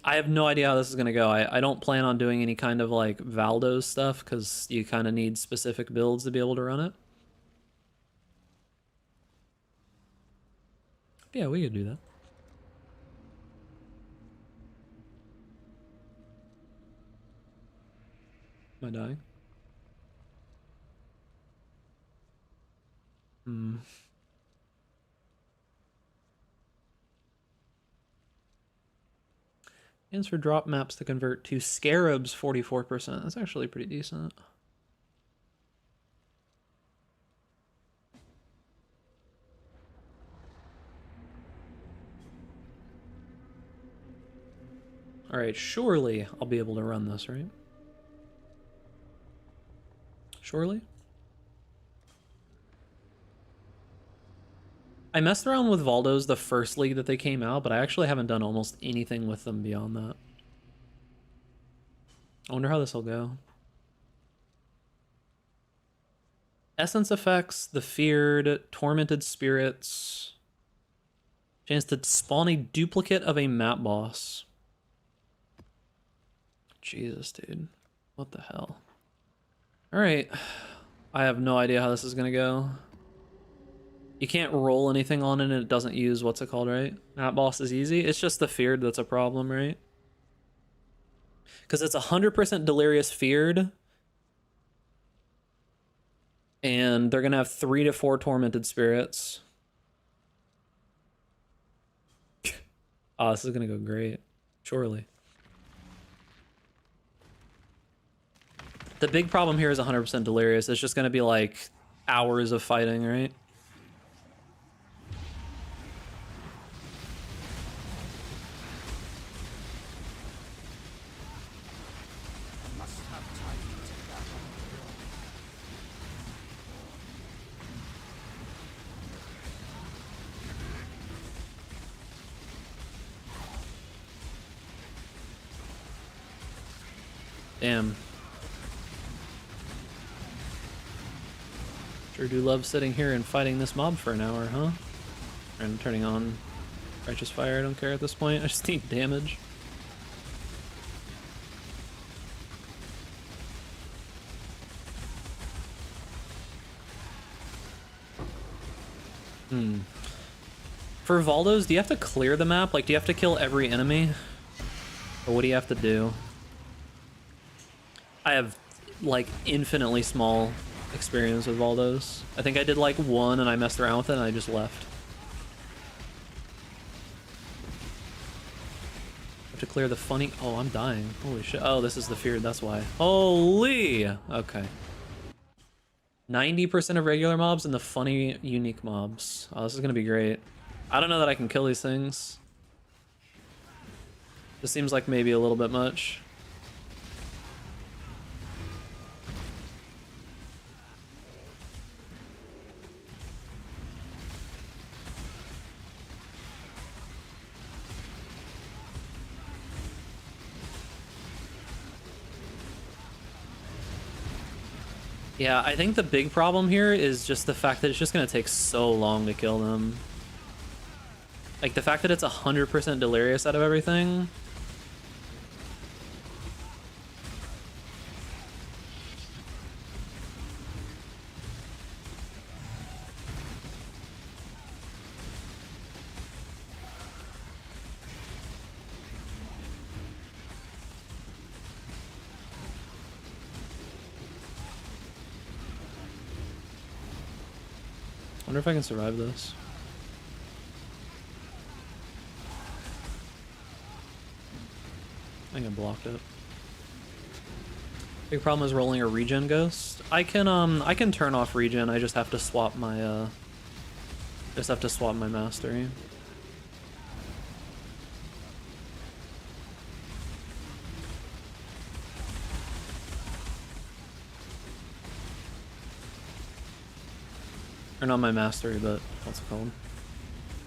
I have no idea how this is going to go. I don't plan on doing any kind of like Valdos stuff because you kind of need specific builds to be able to run it. Yeah, we could do that. Am I dying? Answer drop maps to convert to Scarabs 44%. That's actually pretty decent. Alright, surely I'll be able to run this, right? Surely? I messed around with Valdos the first league that they came out, but I actually haven't done almost anything with them beyond that. I wonder how this will go. Essence effects, the Feared, Tormented Spirits. Chance to spawn a duplicate of a map boss. Jesus, dude. What the hell? Alright. I have no idea how this is gonna go. You can't roll anything on it and it doesn't use what's it called, right? Map boss is easy. It's just the Feared that's a problem, right? Because it's 100% Delirious Feared. And they're going to have 3 to 4 Tormented Spirits. Oh, this is going to go great. Surely. The big problem here is 100% Delirious. It's just going to be like hours of fighting, right? Damn. Sure do love sitting here and fighting this mob for an hour, huh? And turning on Righteous Fire, I don't care at this point. I just need damage. For Valdos, do you have to clear the map? Like, do you have to kill every enemy? Or what do you have to do? I have, like, infinitely small experience with Valdos. I think I did, like, one and I messed around with it and I just left. Have to clear the funny... Oh, I'm dying. Holy shit. Oh, this is the Feared, that's why. Holy! Okay. 90% of regular mobs and the funny unique mobs. Oh, this is gonna be great. I don't know that I can kill these things. This seems like maybe a little bit much. Yeah, I think the big problem here is just the fact that it's just gonna take so long to kill them. Like, the fact that it's 100% delirious out of everything. I wonder if I can survive this. I think I blocked it. Big problem is rolling a regen ghost. I can turn off regen. I just have to swap my mastery. Or not my mastery, but what's it called?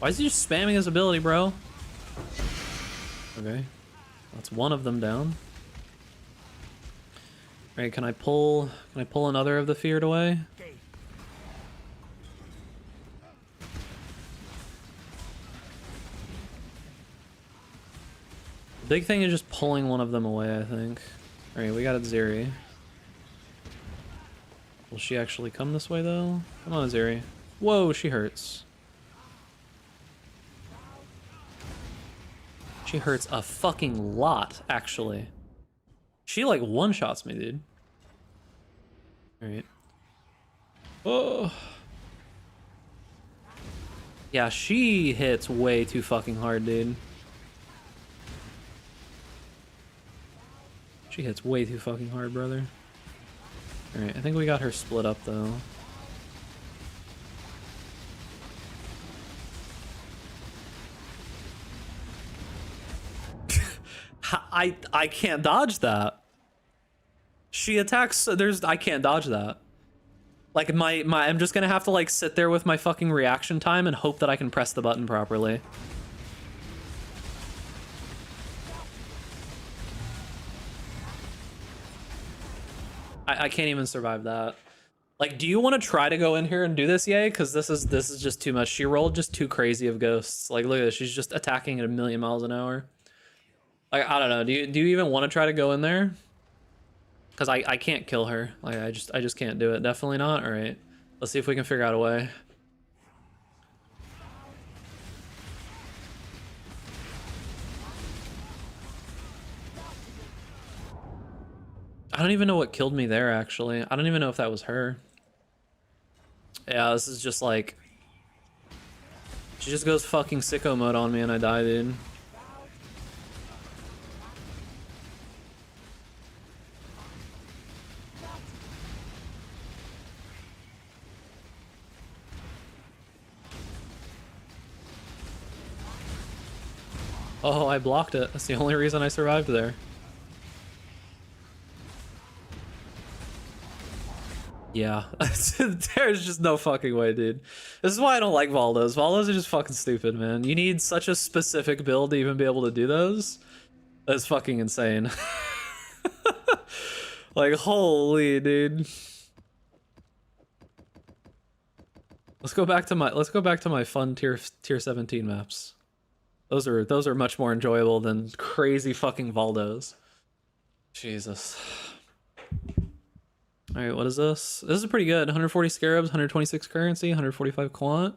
Why is he just spamming his ability, bro? Okay. That's one of them down. Alright, can I pull another of the feared away? The big thing is just pulling one of them away, I think. Alright, we got a Zeri. Will she actually come this way, though? Come on, Zeri. Whoa, she hurts. She hurts a fucking lot, actually. She, like, one-shots me, dude. Alright. Oh. Yeah, she hits way too fucking hard, dude. She hits way too fucking hard, brother. Alright, I think we got her split up, though. I can't dodge that. She attacks, I can't dodge that. Like, I'm just gonna have to, like, sit there with my fucking reaction time and hope that I can press the button properly. I can't even survive that. Like, do you want to try to go in here and do this, Yay? Because this is just too much. She rolled just too crazy of ghosts. Like, look at this. She's just attacking at 1,000,000 miles an hour. Like, I don't know. Do you even want to try to go in there? Because I can't kill her. Like, I just can't do it. Definitely not. All right. Let's see if we can figure out a way. I don't even know what killed me there, actually. I don't even know if that was her. Yeah, this is just like... She just goes fucking sicko mode on me and I die, dude. Oh, I blocked it. That's the only reason I survived there. Yeah, there's just no fucking way, dude. This is why I don't like Valdos. Valdos are just fucking stupid, man. You need such a specific build to even be able to do those. That's fucking insane. Like, holy, dude. Let's go back to my fun tier 17 maps. Those are much more enjoyable than crazy fucking Valdos. Jesus. All right, what is this? This is pretty good. 140 scarabs, 126 currency, 145 quant.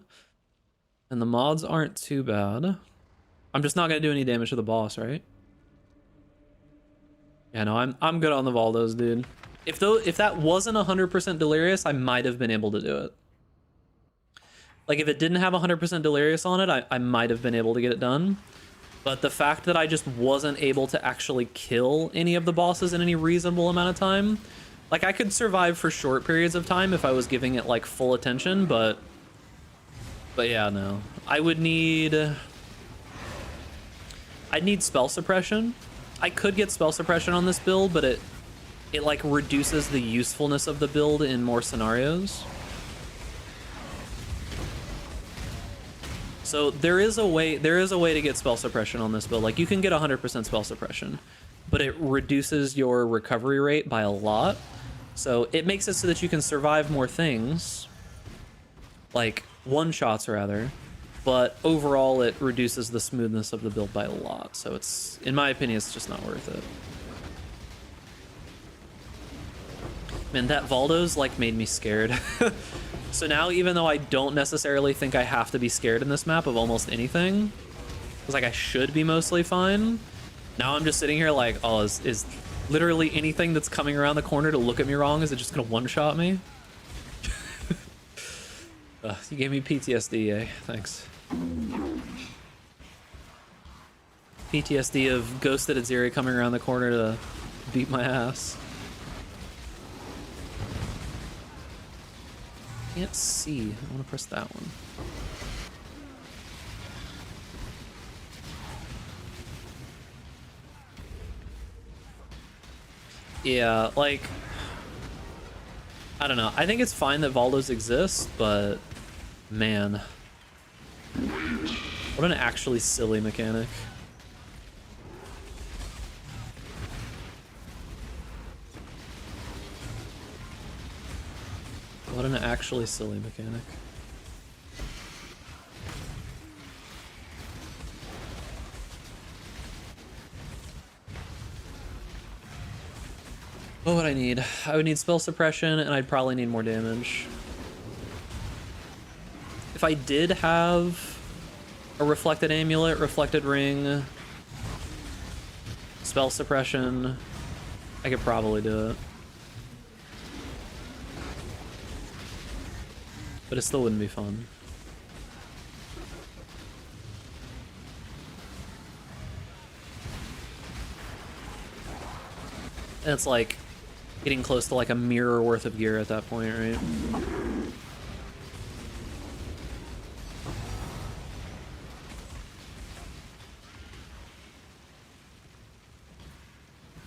And the mods aren't too bad. I'm just not gonna do any damage to the boss, right? Yeah, no, I'm good on the Valdos, dude. If that wasn't 100% delirious, I might have been able to do it. Like, if it didn't have 100% delirious on it, I might have been able to get it done. But the fact that I just wasn't able to actually kill any of the bosses in any reasonable amount of time, like, I could survive for short periods of time if I was giving it, like, full attention, but yeah, no. I'd need spell suppression. I could get spell suppression on this build, but it like, reduces the usefulness of the build in more scenarios. So there is a way to get spell suppression on this build. Like, you can get 100% spell suppression, but it reduces your recovery rate by a lot. So it makes it so that you can survive more things, like one-shots rather, but overall it reduces the smoothness of the build by a lot. So it's, in my opinion, it's just not worth it. Man, that Valdo's like made me scared. So now, even though I don't necessarily think I have to be scared in this map of almost anything, because like I should be mostly fine, now I'm just sitting here like, oh, is literally anything that's coming around the corner to look at me wrong, is it just gonna one-shot me? You gave me PTSD, eh? Thanks. PTSD of Ghosted Aziri coming around the corner to beat my ass. Can't see. I want to press that one. Yeah, like, I don't know. I think it's fine that Valdos exist, but man, what an actually silly mechanic. What an actually silly mechanic. What would I need? I would need spell suppression, and I'd probably need more damage. If I did have a reflected amulet, reflected ring, spell suppression, I could probably do it. But it still wouldn't be fun. And it's like getting close to like a mirror worth of gear at that point, right?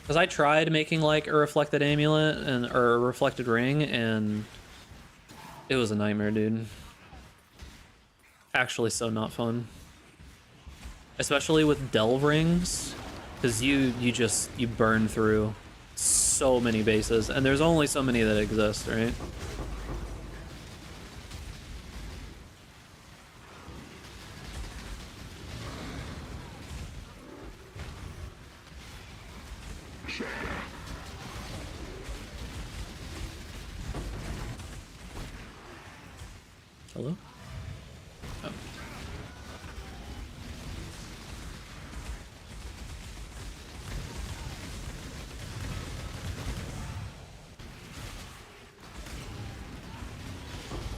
Because I tried making like a reflected amulet and or a reflected ring, and it was a nightmare, dude. Actually so not fun. Especially with delve rings, because you burn through so many bases, and there's only so many that exist, right? Hello? Oh.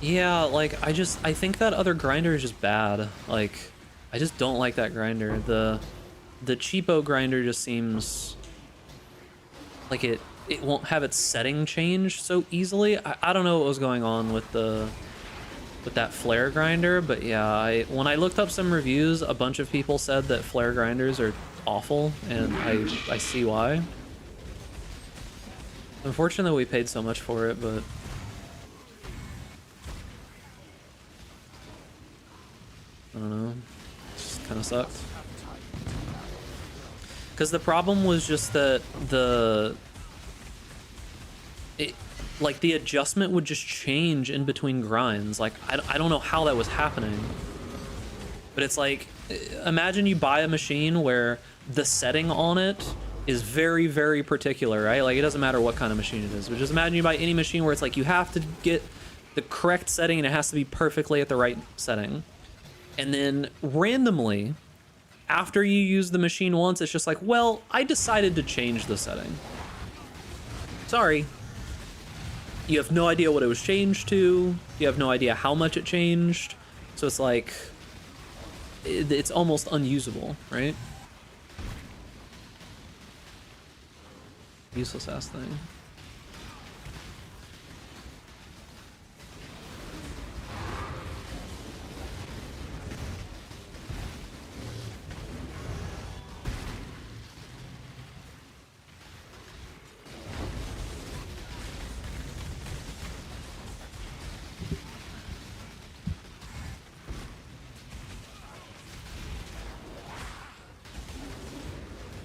Yeah, like I think that other grinder is just bad. Like I just don't like that grinder. The cheapo grinder just seems like it won't have its setting change so easily. I don't know what was going on with that flare grinder, but yeah, when I looked up some reviews, a bunch of people said that flare grinders are awful, and I see why. Unfortunately, we paid so much for it, but I don't know. It just kind of sucked. Because the problem was just that like the adjustment would just change in between grinds. Like I don't know how that was happening, but it's like, imagine you buy a machine where the setting on it is very, very particular, right? Like it doesn't matter what kind of machine it is, but just imagine you buy any machine where it's like you have to get the correct setting and it has to be perfectly at the right setting. And then randomly, after you use the machine once, it's just like, well, I decided to change the setting. Sorry. You have no idea what it was changed to. You have no idea how much it changed. So it's like, it's almost unusable, right? Useless ass thing.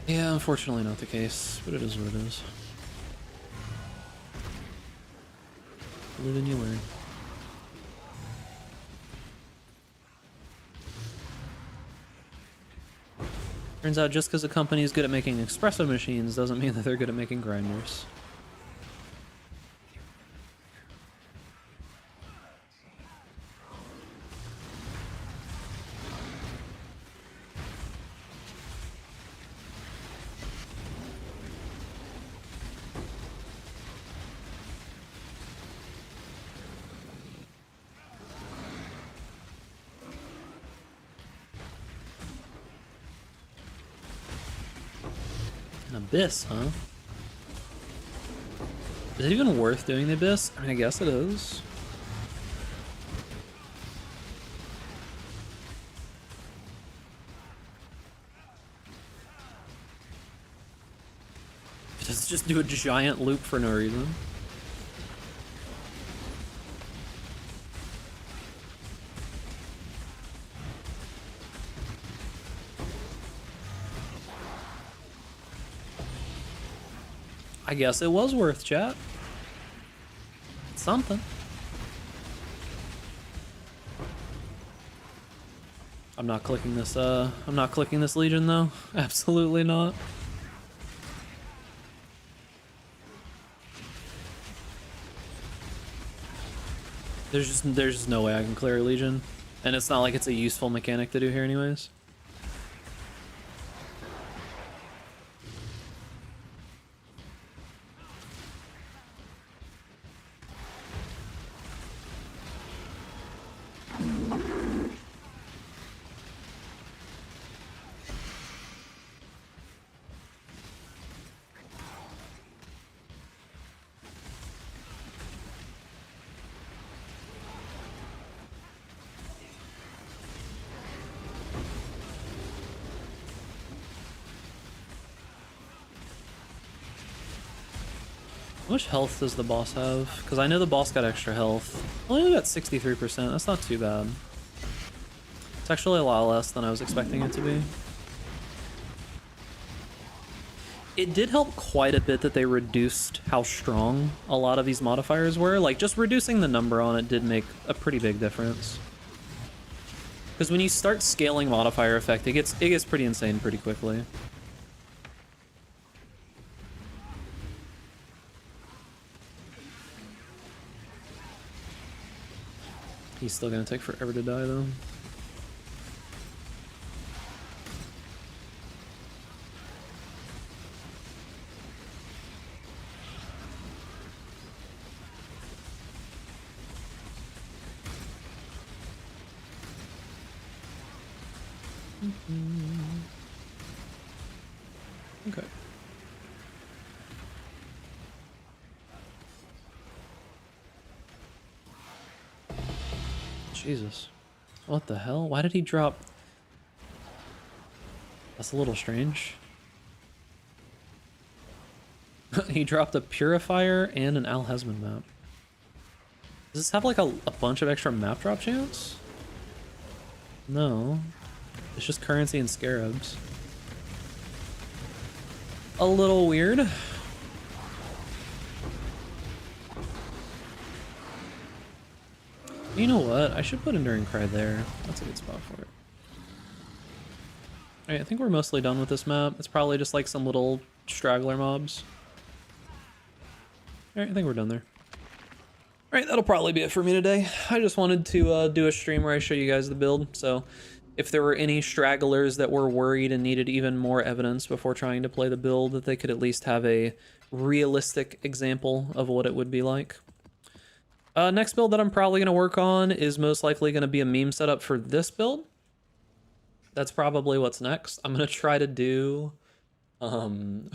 Yeah, unfortunately not the case, but it is what it is. Live and you learn. Turns out just because a company is good at making espresso machines doesn't mean that they're good at making grinders. An abyss, huh? Is it even worth doing the abyss? I mean, I guess it is. Let's just do a giant loop for no reason. I guess it was worth, chat. Something. I'm not clicking this, I'm not clicking this Legion though. Absolutely not. There's just no way I can clear a Legion. And it's not like it's a useful mechanic to do here anyways. How much health does the boss have? Because I know the boss got extra health. Only got 63%, that's not too bad. It's actually a lot less than I was expecting it to be. It did help quite a bit that they reduced how strong a lot of these modifiers were. Like, just reducing the number on it did make a pretty big difference. Because when you start scaling modifier effect, it gets pretty insane pretty quickly. He's still gonna take forever to die though. Okay. Jesus. What the hell? Why did he drop? That's a little strange. He dropped a Purifier and an Al Hesman map. Does this have like a bunch of extra map drop chance? No. It's just currency and scarabs. A little weird. You know what? I should put Enduring Cry there. That's a good spot for it. Alright, I think we're mostly done with this map. It's probably just like some little straggler mobs. Alright, I think we're done there. Alright, that'll probably be it for me today. I just wanted to do a stream where I show you guys the build, so if there were any stragglers that were worried and needed even more evidence before trying to play the build, that they could at least have a realistic example of what it would be like. Next build that I'm probably going to work on is most likely going to be a meme setup for this build. That's probably what's next. I'm going to try to do... I'm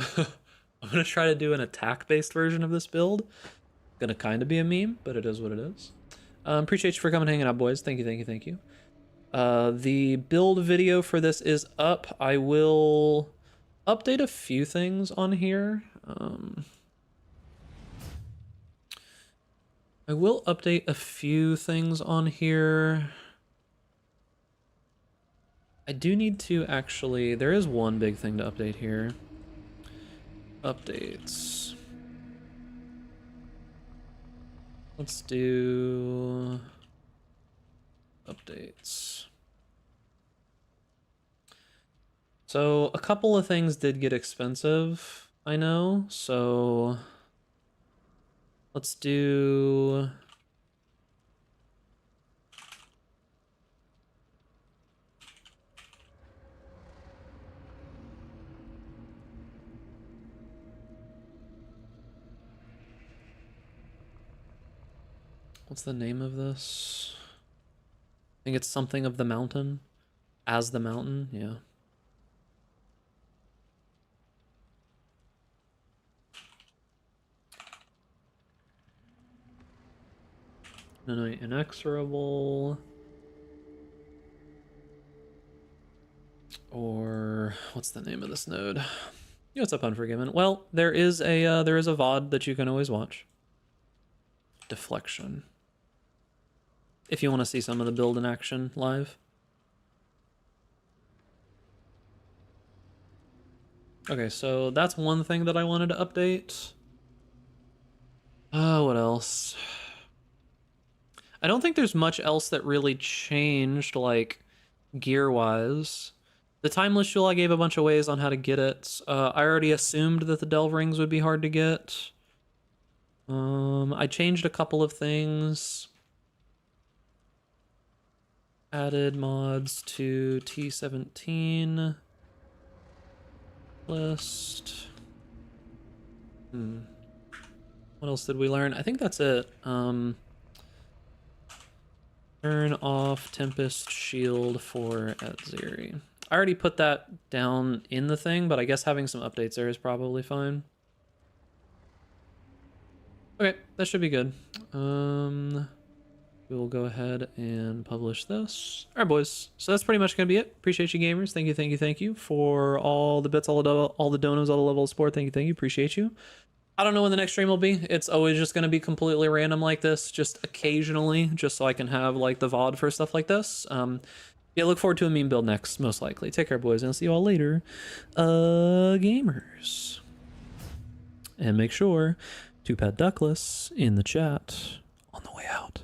going to try to do an attack-based version of this build. Going to kind of be a meme, but it is what it is. Appreciate you for coming and hanging out, boys. Thank you, thank you, thank you. The build video for this is up. I will update a few things on here. I will update a few things on here. I do need to actually... There is one big thing to update here. Updates. Let's do updates. So a couple of things did get expensive, I know. So let's do what's the name of this? I think it's something of the mountain. As the mountain, yeah. No, inexorable. Or what's the name of this node? Yeah, what's up, Unforgiven? Well, there is a VOD that you can always watch. Deflection. If you want to see some of the build in action live. Okay, so that's one thing that I wanted to update. What else? I don't think there's much else that really changed, like, gear-wise. The Timeless Jewel, I gave a bunch of ways on how to get it. I already assumed that the Delve Rings would be hard to get. I changed a couple of things. Added mods to T17 list. What else did we learn? I think that's it. Turn off Tempest Shield for Atziri. I already put that down in the thing, but I guess having some updates there is probably fine. Okay, that should be good. We will go ahead and publish this. All right, boys. So that's pretty much going to be it. Appreciate you, gamers. Thank you for all the bits, all the donos, all the level of support. Thank you. Appreciate you. I don't know when the next stream will be. It's always just going to be completely random like this, just occasionally, just so I can have like the VOD for stuff like this. Yeah, look forward to a meme build next, most likely. Take care, boys, and I'll see you all later. Gamers. And make sure to pet Duckless in the chat on the way out.